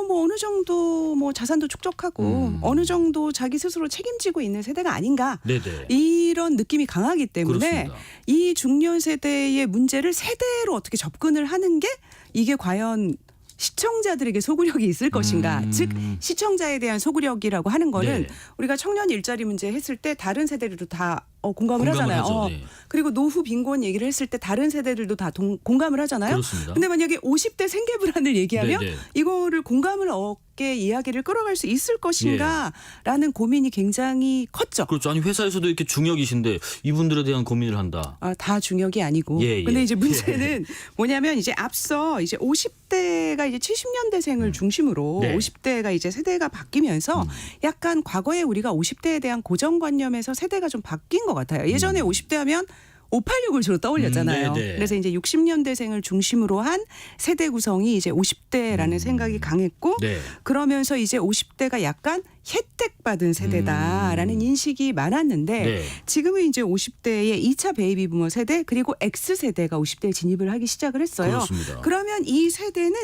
뭐 어느 정도 뭐 자산도 축적하고 어느 정도 자기 스스로 책임지고 있는 세대가 아닌가 네네. 이런 느낌이 강하기 때문에 그렇습니다. 이 중년 세대의 문제를 세대로 어떻게 접근을 하는 게 이게 과연 시청자들에게 소구력이 있을 것인가. 즉 시청자에 대한 소구력이라고 하는 거는 네. 우리가 청년 일자리 문제 했을 때 다른 세대들도 다 공감을 하잖아요. 하죠. 네. 그리고 노후 빈곤 얘기를 했을 때 다른 세대들도 다 공감을 하잖아요. 그렇습니다. 근데 만약에 50대 생계 불안을 얘기하면 네네. 이거를 공감을 얻게 이야기를 끌어갈 수 있을 것인가라는 고민이 굉장히 컸죠. 그렇죠. 아니 회사에서도 이렇게 중역이신데 이분들에 대한 고민을 한다. 다 중역이 아니고. 예. 근데 이제 문제는 뭐냐면 이제 앞서 이제 50대가 이제 70년대생을 중심으로 네. 50대가 이제 세대가 바뀌면서 약간 과거에 우리가 50대에 대한 고정관념에서 세대가 좀 바뀐 것 같아요. 예전에 50대 하면 586을 주로 떠올렸잖아요. 네네. 그래서 이제 60년대생을 중심으로 한 세대 구성이 이제 50대라는 생각이 강했고 네. 그러면서 이제 50대가 약간 혜택받은 세대다라는 인식이 많았는데 네. 지금은 이제 50대의 2차 베이비 부머 세대 그리고 X세대가 50대에 진입을 하기 시작을 했어요. 그렇습니다. 그러면 이 세대는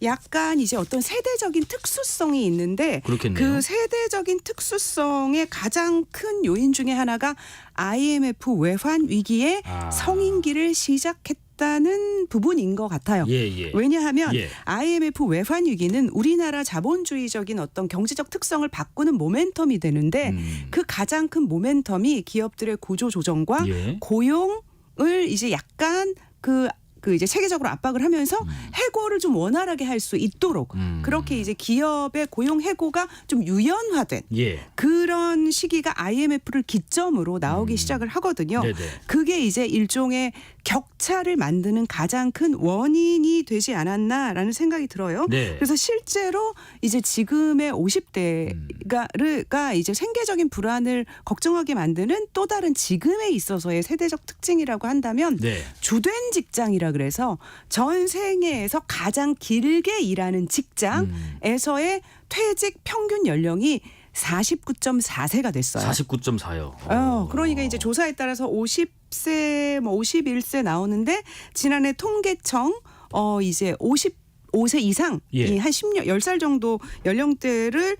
약간 이제 어떤 세대적인 특수성이 있는데 그렇겠네요. 그 세대적인 특수성의 가장 큰 요인 중에 하나가 IMF 외환 위기에 성인기를 시작했다는 부분인 것 같아요. 예. 왜냐하면 예. IMF 외환 위기는 우리나라 자본주의적인 어떤 경제적 특성을 바꾸는 모멘텀이 되는데 그 가장 큰 모멘텀이 기업들의 구조 조정과 예. 고용을 이제 약간 그 이제 체계적으로 압박을 하면서 해고를 좀 원활하게 할 수 있도록 그렇게 이제 기업의 고용 해고가 좀 유연화된 예. 그런 시기가 IMF를 기점으로 나오기 시작을 하거든요. 네네. 그게 이제 일종의 격차를 만드는 가장 큰 원인이 되지 않았나라는 생각이 들어요. 네. 그래서 실제로 이제 지금의 50대가 이제 생계적인 불안을 걱정하게 만드는 또 다른 지금에 있어서의 세대적 특징이라고 한다면 네. 주된 직장이라 그래서 전 생애에서 가장 길게 일하는 직장에서의 퇴직 평균 연령이 49.4세가 됐어요. 49.4요. 그러니까 이제 조사에 따라서 50세, 뭐 51세 나오는데 지난해 통계청 이제 55세 이상이 예. 한 10살 정도 연령대를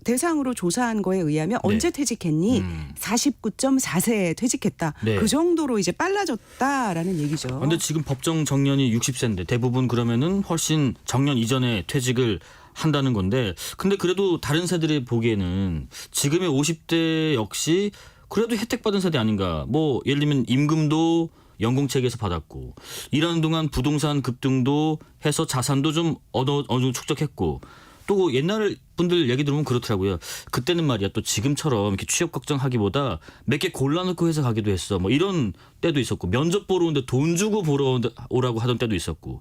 대상으로 조사한 거에 의하면 언제 퇴직했니? 49.4세에 퇴직했다. 네. 그 정도로 이제 빨라졌다라는 얘기죠. 근데 지금 법정 정년이 60세인데 대부분 그러면은 훨씬 정년 이전에 퇴직을 한다는 건데, 근데 그래도 다른 세대들이 보기에는 지금의 50대 역시 그래도 혜택받은 세대 아닌가. 뭐 예를 들면 임금도 연공체계에서 받았고 일하는 동안 부동산 급등도 해서 자산도 좀 어느 정도 축적했고, 또 옛날 분들 얘기 들으면 그렇더라고요. 그때는 말이야 또 지금처럼 이렇게 취업 걱정하기보다 몇 개 골라놓고 회사 가기도 했어. 뭐 이런 때도 있었고, 면접 보러 오는데 돈 주고 보러 오라고 하던 때도 있었고,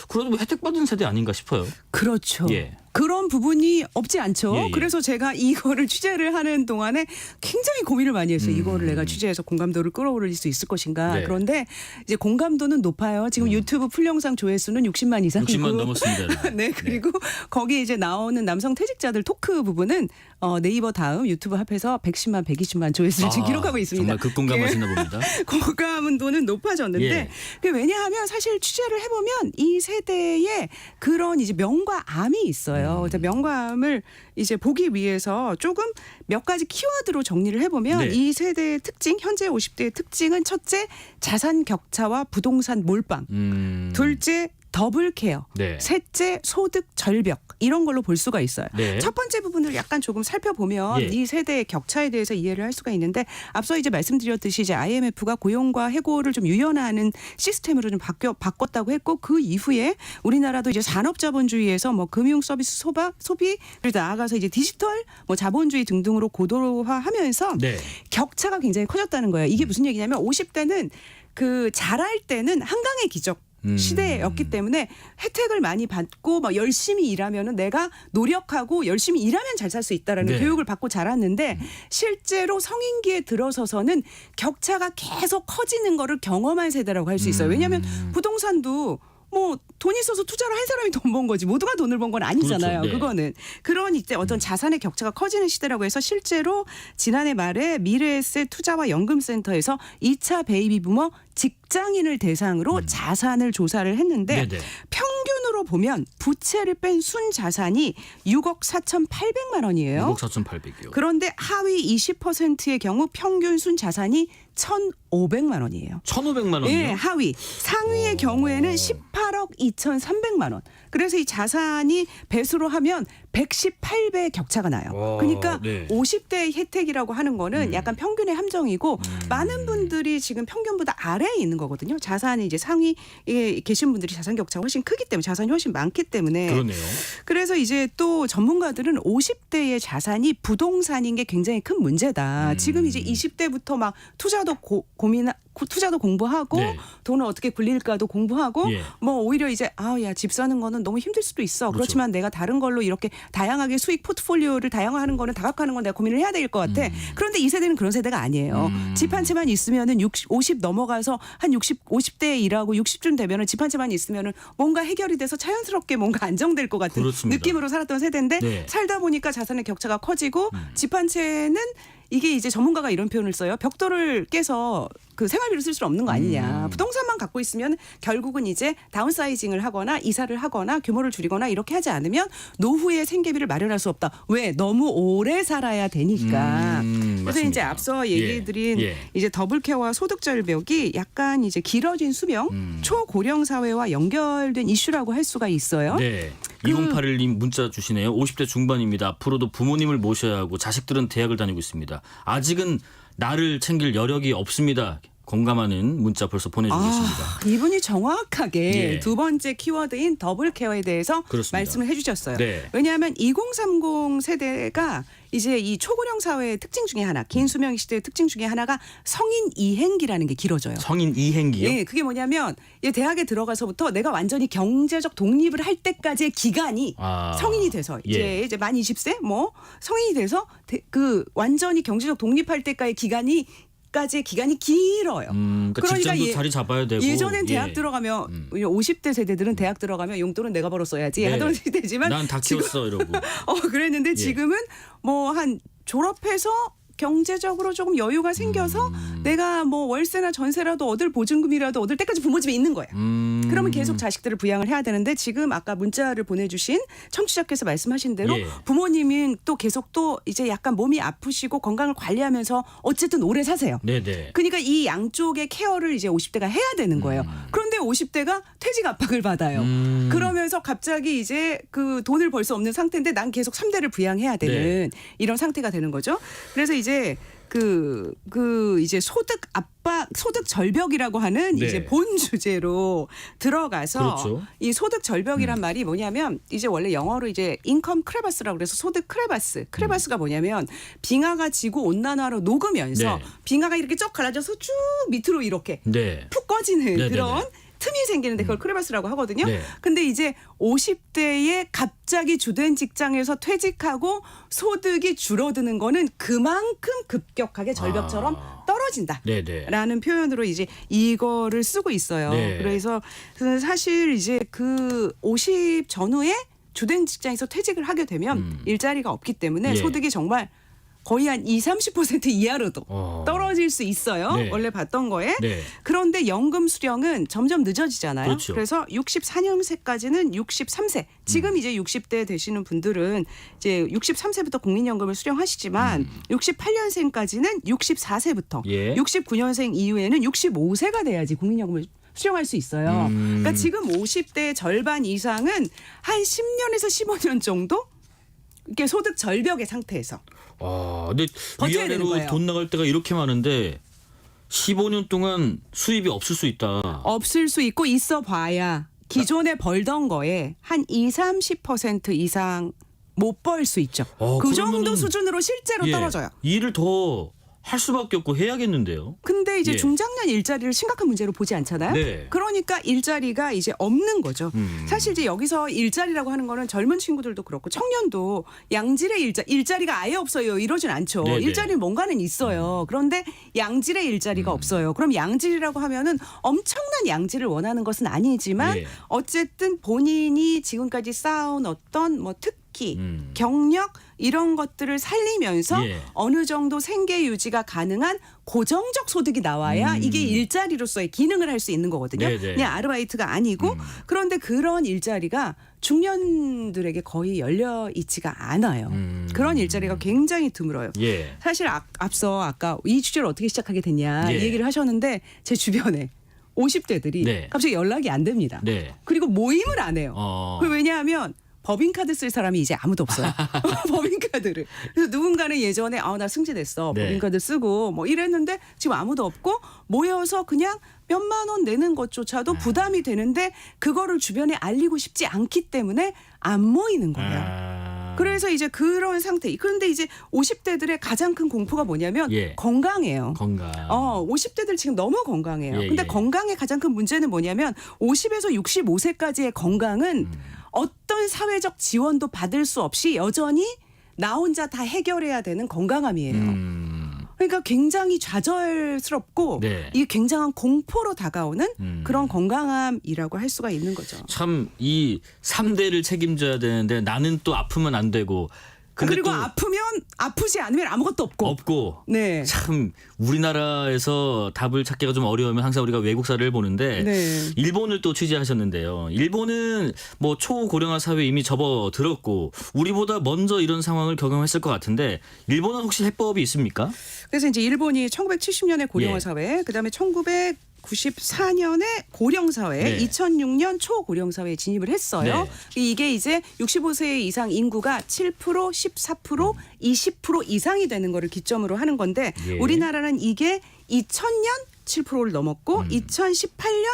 그래도 뭐 혜택 받은 세대 아닌가 싶어요. 그렇죠. 예. 그런 부분이 없지 않죠. 예. 그래서 제가 이거를 취재를 하는 동안에 굉장히 고민을 많이 했어요. 이거를 내가 취재해서 공감도를 끌어올릴 수 있을 것인가. 네. 그런데 이제 공감도는 높아요. 지금 유튜브 풀영상 조회수는 60만 이상이고. 60만 넘었습니다. 네, 그리고 거기 이제 나오는 남성 퇴직자들 토크 부분은 네이버 다음 유튜브 합해서 110만, 120만 조회수를 지금 기록하고 있습니다. 정말 급공감하시나 봅니다. 공감도는 높아졌는데 예. 그게 왜냐하면 사실 취재를 해보면 이 세대에 그런 이제 명과 암이 있어요. 그래서 명과암을 이제 보기 위해서 조금 몇 가지 키워드로 정리를 해보면 네. 이 세대의 특징, 현재 50대의 특징은 첫째, 자산 격차와 부동산 몰빵. 둘째, 더블 케어, 네. 셋째 소득 절벽 이런 걸로 볼 수가 있어요. 네. 첫 번째 부분을 약간 조금 살펴보면 예. 이 세대의 격차에 대해서 이해를 할 수가 있는데 앞서 이제 말씀드렸듯이 이제 IMF가 고용과 해고를 좀 유연화하는 시스템으로 좀 바꿨다고 했고 그 이후에 우리나라도 이제 산업자본주의에서 뭐 금융 서비스 소비 그리고 나아가서 이제 디지털 뭐 자본주의 등등으로 고도화하면서 네. 격차가 굉장히 커졌다는 거예요. 이게 무슨 얘기냐면 50대는 그 자랄 때는 한강의 기적 시대였기 때문에 혜택을 많이 받고 막 열심히 일하면은 내가 노력하고 열심히 일하면 잘 살 수 있다라는 네. 교육을 받고 자랐는데 실제로 성인기에 들어서서는 격차가 계속 커지는 거를 경험한 세대라고 할 수 있어요. 왜냐하면 부동산도 뭐 돈 있어서 투자를 한 사람이 돈 번 거지 모두가 돈을 번 건 아니잖아요. 그렇죠. 네. 그거는 그런 이제 어떤 자산의 격차가 커지는 시대라고 해서 실제로 지난해 말에 미래에셋 투자와 연금센터에서 2차 베이비 부머 직장인을 대상으로 자산을 조사를 했는데 네네. 평균으로 보면 부채를 뺀 순 자산이 6억 4,800만 원이에요. 6억 4,800이요. 그런데 하위 20%의 경우 평균 순 자산이 1,500만 원이에요. 1,500만 원이요? 예, 하위. 상위의 경우에는 18억 2,300만 원. 그래서 이 자산이 배수로 하면 118배의 격차가 나요. 와, 그러니까 네. 50대의 혜택이라고 하는 거는 약간 평균의 함정이고 많은 분들이 지금 평균보다 아래에 있는 거거든요. 자산이 이제 상위에 계신 분들이 자산 격차가 훨씬 크기 때문에 자산이 훨씬 많기 때문에 그러네요. 그래서 이제 또 전문가들은 50대의 자산이 부동산인 게 굉장히 큰 문제다. 지금 이제 20대부터 막 투자도 투자도 공부하고 네. 돈을 어떻게 굴릴까도 공부하고 예. 뭐 오히려 이제 야 집 사는 거는 너무 힘들 수도 있어. 그렇죠. 그렇지만 내가 다른 걸로 이렇게 다양하게 수익 포트폴리오를 다양화하는 거는 다각화하는 건 내가 고민을 해야 될 것 같아. 그런데 이 세대는 그런 세대가 아니에요. 집 한 채만 있으면은 50 넘어가서 한 50대에 일하고 60쯤 되면은 집 한 채만 있으면은 뭔가 해결이 돼서 자연스럽게 뭔가 안정될 것 같은 그렇습니다. 느낌으로 살았던 세대인데 네. 살다 보니까 자산의 격차가 커지고 집 한 채는 이게 이제 전문가가 이런 표현을 써요. 벽돌을 깨서 그 생활비로 쓸 수 없는 거 아니냐. 부동산만 갖고 있으면 결국은 이제 다운사이징을 하거나 이사를 하거나 규모를 줄이거나 이렇게 하지 않으면 노후에 생계비를 마련할 수 없다. 왜? 너무 오래 살아야 되니까. 그래서 맞습니다. 이제 앞서 얘기해드린 예. 이제 더블케어와 소득절벽이 약간 이제 길어진 수명, 초고령 사회와 연결된 이슈라고 할 수가 있어요. 네. 2081님 문자 주시네요. 50대 중반입니다. 앞으로도 부모님을 모셔야 하고 자식들은 대학을 다니고 있습니다. 아직은 나를 챙길 여력이 없습니다. 공감하는 문자 벌써 보내주고 계십니다. 이분이 정확하게 예. 두 번째 키워드인 더블케어에 대해서 그렇습니다. 말씀을 해주셨어요. 네. 왜냐하면 2030 세대가 이제 이 초고령 사회의 특징 중에 하나, 긴 수명 시대의 특징 중에 하나가 성인 이행기라는 게 길어져요. 성인 이행기요? 예, 그게 뭐냐면 이 대학에 들어가서부터 내가 완전히 경제적 독립을 할 때까지의 기간이 성인이 돼서 이제 만 20세 뭐 성인이 돼서 그 완전히 경제적 독립할 때까지의 기간이 길어요. 그러니까 직장도 자리 잡아야 되고. 예전엔 대학 들어가면 50대 세대들은 대학 들어가면 용돈은 내가 벌어 써야지 네. 하던 시대지만 난 다 키웠어 이러고. 그랬는데 지금은 뭐 한 졸업해서 경제적으로 조금 여유가 생겨서 내가 뭐 월세나 전세라도 얻을 보증금이라도 얻을 때까지 부모 집에 있는 거야. 그러면 계속 자식들을 부양을 해야 되는데 지금 아까 문자를 보내주신 청취자께서 말씀하신 대로 부모님은 또 계속 또 이제 약간 몸이 아프시고 건강을 관리하면서 어쨌든 오래 사세요. 네네. 그러니까 이 양쪽의 케어를 이제 50대가 해야 되는 거예요. 그런데 50대가 퇴직 압박을 받아요. 그러면서 갑자기 이제 그 돈을 벌 수 없는 상태인데 난 계속 3대를 부양해야 되는 이런 상태가 되는 거죠. 그래서 이제 이제 소득 압박, 소득 절벽이라고 하는 이제 본 주제로 들어가서 그렇죠. 이 소득 절벽이란 말이 뭐냐면 이제 원래 영어로 이제 인컴 크레바스라고 그래서 소득 크레바스가 뭐냐면 빙하가 지구 온난화로 녹으면서 빙하가 이렇게 쩍 갈라져서 쭉 밑으로 이렇게 푹 꺼지는 그런 틈이 생기는데 그걸 크레바스라고 하거든요. 근데 이제 50대에 갑자기 주된 직장에서 퇴직하고 소득이 줄어드는 거는 그만큼 급격하게 절벽처럼 떨어진다라는 표현으로 이제 이거를 쓰고 있어요. 그래서 사실 이제 그 50 전후에 주된 직장에서 퇴직을 하게 되면 일자리가 없기 때문에 소득이 정말 거의 한 20-30% 이하로도 떨어질 수 있어요. 원래 봤던 거에. 그런데 연금 수령은 점점 늦어지잖아요. 그렇죠. 그래서 64년생까지는 63세. 지금 이제 60대 되시는 분들은 이제 63세부터 국민연금을 수령하시지만 68년생까지는 64세부터 69년생 이후에는 65세가 돼야지 국민연금을 수령할 수 있어요. 그러니까 지금 50대 절반 이상은 한 10년에서 15년 정도 이렇게 소득 절벽의 상태에서 근데 버텨야 되는 위아래로 거예요. 돈 나갈 때가 이렇게 많은데 15년 동안 수입이 없을 수 있다. 없을 수 있고 있어 봐야 기존에 벌던 거에 한 20-30% 이상 못 벌 수 있죠. 그 정도 그러면은- 수준으로 실제로 예, 떨어져요. 일을 더 할 수밖에 없고 해야겠는데요. 근데 이제 예. 중장년 일자리를 심각한 문제로 보지 않잖아요. 네. 그러니까 일자리가 이제 없는 거죠. 사실 이제 여기서 일자리라고 하는 거는 젊은 친구들도 그렇고 청년도 양질의 일자리가 아예 없어요. 이러진 않죠. 네네. 일자리는 뭔가는 있어요. 그런데 양질의 일자리가 없어요. 그럼 양질이라고 하면은 엄청난 양질을 원하는 것은 아니지만 예. 어쨌든 본인이 지금까지 쌓아온 어떤 뭐 특기, 경력 이런 것들을 살리면서 예. 어느 정도 생계 유지가 가능한 고정적 소득이 나와야 이게 일자리로서의 기능을 할 수 있는 거거든요. 네네. 그냥 아르바이트가 아니고 그런데 그런 일자리가 중년들에게 거의 열려 있지가 않아요. 그런 일자리가 굉장히 드물어요. 예. 사실 앞서 아까 이 주제를 어떻게 시작하게 됐냐 예. 얘기를 하셨는데 제 주변에 50대들이 네. 갑자기 연락이 안 됩니다. 네. 그리고 모임을 안 해요. 그 왜냐하면 법인카드 쓸 사람이 이제 아무도 없어요. 법인카드를. 그래서 누군가는 예전에 나 승진했어. 네. 법인카드 쓰고 뭐 이랬는데 지금 아무도 없고 모여서 그냥 몇만 원 내는 것조차도 부담이 되는데 그거를 주변에 알리고 싶지 않기 때문에 안 모이는 거예요. 그래서 이제 그런 상태. 그런데 이제 50대들의 가장 큰 공포가 뭐냐면 예. 건강이에요. 건강. 50대들 지금 너무 건강해요. 예, 근데 예. 건강의 가장 큰 문제는 뭐냐면 50에서 65세까지의 건강은 어떤 사회적 지원도 받을 수 없이 여전히 나 혼자 다 해결해야 되는 건강함이에요. 그러니까 굉장히 좌절스럽고 네. 이게 굉장한 공포로 다가오는 그런 건강함이라고 할 수가 있는 거죠. 참 이 3대를 책임져야 되는데 나는 또 아프면 안 되고 근데 그리고 또 아프면 아프지 않으면 아무것도 없고. 네. 참 우리나라에서 답을 찾기가 좀 어려우면 항상 우리가 외국사를 보는데 네. 일본을 또 취재하셨는데요. 일본은 뭐 초고령화 사회 이미 접어들었고 우리보다 먼저 이런 상황을 경험했을 것 같은데 일본은 혹시 해법이 있습니까? 그래서 이제 일본이 1970년에 고령화 예. 사회, 그다음에 1994년에 고령 사회, 네. 2006년 초고령 사회에 진입을 했어요. 이게 이제 65세 이상 인구가 7%, 14%, 20% 이상이 되는 거를 기점으로 하는 건데 예. 우리나라는 이게 2000년 7%를 넘었고 2018년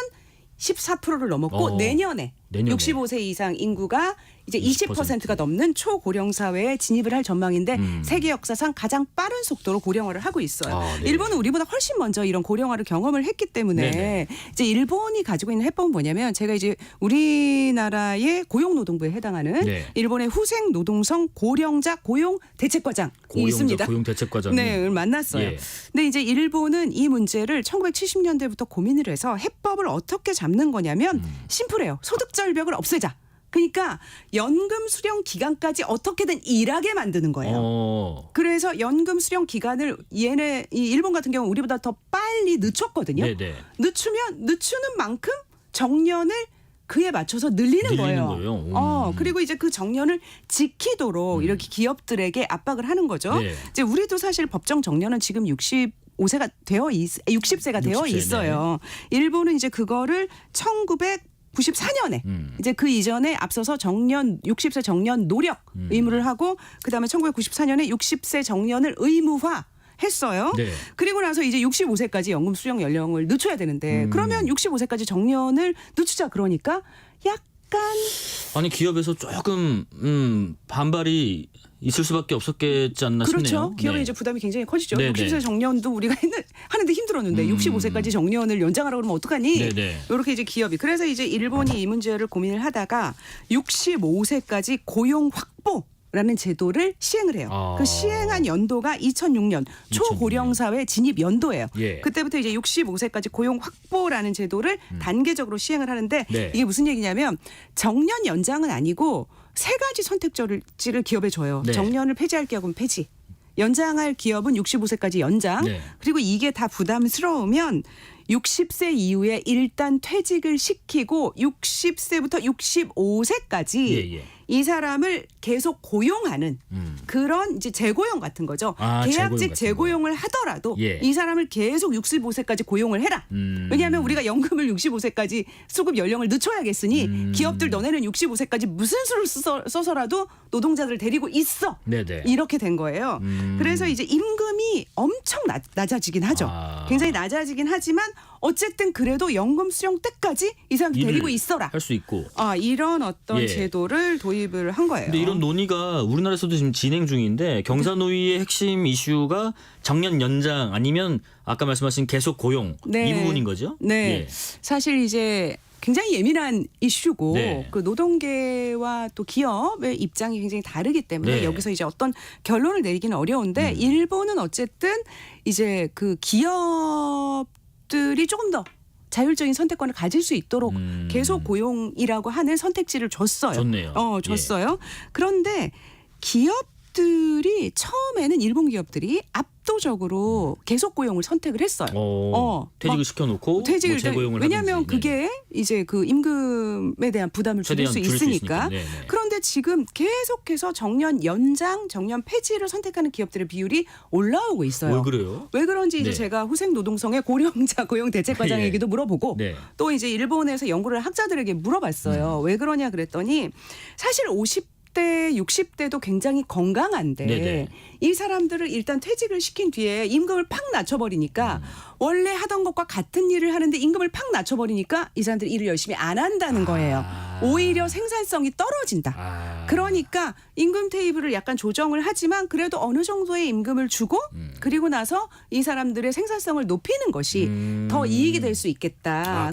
14%를 넘었고 내년에 65세 이상 인구가 이제 20%가 넘는 초고령 사회에 진입을 할 전망인데 세계 역사상 가장 빠른 속도로 고령화를 하고 있어요. 네. 일본은 우리보다 훨씬 먼저 이런 고령화를 경험을 했기 때문에 네네. 이제 일본이 가지고 있는 해법은 뭐냐면 제가 이제 우리나라의 고용노동부에 해당하는 네. 일본의 후생 노동성 고령자 고용 대책과장이 있습니다. 고용 대책과장. 네, 만났어요. 예. 근데 이제 일본은 이 문제를 1970년대부터 고민을 해서 해법을 어떻게 잡는 거냐면 심플해요. 소득 절벽을 없애자. 그러니까 연금 수령 기간까지 어떻게든 일하게 만드는 거예요. 그래서 연금 수령 기간을 이 일본 같은 경우 우리보다 더 빨리 늦췄거든요. 네네. 늦추는 만큼 정년을 그에 맞춰서 늘리는 거예요. 그리고 이제 그 정년을 지키도록 이렇게 기업들에게 압박을 하는 거죠. 네. 이제 우리도 사실 법정 정년은 지금 60세가 되어 60세가 되어 60세, 있어요. 일본은 이제 그거를 1994년에 이제 그 이전에 앞서서 60세 정년 노력 의무를 하고 그다음에 1994년에 60세 정년을 의무화 했어요. 네. 그리고 나서 이제 65세까지 연금 수령 연령을 늦춰야 되는데 그러면 65세까지 정년을 늦추자 그러니까 약간 아니 기업에서 조금 반발이 있을 수밖에 없었겠지 않나 그렇죠. 싶네요. 기업의 네. 이제 부담이 굉장히 커지죠. 네네. 60세 정년도 우리가 하는데 힘들었는데 65세까지 정년을 연장하라고 그러면 어떡하니? 네네. 이렇게 이제 기업이. 그래서 이제 일본이 이 문제를 고민을 하다가 65세까지 고용 확보라는 제도를 시행을 해요. 그 시행한 연도가 2006년 초고령 사회 진입 연도예요. 예. 그때부터 이제 65세까지 고용 확보라는 제도를 단계적으로 시행을 하는데 네. 이게 무슨 얘기냐면 정년 연장은 아니고 세 가지 선택지를 기업에 줘요. 네. 정년을 폐지할 기업은 폐지. 연장할 기업은 65세까지 연장. 네. 그리고 이게 다 부담스러우면 60세 이후에 일단 퇴직을 시키고 60세부터 65세까지 예, 예. 이 사람을 계속 고용하는 그런 이제 재고용 같은 거죠. 계약직 재고용을 하더라도 예. 이 사람을 계속 65세까지 고용을 해라. 왜냐하면 우리가 연금을 65세까지 수급 연령을 늦춰야겠으니 기업들 너네는 65세까지 무슨 수를 써서라도 노동자들을 데리고 있어. 네네. 이렇게 된 거예요. 그래서 이제 임금이 엄청 낮아지긴 하죠. 굉장히 낮아지긴 하지만 어쨌든 그래도 연금 수령 때까지 이 사람 데리고 있어라. 할 수 있고. 이런 어떤 예. 제도를 도입을 한 거예요. 근데 이런 논의가 우리나라에서도 지금 진행 중인데 경사노위의 핵심 이슈가 정년 연장 아니면 아까 말씀하신 계속 고용 네. 이 부분인 거죠? 네. 예. 사실 이제 굉장히 예민한 이슈고 네. 그 노동계와 또 기업의 입장이 굉장히 다르기 때문에 네. 여기서 이제 어떤 결론을 내리기는 어려운데 일본은 어쨌든 이제 그 기업들이 조금 더 자율적인 선택권을 가질 수 있도록 계속 고용이라고 하는 선택지를 줬어요. 좋네요. 줬어요. 그런데 기업들이 처음에는 일본 기업들이 압도적으로 계속 고용을 선택을 했어요. 퇴직을 시켜놓고 퇴직을 뭐 재고용을 왜냐하면 하든지. 그게 이제 그 임금에 대한 부담을 줄일 수 있으니까. 네네. 그런데 지금 계속해서 정년 연장, 정년 폐지를 선택하는 기업들의 비율이 올라오고 있어요. 왜 그래요? 왜 그런지 이제 네. 제가 후생노동성의 고령자 고용 대책과장에게도 물어보고 네. 또 이제 일본에서 연구를 한 학자들에게 물어봤어요. 왜 그러냐 그랬더니 사실 50대 60대도 굉장히 건강한데 네네. 이 사람들을 일단 퇴직을 시킨 뒤에 임금을 팍 낮춰버리니까 원래 하던 것과 같은 일을 하는데 임금을 팍 낮춰버리니까 이 사람들이 일을 열심히 안 한다는 거예요. 오히려 생산성이 떨어진다. 그러니까 임금 테이블을 약간 조정을 하지만 그래도 어느 정도의 임금을 주고 그리고 나서 이 사람들의 생산성을 높이는 것이 더 이익이 될 수 있겠다.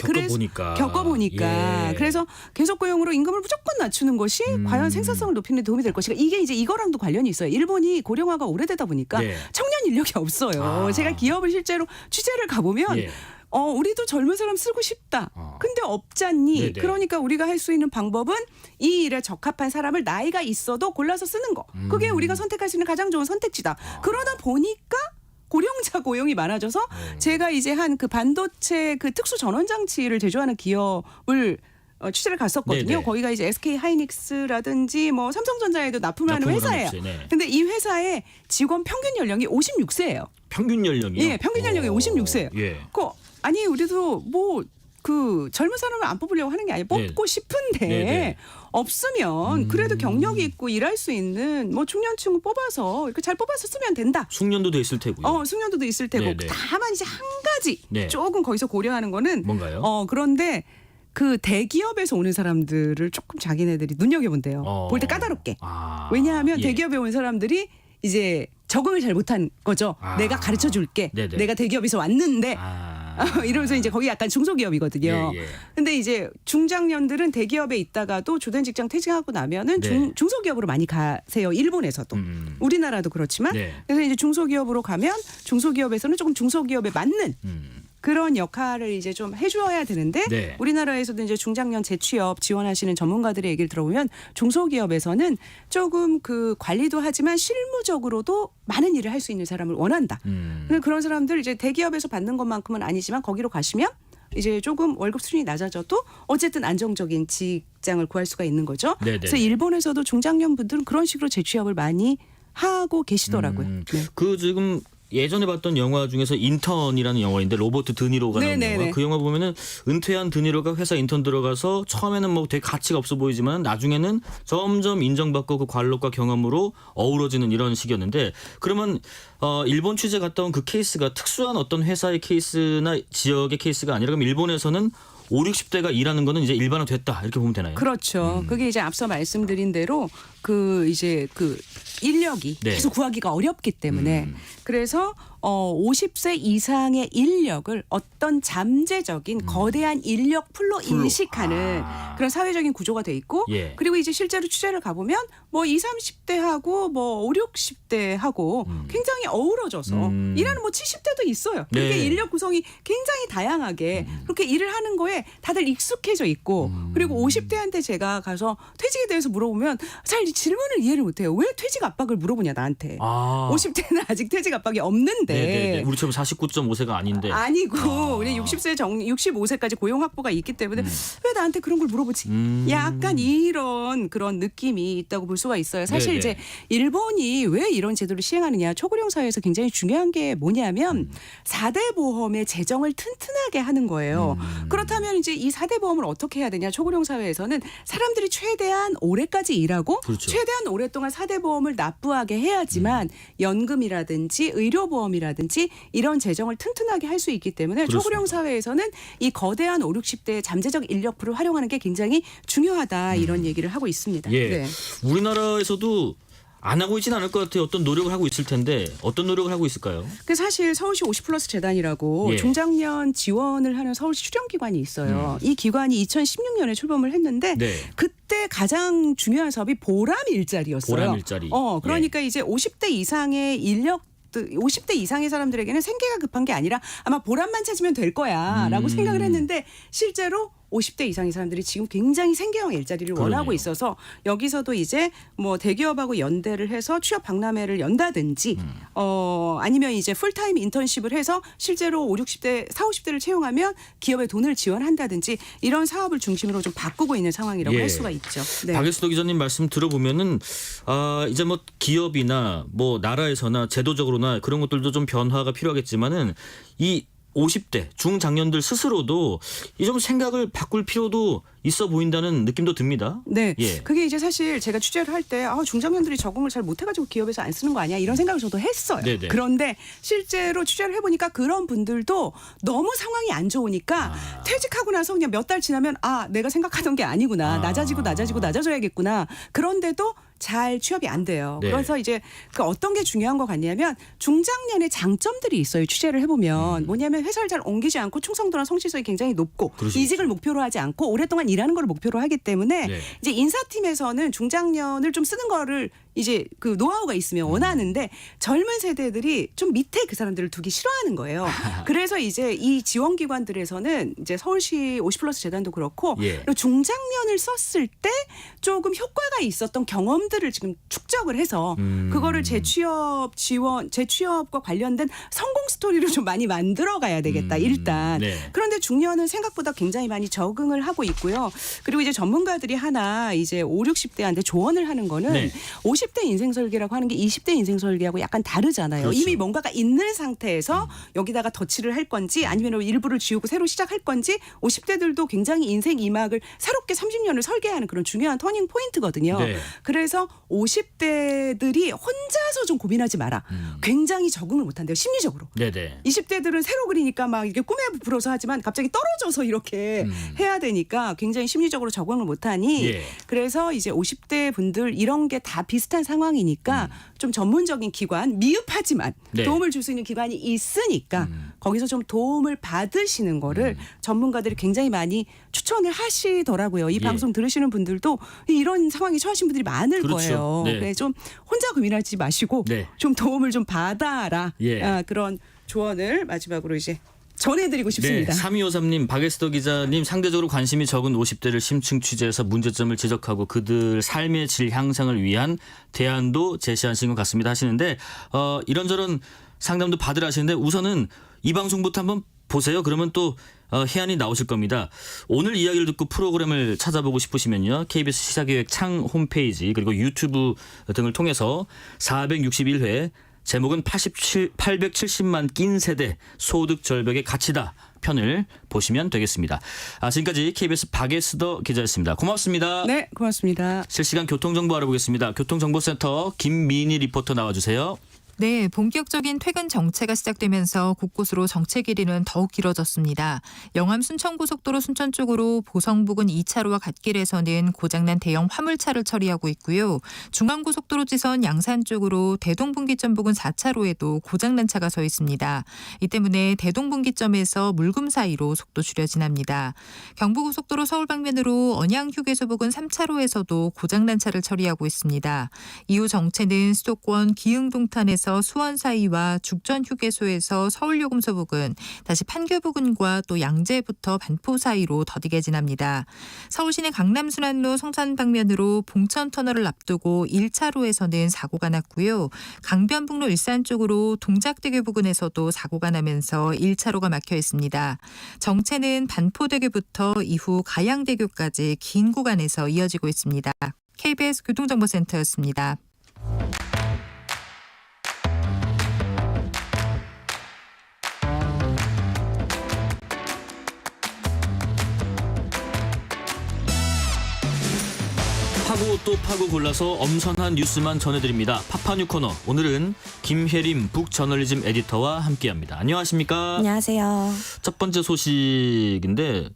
겪어보니까. 예. 그래서 계속 고용으로 임금을 무조건 낮추는 것이 과연 생산성을 높이는 데 도움이 될 것인가. 이게 이제 이거랑도 관련이 있어요. 일본이 고령화가 오래되다 보니까 네. 청년 인력이 없어요. 제가 기업을 실제로 취재를 가보면 예. 우리도 젊은 사람 쓰고 싶다. 근데 없잖니. 네네. 그러니까 우리가 할 수 있는 방법은 이 일에 적합한 사람을 나이가 있어도 골라서 쓰는 거. 그게 우리가 선택할 수 있는 가장 좋은 선택지다. 그러다 보니까 고령자 고용이 많아져서 제가 이제 한 그 반도체 그 특수 전원 장치를 제조하는 기업을 취재를 갔었거든요. 네네. 거기가 이제 SK 하이닉스라든지 뭐 삼성전자에도 납품을 하는 회사예요. 네. 근데 이 회사의 직원 평균 연령이 56세예요. 평균 연령이요? 예, 평균 연령이 56세예요. 예. 아니 우리도 뭐 그 젊은 사람을 안 뽑으려고 하는 게 아니에요. 뽑고 싶은데 네네. 없으면 그래도 경력이 있고 일할 수 있는 뭐 중년층을 뽑아서 이렇게 잘 뽑아서 쓰면 된다. 숙련도도 있을 테고요. 숙련도도 있을 테고. 네네. 다만 이제 한 가지 네. 조금 거기서 고려하는 거는 뭔가요? 그런데 그 대기업에서 오는 사람들을 조금 자기네들이 눈여겨본대요. 볼 때 까다롭게. 왜냐하면 예. 대기업에 온 사람들이 이제 적응을 잘 못한 거죠. 내가 가르쳐 줄게. 네네. 내가 대기업에서 왔는데 이러면서 이제 거기 약간 중소기업이거든요. 예, 예. 근데 이제 중장년들은 대기업에 있다가도 주된 직장 퇴직하고 나면은 네. 중소기업으로 많이 가세요. 일본에서도. 우리나라도 그렇지만. 네. 그래서 이제 중소기업으로 가면 중소기업에서는 조금 중소기업에 맞는 그런 역할을 이제 좀 해줘야 되는데 네. 우리나라에서도 이제 중장년 재취업 지원하시는 전문가들의 얘기를 들어보면 중소기업에서는 조금 그 관리도 하지만 실무적으로도 많은 일을 할 수 있는 사람을 원한다. 그런 사람들 이제 대기업에서 받는 것만큼은 아니지만 거기로 가시면 이제 조금 월급 수준이 낮아져도 어쨌든 안정적인 직장을 구할 수가 있는 거죠. 네네. 그래서 일본에서도 중장년 분들은 그런 식으로 재취업을 많이 하고 계시더라고요. 네. 그 지금 예전에 봤던 영화 중에서 인턴이라는 영화인데 로버트 드니로가 나온 네네네. 영화. 그 영화 보면은 은퇴한 드니로가 회사 인턴 들어가서 처음에는 뭐 되게 가치가 없어 보이지만 나중에는 점점 인정받고 그 관록과 경험으로 어우러지는 이런 식이었는데 그러면 일본 취재 갔다 온 그 케이스가 특수한 어떤 회사의 케이스나 지역의 케이스가 아니라 그럼 일본에서는 5, 60대가 일하는 거는 이제 일반화됐다 이렇게 보면 되나요? 그렇죠. 그게 이제 앞서 말씀드린 대로 그 이제 그 인력이 네. 계속 구하기가 어렵기 때문에 그래서 50세 이상의 인력을 어떤 잠재적인 거대한 인력 풀로 인식하는 그런 사회적인 구조가 돼 있고 예. 그리고 이제 실제로 취재를 가보면 뭐 20, 30대하고 뭐 5, 60대하고 굉장히 어우러져서 일하는 뭐 70대도 있어요. 그게 네. 인력 구성이 굉장히 다양하게 그렇게 일을 하는 거에 다들 익숙해져 있고 그리고 50대한테 제가 가서 퇴직에 대해서 물어보면 잘 질문을 이해를 못해요. 왜 퇴직 압박을 물어보냐 나한테. 아. 50대는 아직 퇴직 압박이 없는데. 네네네. 우리처럼 49.5세가 아닌데. 아니고 우리 65세까지 고용 확보가 있기 때문에 왜 나한테 그런 걸 물어보지? 약간 이런 그런 느낌이 있다고 볼 수가 있어요. 사실 네네. 이제 일본이 왜 이런 제도를 시행하느냐. 초고령 사회에서 굉장히 중요한 게 뭐냐면 4대 보험의 재정을 튼튼하게 하는 거예요. 그렇다면 이제 이 4대 보험을 어떻게 해야 되냐. 초고령 사회에서는 사람들이 최대한 오래까지 일하고 그렇죠. 최대한 오랫동안 4대 보험을 납부하게 해야지만 연금이라든지 의료보험이라든지 이런 재정을 튼튼하게 할 수 있기 때문에 그렇습니다. 초고령 사회에서는 이 거대한 5, 60대의 잠재적 인력풀을 활용하는 게 굉장히 중요하다 이런 얘기를 하고 있습니다. 예. 네. 우리나라에서도 안 하고 있지는 않을 것 같아요. 어떤 노력을 하고 있을 텐데 어떤 노력을 하고 있을까요? 그 사실 서울시 50플러스 재단이라고 예. 중장년 지원을 하는 서울시 수련기관이 있어요. 이 기관이 2016년에 출범을 했는데 네. 그때 가장 중요한 사업이 보람 일자리였어요. 보람 일자리. 그러니까 이제 50대 이상의 인력 50대 이상의 사람들에게는 생계가 급한 게 아니라 아마 보람만 찾으면 될 거야라고 생각을 했는데 실제로 50대 이상의 사람들이 지금 굉장히 생계형 일자리를 원하고 그러네요. 있어서 여기서도 이제 뭐 대기업하고 연대를 해서 취업 박람회를 연다든지 아니면 이제 풀타임 인턴십을 해서 실제로 5, 60대, 4, 50대를 채용하면 기업에 돈을 지원한다든지 이런 사업을 중심으로 좀 바꾸고 있는 상황이라고 예. 할 수가 있죠. 네. 박예수도 기자님 말씀 들어보면은 이제 뭐 기업이나 뭐 나라에서나 제도적으로나 그런 것들도 좀 변화가 필요하겠지만은 이 50대 중장년들 스스로도 이 좀 생각을 바꿀 필요도 있어 보인다는 느낌도 듭니다. 네, 예. 그게 이제 사실 제가 취재를 할 때 중장년들이 적응을 잘 못해가지고 기업에서 안 쓰는 거 아니야 이런 생각을 저도 했어요. 네네. 그런데 실제로 취재를 해보니까 그런 분들도 너무 상황이 안 좋으니까 퇴직하고 나서 그냥 몇 달 지나면 내가 생각하던 게 아니구나 낮아져야겠구나. 그런데도 잘 취업이 안 돼요. 네. 그래서 이제 그 어떤 게 중요한 것 같냐면 중장년의 장점들이 있어요. 취재를 해보면 뭐냐면 회사를 잘 옮기지 않고 충성도나 성실성이 굉장히 높고 그럴 수 있죠. 이직을 목표로 하지 않고 오랫동안 일하는 걸 목표로 하기 때문에 네. 이제 인사팀에서는 중장년을 좀 쓰는 거를 이제 그 노하우가 있으면 원하는데 젊은 세대들이 좀 밑에 그 사람들을 두기 싫어하는 거예요. 그래서 이제 이 지원기관들에서는 이제 서울시 50플러스 재단도 그렇고 예. 그리고 중장년을 썼을 때 조금 효과가 있었던 경험들을 지금 축적을 해서 그거를 재취업 지원, 재취업과 관련된 성공 스토리를 좀 많이 만들어 가야 되겠다. 일단. 네. 그런데 중년은 생각보다 굉장히 많이 적응을 하고 있고요. 그리고 이제 전문가들이 하나 이제 5, 60대한테 조언을 하는 거는 네. 50대 인생 설계라고 하는 게 20대 인생 설계하고 약간 다르잖아요. 그렇죠. 이미 뭔가가 있는 상태에서 여기다가 덧칠을 할 건지 아니면 일부를 지우고 새로 시작할 건지 50대들도 굉장히 인생 2막을 새롭게 30년을 설계하는 그런 중요한 터닝 포인트거든요. 네. 그래서 50대들이 혼자서 좀 고민하지 마라. 굉장히 적응을 못한대요. 심리적으로. 네네. 20대들은 새로 그리니까 막 이게 꿈에 부풀어서 하지만 갑자기 떨어져서 이렇게 해야 되니까 굉장히 심리적으로 적응을 못하니 예. 그래서 이제 50대 분들 이런 게 다 비슷한 상황이니까 좀 전문적인 기관 미흡하지만 네. 도움을 줄 수 있는 기관이 있으니까 거기서 좀 도움을 받으시는 거를 전문가들이 굉장히 많이 추천을 하시더라고요. 이 예. 방송 들으시는 분들도 이런 상황에 처하신 분들이 많을 그렇죠. 거예요. 네. 그래서 좀 혼자 고민하지 마시고 네. 좀 도움을 좀 받아라. 예. 그런 조언을 마지막으로 이제 전해드리고 싶습니다. 네, 3253님, 박예수도 기자님 상대적으로 관심이 적은 50대를 심층 취재해서 문제점을 지적하고 그들 삶의 질 향상을 위한 대안도 제시하신 것 같습니다 하시는데 이런저런 상담도 받으라 하시는데 우선은 이 방송부터 한번 보세요. 그러면 또 해안이 나오실 겁니다. 오늘 이야기를 듣고 프로그램을 찾아보고 싶으시면요. KBS 시사기획 창 홈페이지 그리고 유튜브 등을 통해서 461회 제목은 870만 낀 세대 소득 절벽의 가치다 편을 보시면 되겠습니다. 지금까지 KBS 박예수도 기자였습니다. 고맙습니다. 네, 고맙습니다. 실시간 교통정보 알아보겠습니다. 교통정보센터 김민희 리포터 나와주세요. 네, 본격적인 퇴근 정체가 시작되면서 곳곳으로 정체 길이는 더욱 길어졌습니다. 영암 순천고속도로 순천 쪽으로 보성 부근 2차로와 갓길에서는 고장난 대형 화물차를 처리하고 있고요. 중앙고속도로 지선 양산 쪽으로 대동분기점 부근 4차로에도 고장난 차가 서 있습니다. 이 때문에 대동분기점에서 물금 사이로 속도 줄여 지납니다. 경부고속도로 서울 방면으로 언양휴게소 부근 3차로에서도 고장난 차를 처리하고 있습니다. 이후 정체는 수도권 기흥동탄에서 부근에서 수원 사이와 죽전 휴게소에서 서울요금소 부근, 다시 판교 부근과 또 양재부터 반포 사이로 더디게 지납니다. 서울시내 강남순환로 성산 방면으로 봉천터널을 앞두고 1차로에서는 사고가 났고요. 강변북로 일산 쪽으로 동작대교 부근에서도 사고가 나면서 1차로가 막혀 있습니다. 정체는 반포대교부터 이후 가양대교까지 긴 구간에서 이어지고 있습니다. KBS 교통정보센터였습니다. 파고 또 파고 골라서 엄선한 뉴스만 전해드립니다. 파파뉴 코너. 오늘은 김혜림 북저널리즘 에디터와 함께합니다. 안녕하십니까? 안녕하세요. 첫 번째 소식인데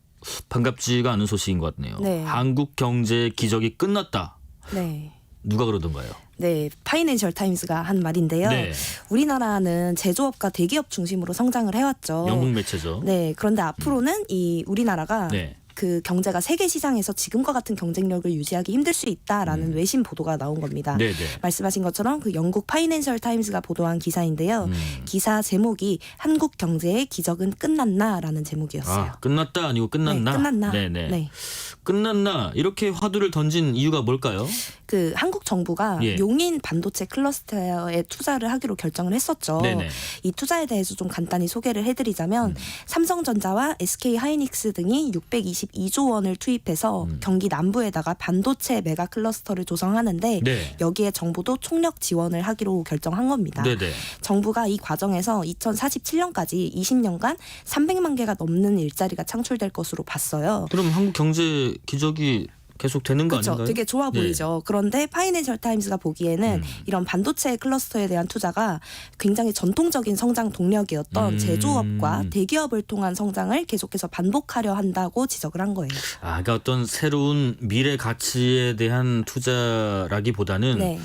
반갑지가 않은 소식인 것 같네요. 네. 한국 경제 기적이 끝났다. 네. 누가 그러던가요? 네, 파이낸셜 타임스가 한 말인데요. 네. 우리나라는 제조업과 대기업 중심으로 성장을 해왔죠. 영국 매체죠. 네, 그런데 앞으로는 이 우리나라가 네. 그 경제가 세계 시장에서 지금과 같은 경쟁력을 유지하기 힘들 수 있다라는 외신 보도가 나온 겁니다. 네네. 말씀하신 것처럼 그 영국 파이낸셜 타임스가 보도한 기사인데요. 기사 제목이 한국 경제의 기적은 끝났나라는 제목이었어요. 아, 끝났다 아니고 끝났나? 네, 끝났나. 네네. 네. 끝났나 이렇게 화두를 던진 이유가 뭘까요? 그 한국 정부가 예. 용인 반도체 클러스터에 투자를 하기로 결정을 했었죠. 네네. 이 투자에 대해서 좀 간단히 소개를 해드리자면 삼성전자와 SK 하이닉스 등이 622조 원을 투입해서 경기 남부에다가 반도체 메가 클러스터를 조성하는데 네. 여기에 정부도 총력 지원을 하기로 결정한 겁니다. 네네. 정부가 이 과정에서 2047년까지 20년간 300만 개가 넘는 일자리가 창출될 것으로 봤어요. 그럼 한국 경제 기적이 계속 되는 거 그렇죠. 아닌가요? 되게 좋아 네. 보이죠. 그런데 파이낸셜 타임스가 보기에는 이런 반도체 클러스터에 대한 투자가 굉장히 전통적인 성장 동력이었던 제조업과 대기업을 통한 성장을 계속해서 반복하려 한다고 지적을 한 거예요. 아, 그러니까 어떤 새로운 미래 가치에 대한 투자라기보다는 네.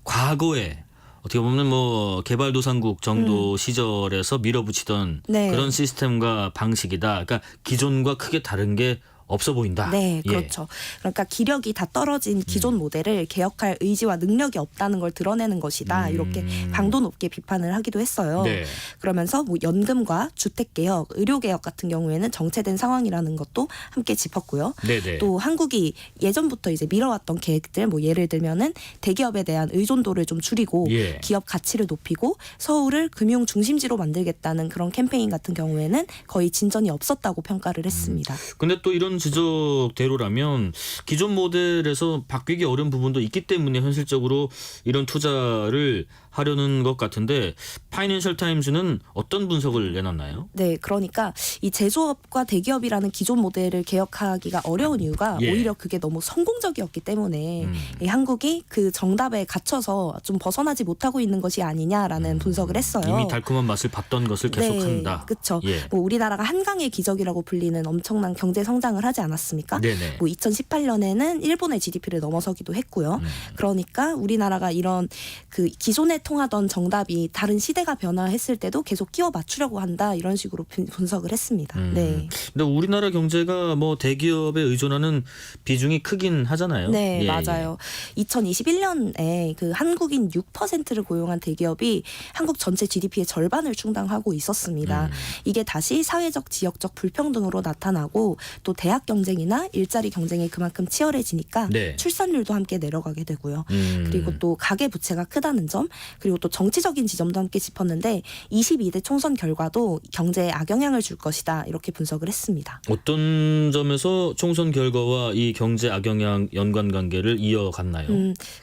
과거에 어떻게 보면 뭐 개발도상국 정도 시절에서 밀어붙이던 네. 그런 시스템과 방식이다. 그러니까 기존과 크게 다른 게 없어 보인다. 네, 예. 그렇죠. 그러니까 기력이 다 떨어진 기존 모델을 개혁할 의지와 능력이 없다는 걸 드러내는 것이다. 이렇게 강도 높게 비판을 하기도 했어요. 네. 그러면서 뭐 연금과 주택개혁, 의료개혁 같은 경우에는 정체된 상황이라는 것도 함께 짚었고요. 네네. 또 한국이 예전부터 이제 미뤄왔던 계획들, 뭐 예를 들면은 대기업에 대한 의존도를 좀 줄이고 예. 기업 가치를 높이고 서울을 금융 중심지로 만들겠다는 그런 캠페인 같은 경우에는 거의 진전이 없었다고 평가를 했습니다. 근데 또 이런 지적대로라면 기존 모델에서 바뀌기 어려운 부분도 있기 때문에 현실적으로 이런 투자를 하려는 것 같은데 파이낸셜 타임즈는 어떤 분석을 내놨나요? 네, 그러니까 이 제조업과 대기업이라는 기존 모델을 개혁하기가 어려운 이유가 예. 오히려 그게 너무 성공적이었기 때문에 이 한국이 그 정답에 갇혀서 좀 벗어나지 못하고 있는 것이 아니냐라는 분석을 했어요. 이미 달콤한 맛을 봤던 것을 계속한다. 네, 그렇죠. 예. 뭐 우리나라가 한강의 기적이라고 불리는 엄청난 경제 성장을 하지 않았습니까? 네네. 뭐 2018년에는 일본의 GDP를 넘어서기도 했고요. 그러니까 우리나라가 이런 그 기존에 통하던 정답이 다른 시대가 변화했을 때도 계속 끼워 맞추려고 한다 이런 식으로 분석을 했습니다. 네. 근데 우리나라 경제가 뭐 대기업에 의존하는 비중이 크긴 하잖아요. 네, 예, 맞아요. 2021년에 그 한국인 6%를 고용한 대기업이 한국 전체 GDP의 절반을 충당하고 있었습니다. 이게 다시 사회적, 지역적 불평등으로 나타나고 또 대학 경쟁이나 일자리 경쟁이 그만큼 치열해지니까 네. 출산율도 함께 내려가게 되고요. 그리고 또 가계 부채가 크다는 점, 그리고 또 정치적인 지점도 함께 짚었는데 22대 총선 결과도 경제에 악영향을 줄 것이다 이렇게 분석을 했습니다. 어떤 점에서 총선 결과와 이 경제 악영향 연관관계를 이어갔나요?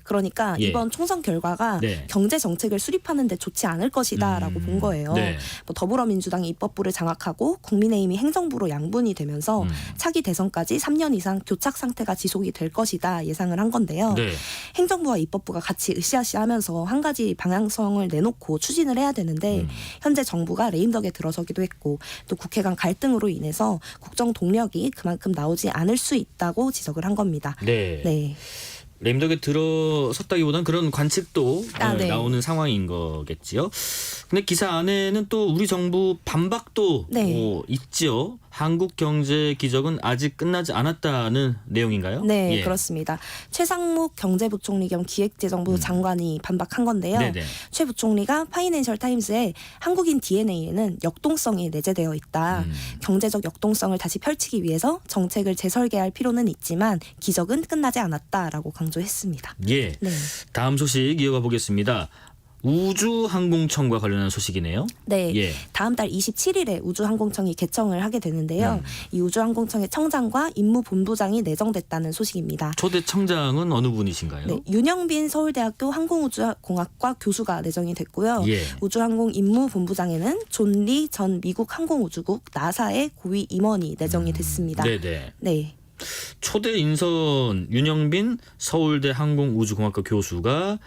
그러니까 예. 이번 총선 결과가 네. 경제 정책을 수립하는 데 좋지 않을 것이다라고 본 거예요. 네. 뭐 더불어민주당이 입법부를 장악하고 국민의힘이 행정부로 양분이 되면서 차기 대선까지 3년 이상 교착 상태가 지속이 될 것이다 예상을 한 건데요. 네. 행정부와 입법부가 같이 으쌰으쌰하면서 한 가지 방향성을 내놓고 추진을 해야 되는데 현재 정부가 레임덕에 들어서기도 했고 또 국회 간 갈등으로 인해서 국정 동력이 그만큼 나오지 않을 수 있다고 지적을 한 겁니다. 네. 네. 레임덕에 들어섰다기보다는 그런 관측도 네. 나오는 상황인 거겠지요. 근데 기사 안에는 또 우리 정부 반박도 네. 있지요. 한국 경제 기적은 아직 끝나지 않았다는 내용인가요? 네, 예. 그렇습니다. 최상목 경제부총리 겸 기획재정부 장관이 반박한 건데요. 네네. 최 부총리가 파이낸셜 타임스에 한국인 DNA에는 역동성이 내재되어 있다. 경제적 역동성을 다시 펼치기 위해서 정책을 재설계할 필요는 있지만 기적은 끝나지 않았다라고 강조했습니다. 예. 네. 다음 소식 이어가 보겠습니다. 우주항공청과 관련한 소식이네요. 네, 예. 다음 달 27일에 우주항공청이 개청을 하게 되는데요. 이 우주항공청의 청장과 임무본부장이 내정됐다는 소식입니다. 초대 청장은 어느 분이신가요? 네, 윤영빈 서울대학교 항공우주공학과 교수가 내정이 됐고요. 예. 우주항공 임무본부장에는 존 리 전 미국 항공우주국 나사의 고위 임원이 내정이 됐습니다. 네네. 네. 초대 인선 윤영빈 서울대 항공우주공학과 교수가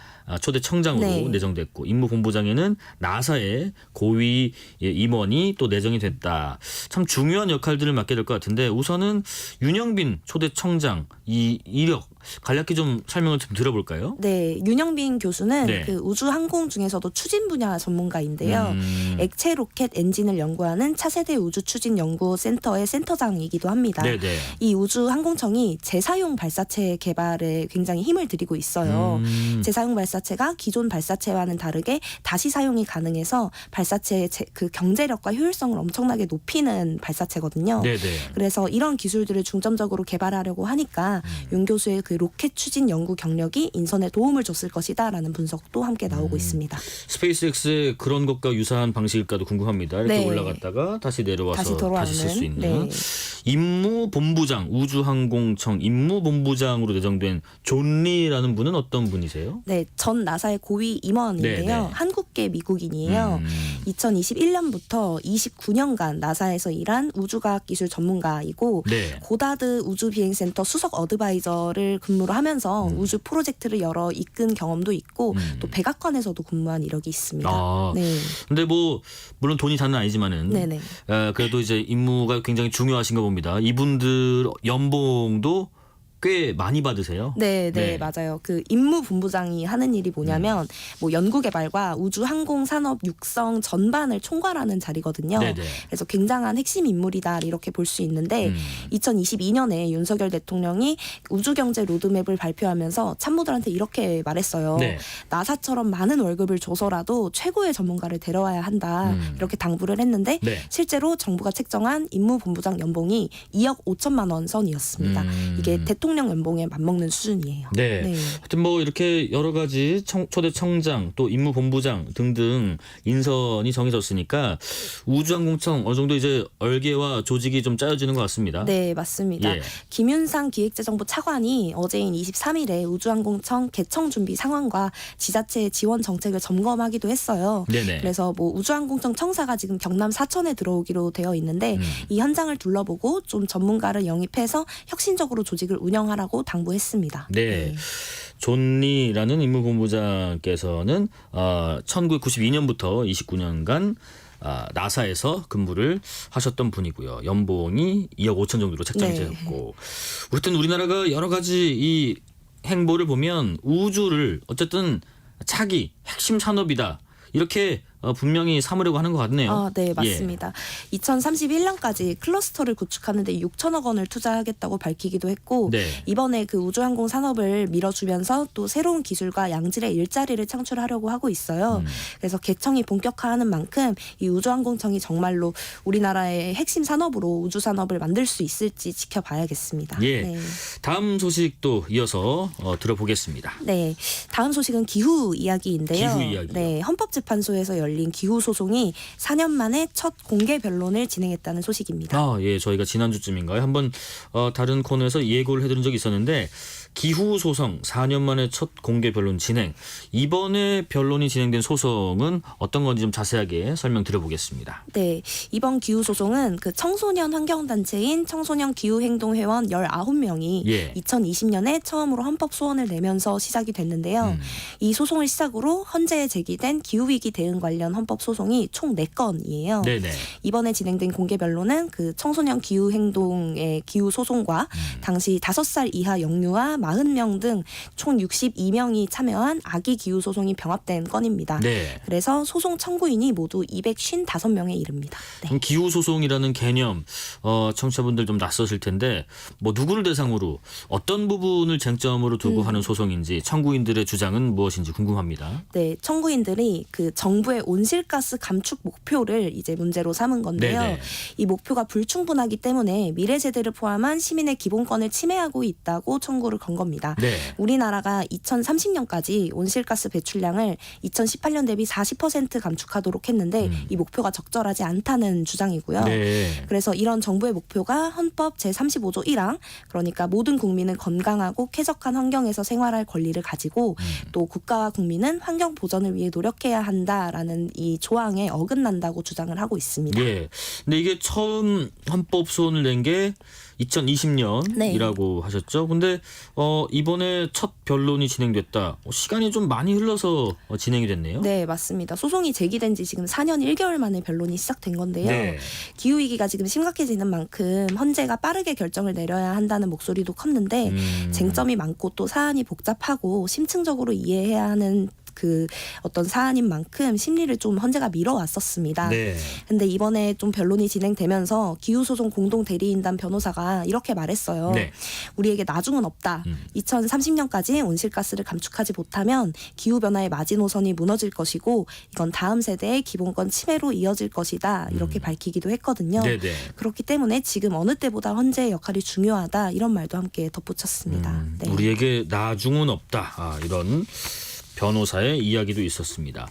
초대 청장으로 네. 내정됐고 임무본부장에는 나사의 고위 임원이 또 내정이 됐다. 참 중요한 역할들을 맡게 될 것 같은데 우선은 윤영빈 초대 청장 이 이력 간략히 좀 설명을 좀 들어볼까요? 네, 윤영빈 교수는 네. 그 우주항공 중에서도 추진 분야 전문가인데요. 액체 로켓 엔진을 연구하는 차세대 우주추진연구센터의 센터장이기도 합니다. 네네. 이 우주항공청이 재사용 발사체 개발에 굉장히 힘을 들이고 있어요. 재사용 발사체가 기존 발사체와는 다르게 다시 사용이 가능해서 발사체의 그 경제력과 효율성을 엄청나게 높이는 발사체거든요. 네네. 그래서 이런 기술들을 중점적으로 개발하려고 하니까 윤 교수의 그 로켓 추진 연구 경력이 인선에 도움을 줬을 것이다라는 분석도 함께 나오고 있습니다. 스페이스X의 그런 것과 유사한 방식일까도 궁금합니다. 이렇게 네. 올라갔다가 다시 내려와서 다시 쓸 수 있는. 네. 임무본부장 우주항공청 임무본부장으로 내정된 존 리라는 분은 어떤 분이세요? 네, 전 나사의 고위 임원인데요. 네, 네. 한국계 미국인이에요. 2021년부터 29년간 나사에서 일한 우주과학기술 전문가이고 네. 고다드 우주비행센터 수석 어드바이저를 근무를 하면서 우주 프로젝트를 여러 이끈 경험도 있고 또 백악관에서도 근무한 이력이 있습니다. 아, 네. 근데 뭐 물론 돈이 다는 아니지만은 네네. 그래도 이제 임무가 굉장히 중요하신가 봅니다. 이분들 연봉도 꽤 많이 받으세요? 네, 맞아요. 그 임무본부장이 하는 일이 뭐냐면 뭐 연구개발과 우주항공 산업 육성 전반을 총괄하는 자리거든요. 네네. 그래서 굉장한 핵심 인물이다 이렇게 볼 수 있는데 2022년에 윤석열 대통령이 우주경제 로드맵을 발표하면서 참모들한테 이렇게 말했어요. 네. 나사처럼 많은 월급을 줘서라도 최고의 전문가를 데려와야 한다 이렇게 당부를 했는데 네. 실제로 정부가 책정한 임무본부장 연봉이 2억 5천만 원 선이었습니다. 이게 대통령 연봉에 맞먹는 수준이에요. 네. 네. 하여튼 뭐 이렇게 여러 가지 초대 청장 또 임무본부장 등등 인선이 정해졌으니까 우주항공청 어느 정도 이제 얼개와 조직이 좀 짜여지는 것 같습니다. 네, 맞습니다. 예. 김윤상 기획재정부 차관이 어제인 23일에 우주항공청 개청 준비 상황과 지자체의 지원 정책을 점검하기도 했어요. 네네. 그래서 뭐 우주항공청 청사가 지금 경남 사천에 들어오기로 되어 있는데 이 현장을 둘러보고 좀 전문가를 영입해서 혁신적으로 조직을 운영하라고 당부했습니다. 네. 존 리라는 임무본부장께서는 1992년부터 29년간 나사에서 근무를 하셨던 분이고요. 연봉이 2억 5천 정도로 책정이 네. 되었고. 어쨌든 우리나라가 여러 가지 이 행보를 보면 우주를 어쨌든 차기 핵심 산업이다. 이렇게 분명히 삼으려고 하는 것 같네요. 네, 맞습니다. 2031년까지 클러스터를 구축하는 데 6천억 원을 투자하겠다고 밝히기도 했고 네. 이번에 그 우주항공 산업을 밀어주면서 또 새로운 기술과 양질의 일자리를 창출하려고 하고 있어요. 그래서 개청이 본격화하는 만큼 이 우주항공청이 정말로 우리나라의 핵심 산업으로 우주 산업을 만들 수 있을지 지켜봐야겠습니다. 예. 네. 다음 소식도 이어서 들어보겠습니다. 네, 다음 소식은 기후 이야기인데요. 기후 이야기요. 네, 헌법재판소에서 열린 기후 소송이 4년 만에 첫 공개 변론을 진행했다는 소식입니다. 예, 저희가 지난주쯤인가요? 한번 다른 코너에서 예고를 해드린 적이 있었는데 기후 소송 4년 만에 첫 공개 변론 진행. 이번에 변론이 진행된 소송은 어떤 건지 좀 자세하게 설명드려보겠습니다. 네, 이번 기후 소송은 그 청소년 환경단체인 청소년 기후행동회원 19명이 예. 2020년에 처음으로 헌법 소원을 내면서 시작이 됐는데요. 이 소송을 시작으로 헌재에 제기된 기후위기 대응 관련 관련 헌법 소송이 총 4건이에요. 네네. 이번에 진행된 공개 변론은 그 청소년 기후 행동의 기후 소송과 당시 5살 이하 영유아 40명 등 총 62명이 참여한 아기 기후 소송이 병합된 건입니다. 네. 그래서 소송 청구인이 모두 255명에 이릅니다. 네. 그럼 기후 소송이라는 개념 청취자분들 좀 낯서실 텐데 뭐 누구를 대상으로 어떤 부분을 쟁점으로 두고 하는 소송인지 청구인들의 주장은 무엇인지 궁금합니다. 네, 청구인들이 그 정부의 온실가스 감축 목표를 이제 문제로 삼은 건데요. 네네. 이 목표가 불충분하기 때문에 미래 세대를 포함한 시민의 기본권을 침해하고 있다고 청구를 건 겁니다. 네. 우리나라가 2030년까지 온실가스 배출량을 2018년 대비 40% 감축하도록 했는데 이 목표가 적절하지 않다는 주장이고요. 네. 그래서 이런 정부의 목표가 헌법 제35조 1항 그러니까 모든 국민은 건강하고 쾌적한 환경에서 생활할 권리를 가지고 또 국가와 국민은 환경 보전을 위해 노력해야 한다라는 이 조항에 어긋난다고 주장을 하고 있습니다. 예. 근데 이게 처음 헌법 소원을 낸 게 2020년이라고 하셨죠. 근데 이번에 첫 변론이 진행됐다. 시간이 좀 많이 흘러서 진행이 됐네요. 네, 맞습니다. 소송이 제기된 지 지금 4년 1개월 만에 변론이 시작된 건데요. 네. 기후위기가 지금 심각해지는 만큼 헌재가 빠르게 결정을 내려야 한다는 목소리도 컸는데 쟁점이 많고 또 사안이 복잡하고 심층적으로 이해해야 하는 그 어떤 사안인 만큼 심리를 좀 헌재가 미뤄왔었습니다. 네. 근데 이번에 좀 변론이 진행되면서 기후소송 공동대리인단 변호사가 이렇게 말했어요. 네. 우리에게 나중은 없다. 2030년까지 온실가스를 감축하지 못하면 기후변화의 마지노선이 무너질 것이고 이건 다음 세대의 기본권 침해로 이어질 것이다. 이렇게 밝히기도 했거든요. 네네. 그렇기 때문에 지금 어느 때보다 헌재의 역할이 중요하다. 이런 말도 함께 덧붙였습니다. 네. 우리에게 나중은 없다. 이런 변호사의 이야기도 있었습니다.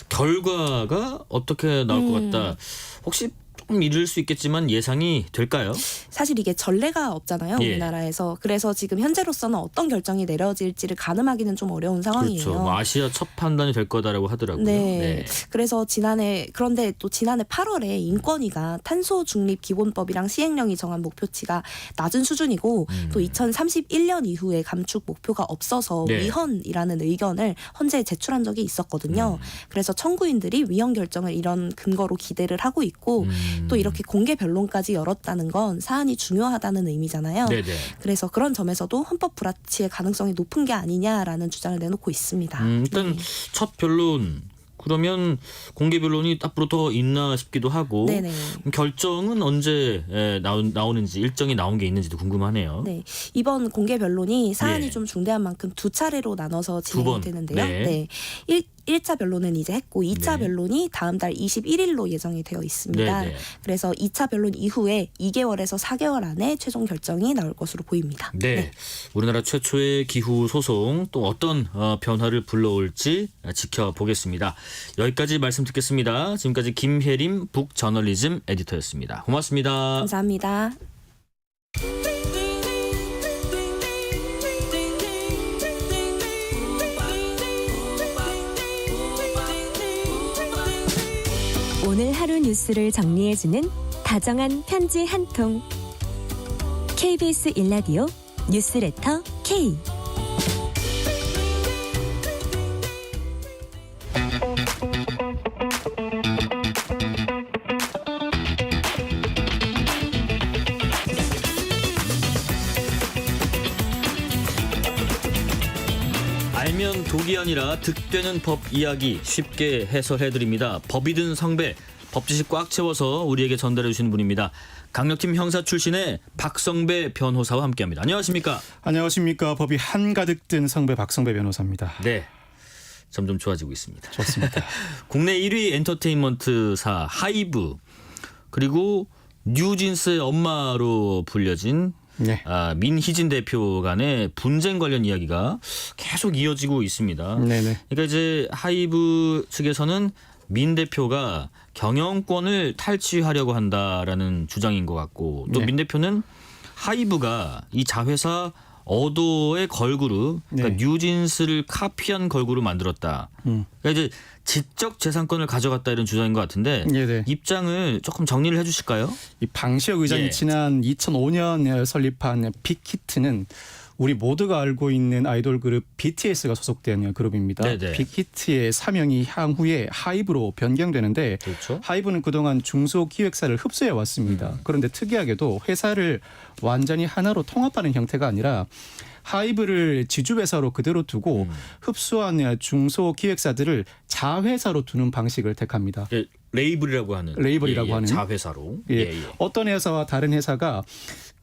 결과가 어떻게 나올 것 같다. 혹시 조금 이를 수 있겠지만 예상이 될까요? 사실 이게 전례가 없잖아요. 예. 우리나라에서. 그래서 지금 현재로서는 어떤 결정이 내려질지를 가늠하기는 좀 어려운 상황이에요. 그렇죠. 뭐 아시아 첫 판단이 될 거다라고 하더라고요. 네. 그래서 그런데 또 지난해 8월에 인권위가 탄소 중립 기본법이랑 시행령이 정한 목표치가 낮은 수준이고 또 2031년 이후에 감축 목표가 없어서 네. 위헌이라는 의견을 헌재에 제출한 적이 있었거든요. 그래서 청구인들이 위헌 결정을 이런 근거로 기대를 하고 있고 또 이렇게 공개 변론까지 열었다는 건 사안이 중요하다는 의미잖아요. 네네. 그래서 그런 점에서도 헌법 불합치의 가능성이 높은 게 아니냐라는 주장을 내놓고 있습니다. 일단 첫 변론 그러면 공개 변론이 앞으로 더 있나 싶기도 하고 네네. 결정은 언제 나오는지 일정이 나온 게 있는지도 궁금하네요. 네, 이번 공개 변론이 사안이 예. 좀 중대한 만큼 두 차례로 나눠서 두 번. 진행되는데요. 네. 1차 변론은 이제 했고 2차 네. 변론이 다음 달 21일로 예정이 되어 있습니다. 네네. 그래서 2차 변론 이후에 2개월에서 4개월 안에 최종 결정이 나올 것으로 보입니다. 네. 우리나라 최초의 기후 소송 또 어떤 변화를 불러올지 지켜보겠습니다. 여기까지 말씀 듣겠습니다. 지금까지 김혜림 북저널리즘 에디터였습니다. 고맙습니다. 감사합니다. 오늘 하루 뉴스를 정리해주는 다정한 편지 한 통. KBS 1라디오 뉴스레터 K. 알면 독이 아니라 득되는 법 이야기 쉽게 해설해드립니다. 법이든 성배, 법지식 꽉 채워서 우리에게 전달해 주시는 분입니다. 강력팀 형사 출신의 박성배 변호사와 함께합니다. 안녕하십니까? 안녕하십니까? 법이 한가득 든 성배 박성배 변호사입니다. 네, 점점 좋아지고 있습니다. 좋습니다. 국내 1위 엔터테인먼트사 하이브 그리고 뉴진스의 엄마로 불려진 네. 민희진 대표 간의 분쟁 관련 이야기가 계속 이어지고 있습니다. 네네. 그러니까 이제 하이브 측에서는 민 대표가 경영권을 탈취하려고 한다라는 주장인 것 같고 또 민 대표는 하이브가 이 자회사 어도의 걸그룹 그러니까 뉴진스를 카피한 걸그룹을 만들었다. 그러니까 이제 지적 재산권을 가져갔다 이런 주장인 것 같은데 입장을 조금 정리를 해주실까요? 이 방시혁 의장이 지난 2005년 설립한 빅히트는 우리 모두가 알고 있는 아이돌 그룹 BTS가 소속된 그룹입니다. 네네. 빅히트의 사명이 향후에 하이브로 변경되는데 그렇죠. 하이브는 그동안 중소기획사를 흡수해 왔습니다. 그런데 특이하게도 회사를 완전히 하나로 통합하는 형태가 아니라 하이브를 지주회사로 그대로 두고 흡수한 중소기획사들을 자회사로 두는 방식을 택합니다. 레이블이라고 하는. 레이블이라고 하는. 자회사로. 예. 어떤 회사와 다른 회사가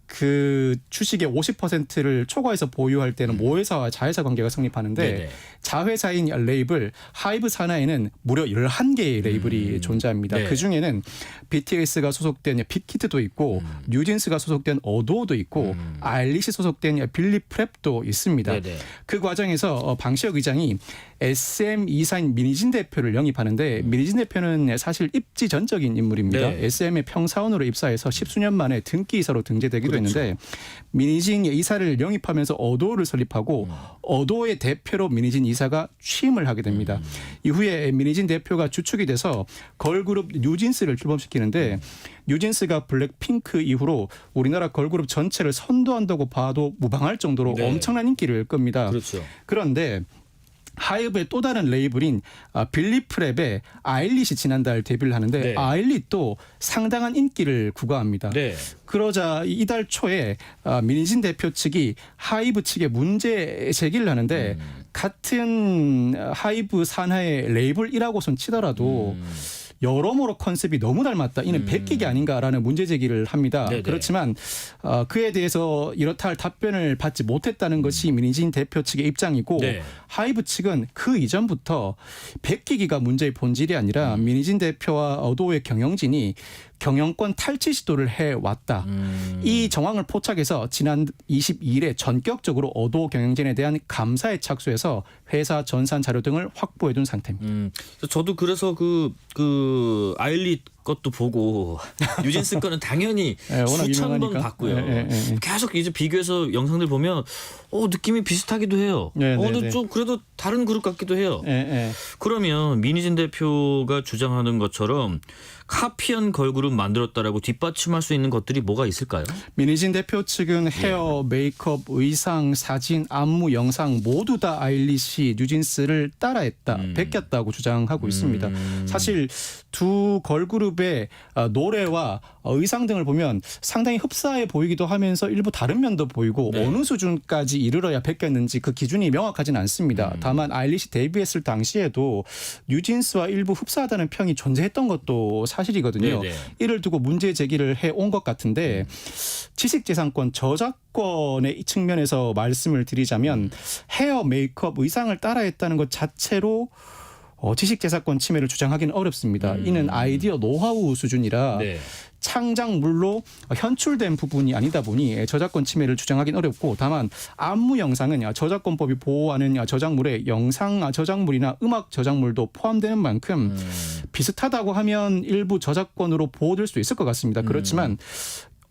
그 주식의 50%를 초과해서 보유할 때는 모회사와 자회사 관계가 성립하는데 네네. 자회사인 레이블 하이브 산하에는 무려 11개의 레이블이 존재합니다. 네. 그중에는 BTS가 소속된 빅히트도 있고 뉴진스가 소속된 어도어도 있고 아일리시 소속된 빌리 프랩도 있습니다. 네네. 그 과정에서 방시혁 의장이 SM 이사인 민희진 대표를 영입하는데 민희진 대표는 사실 입지 전적인 인물입니다. 네. SM의 평사원으로 입사해서 10수년 만에 등기 이사로 등재되기도 했는데 민희진 이사를 영입하면서 어도어를 설립하고 어도어의 대표로 민희진 이사가 취임을 하게 됩니다. 이후에 민희진 대표가 주축이 돼서 걸그룹 뉴진스를 출범시키는데 뉴진스가 블랙핑크 이후로 우리나라 걸그룹 전체를 선도한다고 봐도 무방할 정도로 네. 엄청난 인기를 끕니다. 그렇죠. 그런데 하이브의 또 다른 레이블인 빌리 프랩의 아일릿이 지난달 데뷔를 하는데 네. 아일릿도 상당한 인기를 구가합니다. 네. 그러자 이달 초에 민희진 대표 측이 하이브 측에 문제 제기를 하는데 같은 하이브 산하의 레이블이라고선 치더라도 여러모로 컨셉이 너무 닮았다. 이는 베끼기 아닌가라는 문제 제기를 합니다. 네네. 그렇지만 그에 대해서 이렇다 할 답변을 받지 못했다는 것이 민희진 대표 측의 입장이고 네. 하이브 측은 그 이전부터 베끼기가 문제의 본질이 아니라 민희진 대표와 어도의 경영진이 경영권 탈취 시도를 해왔다. 이 정황을 포착해서 지난 22일에 전격적으로 어도 경영진에 대한 감사에 착수해서 회사 전산 자료 등을 확보해둔 상태입니다. 저도 그래서 그 아일릿 것도 보고 뉴진스 거는 당연히 워낙 수천 번 유명하니까. 봤고요. 계속 이제 비교해서 영상들 보면 느낌이 비슷하기도 해요. 근데 좀 그래도 다른 그룹 같기도 해요. 그러면 민희진 대표가 주장하는 것처럼 카피한 걸그룹 만들었다라고 뒷받침할 수 있는 것들이 뭐가 있을까요? 민희진 대표 측은 헤어, 메이크업, 의상, 사진, 안무, 영상 모두 다 아일리시, 뉴진스를 따라했다, 베꼈다고 주장하고 있습니다. 사실 두 걸그룹의 노래와 의상 등을 보면 상당히 흡사해 보이기도 하면서 일부 다른 면도 보이고 어느 수준까지 이르러야 베꼈는지 그 기준이 명확하진 않습니다. 다만 아일리시 데뷔했을 당시에도 뉴진스와 일부 흡사하다는 평이 존재했던 것도 사실이거든요. 네네. 이를 두고 문제 제기를 해온 것 같은데 지식재산권 저작권의 측면에서 말씀을 드리자면 헤어, 메이크업, 의상을 따라했다는 것 자체로 지식재산권 침해를 주장하기는 어렵습니다. 이는 아이디어 노하우 수준이라 네. 창작물로 현출된 부분이 아니다 보니 저작권 침해를 주장하기는 어렵고 다만 안무 영상은 저작권법이 보호하는 저작물에 영상 저작물이나 음악 저작물도 포함되는 만큼 비슷하다고 하면 일부 저작권으로 보호될 수 있을 것 같습니다. 그렇지만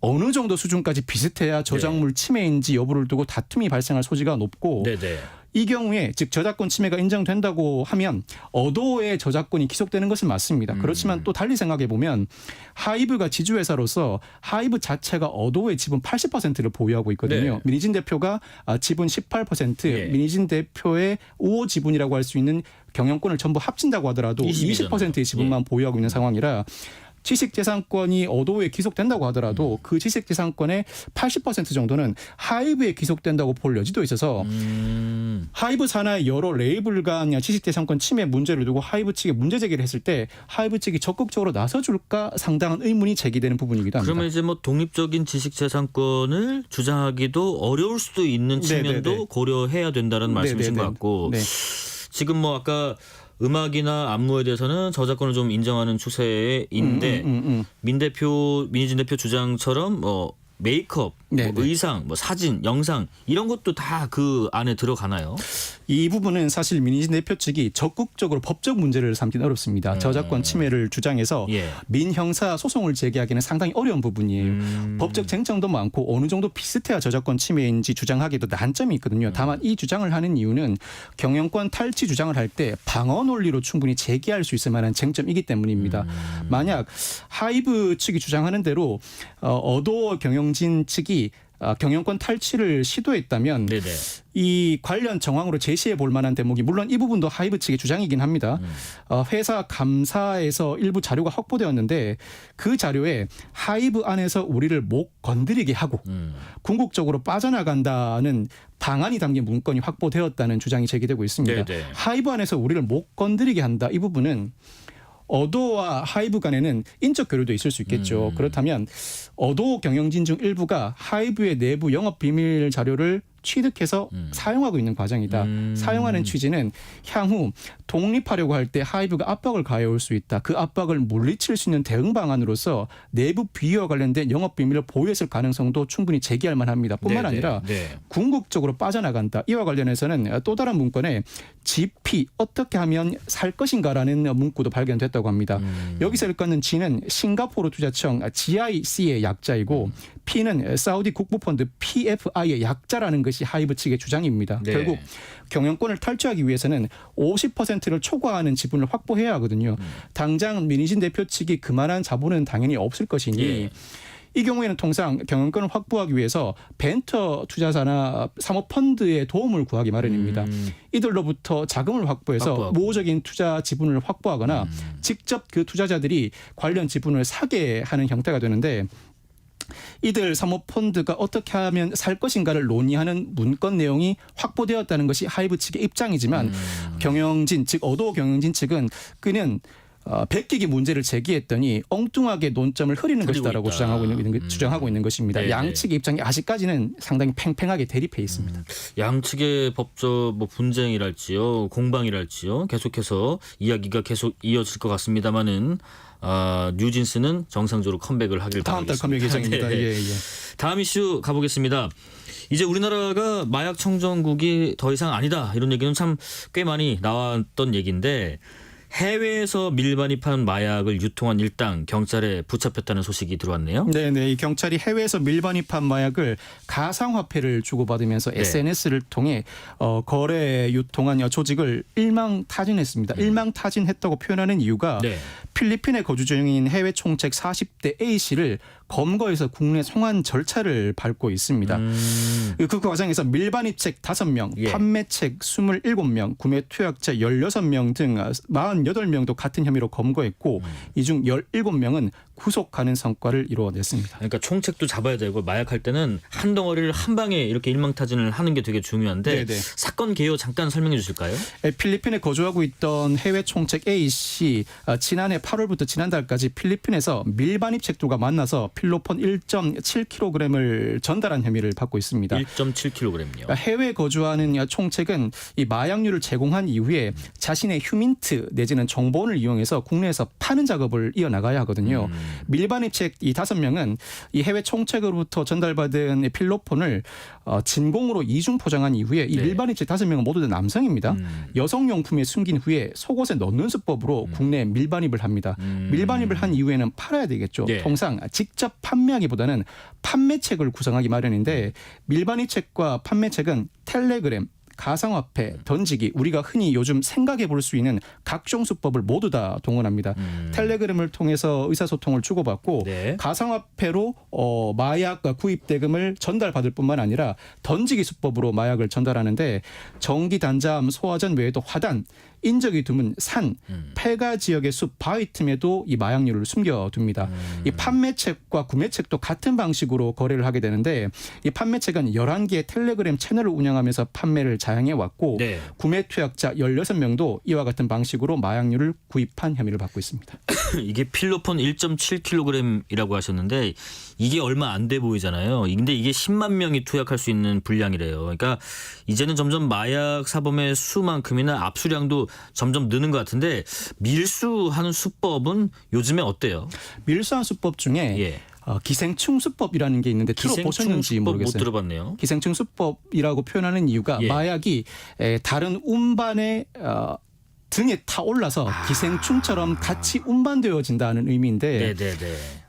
어느 정도 수준까지 비슷해야 저작물 침해인지 여부를 두고 다툼이 발생할 소지가 높고 네네. 이 경우에 즉 저작권 침해가 인정된다고 하면 어도어의 저작권이 기속되는 것은 맞습니다. 그렇지만 또 달리 생각해 보면 하이브가 지주회사로서 하이브 자체가 어도어의 지분 80%를 보유하고 있거든요. 네. 민희진 대표가 지분 18%, 예. 민희진 대표의 우호 지분이라고 할 수 있는 경영권을 전부 합친다고 하더라도 20%의 지분만 보유하고 있는 상황이라 지식재산권이 어도어에 기속된다고 하더라도 그 지식재산권의 80% 정도는 하이브에 기속된다고 볼 여지도 있어서 하이브 산하의 여러 레이블 간 지식재산권 침해 문제를 두고 하이브 측에 문제 제기를 했을 때 하이브 측이 적극적으로 나서줄까 상당한 의문이 제기되는 부분이기도 합니다. 그러면 이제 독립적인 지식재산권을 주장하기도 어려울 수도 있는 측면도 네네네. 고려해야 된다는 말씀이신 네네네. 것 같고 네. 지금 아까 음악이나 안무에 대해서는 저작권을 좀 인정하는 추세인데 민희진 대표 주장처럼 메이크업, 의상, 사진, 영상 이런 것도 다 그 안에 들어가나요? 이 부분은 사실 민희진 대표 측이 적극적으로 법적 문제를 삼기는 어렵습니다. 저작권 침해를 주장해서 민형사 소송을 제기하기는 상당히 어려운 부분이에요. 법적 쟁점도 많고 어느 정도 비슷해야 저작권 침해인지 주장하기도 난점이 있거든요. 다만 이 주장을 하는 이유는 경영권 탈취 주장을 할 때 방어 논리로 충분히 제기할 수 있을 만한 쟁점이기 때문입니다. 만약 하이브 측이 주장하는 대로 어도어 경영진 측이 경영권 탈취를 시도했다면 네네. 이 관련 정황으로 제시해 볼 만한 대목이 물론 이 부분도 하이브 측의 주장이긴 합니다. 회사 감사에서 일부 자료가 확보되었는데 그 자료에 하이브 안에서 우리를 못 건드리게 하고 궁극적으로 빠져나간다는 방안이 담긴 문건이 확보되었다는 주장이 제기되고 있습니다. 네네. 하이브 안에서 우리를 못 건드리게 한다. 이 부분은 어도와 하이브 간에는 인적 교류도 있을 수 있겠죠. 그렇다면 어도 경영진 중 일부가 하이브의 내부 영업 비밀 자료를 취득해서 사용하고 있는 과정이다. 사용하는 취지는 향후 독립하려고 할 때 하이브가 압박을 가해올 수 있다. 그 압박을 물리칠 수 있는 대응 방안으로서 내부 비위와 관련된 영업 비밀을 보유했을 가능성도 충분히 제기할 만합니다. 뿐만 네네. 아니라 네. 궁극적으로 빠져나간다. 이와 관련해서는 또 다른 문건에 GP 어떻게 하면 살 것인가라는 문구도 발견됐다고 합니다. 여기서 일컫는 G는 싱가포르 투자청 GIC의 약자이고 P는 사우디 국부펀드 PFI의 약자라는 것이 하이브 측의 주장입니다. 네. 결국 경영권을 탈취하기 위해서는 50%를 초과하는 지분을 확보해야 하거든요. 당장 민희진 대표 측이 그만한 자본은 당연히 없을 것이니 예. 이 경우에는 통상 경영권을 확보하기 위해서 벤처 투자사나 사모펀드의 도움을 구하기 마련입니다. 이들로부터 자금을 확보해서 확보하고. 모호적인 투자 지분을 확보하거나 직접 그 투자자들이 관련 지분을 사게 하는 형태가 되는데 이들 사모펀드가 어떻게 하면 살 것인가를 논의하는 문건 내용이 확보되었다는 것이 하이브 측의 입장이지만 경영진 즉 어도 경영진 측은 그는 베끼기 문제를 제기했더니 엉뚱하게 논점을 흐리는 것이다라고 주장하고 있는 것입니다. 네네. 양측의 입장이 아직까지는 상당히 팽팽하게 대립해 있습니다. 양측의 법적 뭐 분쟁이랄지요, 공방이랄지요, 계속해서 이야기가 계속 이어질 것 같습니다만은 뉴진스는 정상적으로 컴백을 하길 다음 달 바라겠습니다. 컴백 예정입니다. 네. 예, 예. 다음 이슈 가보겠습니다. 이제 우리나라가 마약 청정국이 더 이상 아니다 이런 얘기는 참 꽤 많이 나왔던 얘기인데 해외에서 밀반입한 마약을 유통한 일당 경찰에 붙잡혔다는 소식이 들어왔네요. 네네. 이 경찰이 해외에서 밀반입한 마약을 가상화폐를 주고받으면서 SNS를 통해 거래 유통한 조직을 일망타진했습니다. 일망타진했다고 표현하는 이유가 필리핀에 거주 중인 해외 총책 40대 A씨를 검거해서 국내 송환 절차를 밟고 있습니다. 그 과정에서 밀반입책 5명, 판매책 27명, 구매 투약자 16명 등 48명도 같은 혐의로 검거했고 이 중 17명은 구속하는 성과를 이루어냈습니다. 그러니까 총책도 잡아야 되고 마약할 때는 한 덩어리를 한 방에 이렇게 일망타진을 하는 게 되게 중요한데 네네. 사건 개요 잠깐 설명해 주실까요? 필리핀에 거주하고 있던 해외 총책 A씨 지난해 8월부터 지난달까지 필리핀에서 밀반입책들과 만나서 필로폰 1.7kg을 전달한 혐의를 받고 있습니다. 1.7kg요. 해외에 거주하는 총책은 이 마약류를 제공한 이후에 자신의 휴민트 내지는 정보원을 이용해서 국내에서 파는 작업을 이어나가야 하거든요. 밀반입책 이 5명은 이 해외 총책으로부터 전달받은 필로폰을 진공으로 이중 포장한 이후에 이 밀반입책 5명은 모두 다 남성입니다. 여성용품에 숨긴 후에 속옷에 넣는 수법으로 국내에 밀반입을 합니다. 밀반입을 한 이후에는 팔아야 되겠죠. 통상 직접 판매하기보다는 판매책을 구성하기 마련인데 밀반입책과 판매책은 텔레그램, 가상화폐, 던지기, 우리가 흔히 요즘 생각해 볼 수 있는 각종 수법을 모두 다 동원합니다. 텔레그램을 통해서 의사소통을 주고받고 가상화폐로 마약 구입 대금을 전달받을 뿐만 아니라 던지기 수법으로 마약을 전달하는데 전기 단자함, 소화전 외에도 화단, 인적이 드문 산, 폐가 지역의 숲, 바위 틈에도 이 마약류를 숨겨둡니다. 이 판매책과 구매책도 같은 방식으로 거래를 하게 되는데 이 판매책은 11개의 텔레그램 채널을 운영하면서 판매를 자행해왔고 구매 투약자 16명도 이와 같은 방식으로 마약류를 구입한 혐의를 받고 있습니다. 이게 필로폰 1.7kg이라고 하셨는데 이게 얼마 안 돼 보이잖아요. 근데 이게 10만 명이 투약할 수 있는 분량이래요. 그러니까 이제는 점점 마약 사범의 수만큼이나 압수량도 점점 느는 것 같은데 밀수하는 수법은 요즘에 어때요? 밀수하는 수법 중에 기생충 수법이라는 게 있는데 들어보셨는지 모르겠어요. 못 들어봤네요. 기생충 수법이라고 표현하는 이유가 마약이 다른 운반의 등에 타올라서 기생충처럼 같이 운반되어진다는 의미인데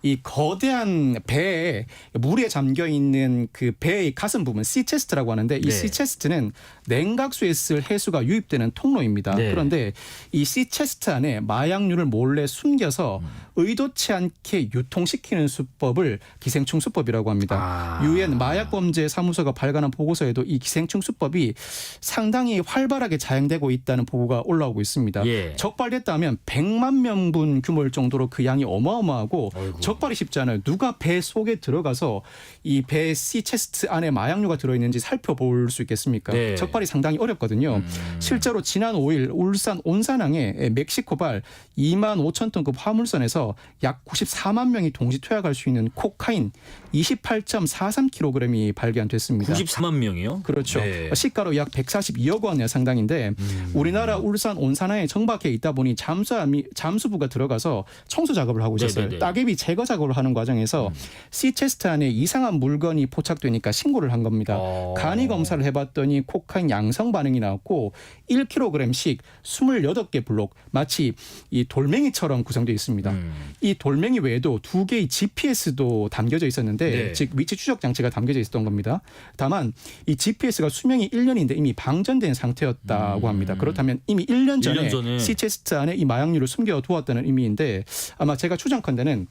이 이 거대한 배에 물에 잠겨 있는 그 배의 가슴 부분 C체스트라고 하는데 이 네. C체스트는 냉각수에 쓸 해수가 유입되는 통로입니다. 네. 그런데 이 C체스트 안에 마약류를 몰래 숨겨서 의도치 않게 유통시키는 수법을 기생충 수법이라고 합니다. 유엔 마약범죄사무소가 발간한 보고서에도 이 기생충 수법이 상당히 활발하게 자행되고 있다는 보고가 올라오고 있습니다. 예. 적발됐다면 100만 명분 규모일 정도로 그 양이 어마어마하고 적발이 쉽지 않아요. 누가 배 속에 들어가서 이 배 C체스트 안에 마약류가 들어있는지 살펴볼 수 있겠습니까? 네. 적발이 상당히 어렵거든요. 실제로 지난 5일 울산 온산항에 멕시코발 2만 5천 톤급 화물선에서 약 94만 명이 동시 투약할 수 있는 코카인 28.43kg이 발견됐습니다. 94만 명이요? 그렇죠. 네. 시가로 약 142억 원의 상당인데 우리나라 울산 온산항에 정박해 있다 보니 잠수부가 들어가서 청소 작업을 하고 있었어요. 네네네. 따개비 제거 작업을 하는 과정에서 C체스트 안에 이상한 물건이 포착되니까 신고를 한 겁니다. 간이 검사를 해봤더니 코카인 양성 반응이 나왔고 1kg씩 28개 블록 마치 이 돌멩이처럼 구성되어 있습니다. 이 돌멩이 외에도 2개의 GPS도 담겨져 있었는데 네. 즉 위치 추적 장치가 담겨져 있었던 겁니다. 다만 이 GPS가 수명이 1년인데 이미 방전된 상태였다고 합니다. 그렇다면 이미 1년 전에 C체스트 안에 이 마약류를 숨겨두었다는 의미인데 아마 제가 추정컨대는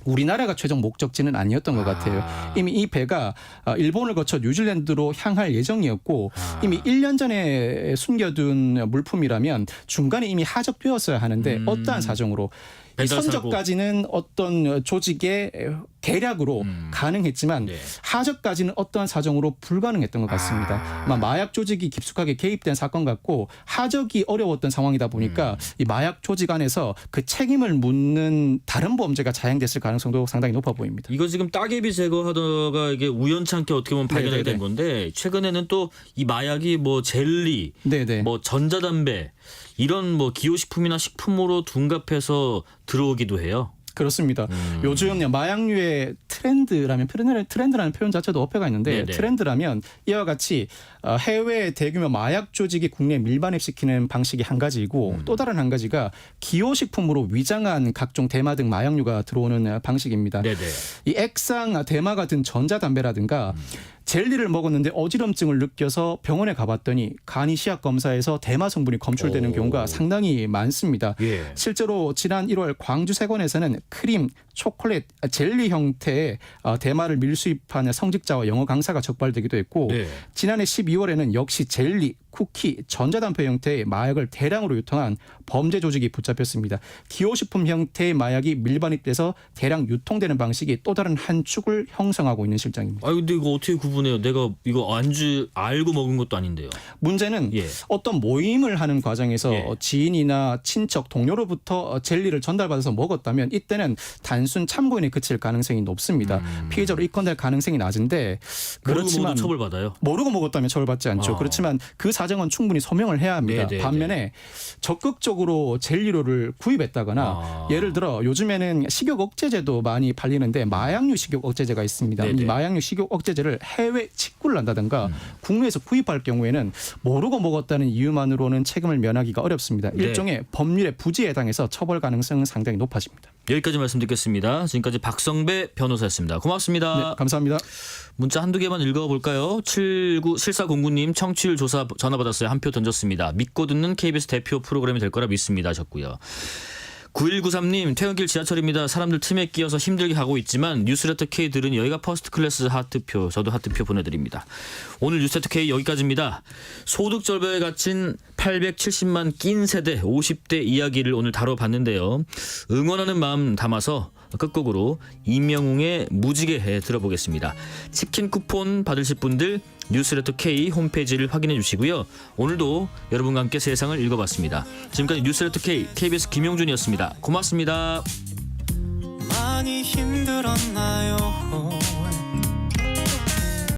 우리나라가 최종 목적지는 아니었던 것 같아요. 이미 이 배가 일본을 거쳐 뉴질랜드로 향할 예정이었고 이미 1년 전에 숨겨둔 물품이라면 중간에 이미 하적되었어야 하는데 어떠한 사정으로 이 선적까지는 어떤 조직의 계략으로 가능했지만 하적까지는 어떠한 사정으로 불가능했던 것 같습니다. 아마 마약 조직이 깊숙하게 개입된 사건 같고 하적이 어려웠던 상황이다 보니까 이 마약 조직 안에서 그 책임을 묻는 다른 범죄가 자행됐을 가능성도 상당히 높아 보입니다. 이거 지금 따개비 제거하다가 이게 우연찮게 어떻게 보면 발견하게 된 건데 최근에는 또 이 마약이 뭐 젤리, 뭐 전자담배 이런 뭐 기호식품이나 식품으로 둔갑해서 들어오기도 해요. 그렇습니다. 요즘 마약류의 트렌드라는 표현 자체도 어폐가 있는데 네네. 트렌드라면 이와 같이 해외 대규모 마약 조직이 국내에 밀반입시키는 방식이 한 가지이고 또 다른 한 가지가 기호식품으로 위장한 각종 대마 등 마약류가 들어오는 방식입니다. 네네. 이 액상 대마 같은 전자담배라든가 젤리를 먹었는데 어지럼증을 느껴서 병원에 가봤더니 간이 시약 검사에서 대마 성분이 검출되는 경우가 상당히 많습니다. 예. 실제로 지난 1월 광주 세권에서는 크림, 초콜릿, 젤리 형태의 대마를 밀수입한 성직자와 영어 강사가 적발되기도 했고 지난해 12월에는 역시 젤리, 쿠키, 전자담배 형태의 마약을 대량으로 유통한 범죄 조직이 붙잡혔습니다. 기호식품 형태의 마약이 밀반입돼서 대량 유통되는 방식이 또 다른 한 축을 형성하고 있는 실정입니다. 아 근데 이거 어떻게 구분해요? 내가 이거 안주 알고 먹은 것도 아닌데요. 문제는 어떤 모임을 하는 과정에서 지인이나 친척, 동료로부터 젤리를 전달받아서 먹었다면 이때는 단순 참고인에 그칠 가능성이 높습니다. 피해자로 입건될 가능성이 낮은데 그렇지만 모르고 처벌받아요? 모르고 먹었다면 처벌받지 않죠. 그렇지만 그 사정은 충분히 소명을 해야 합니다. 반면에 적극적으로 젤리류를 구입했다거나 예를 들어 요즘에는 식욕 억제제도 많이 팔리는데 마약류 식욕 억제제가 있습니다. 이 마약류 식욕 억제제를 해외 직구를 한다든가 국내에서 구입할 경우에는 모르고 먹었다는 이유만으로는 책임을 면하기가 어렵습니다. 일종의 법률의 부지에 해당해서 처벌 가능성은 상당히 높아집니다. 여기까지 말씀드리겠습니다. 지금까지 박성배 변호사였습니다. 고맙습니다. 네, 감사합니다. 문자 한두 개만 읽어볼까요? 7409님 청취율 조사 전화 받았어요. 한 표 던졌습니다. 믿고 듣는 KBS 대표 프로그램이 될 거라 믿습니다 하셨고요. 9193님 퇴근길 지하철입니다. 사람들 틈에 끼어서 힘들게 가고 있지만 뉴스레터 K 들은 여기가 퍼스트 클래스 하트표. 저도 하트표 보내드립니다. 오늘 뉴스레터 K 여기까지입니다. 소득 절벽에 갇힌 870만 낀 세대 50대 이야기를 오늘 다뤄봤는데요. 응원하는 마음 담아서 끝곡으로 임영웅의 무지개해 들어보겠습니다. 치킨 쿠폰 받으실 분들 뉴스레터 K 홈페이지를 확인해 주시고요. 오늘도 여러분과 함께 세상을 읽어봤습니다. 지금까지 뉴스레터 K KBS 김용준이었습니다. 고맙습니다. 많이 힘들었나요?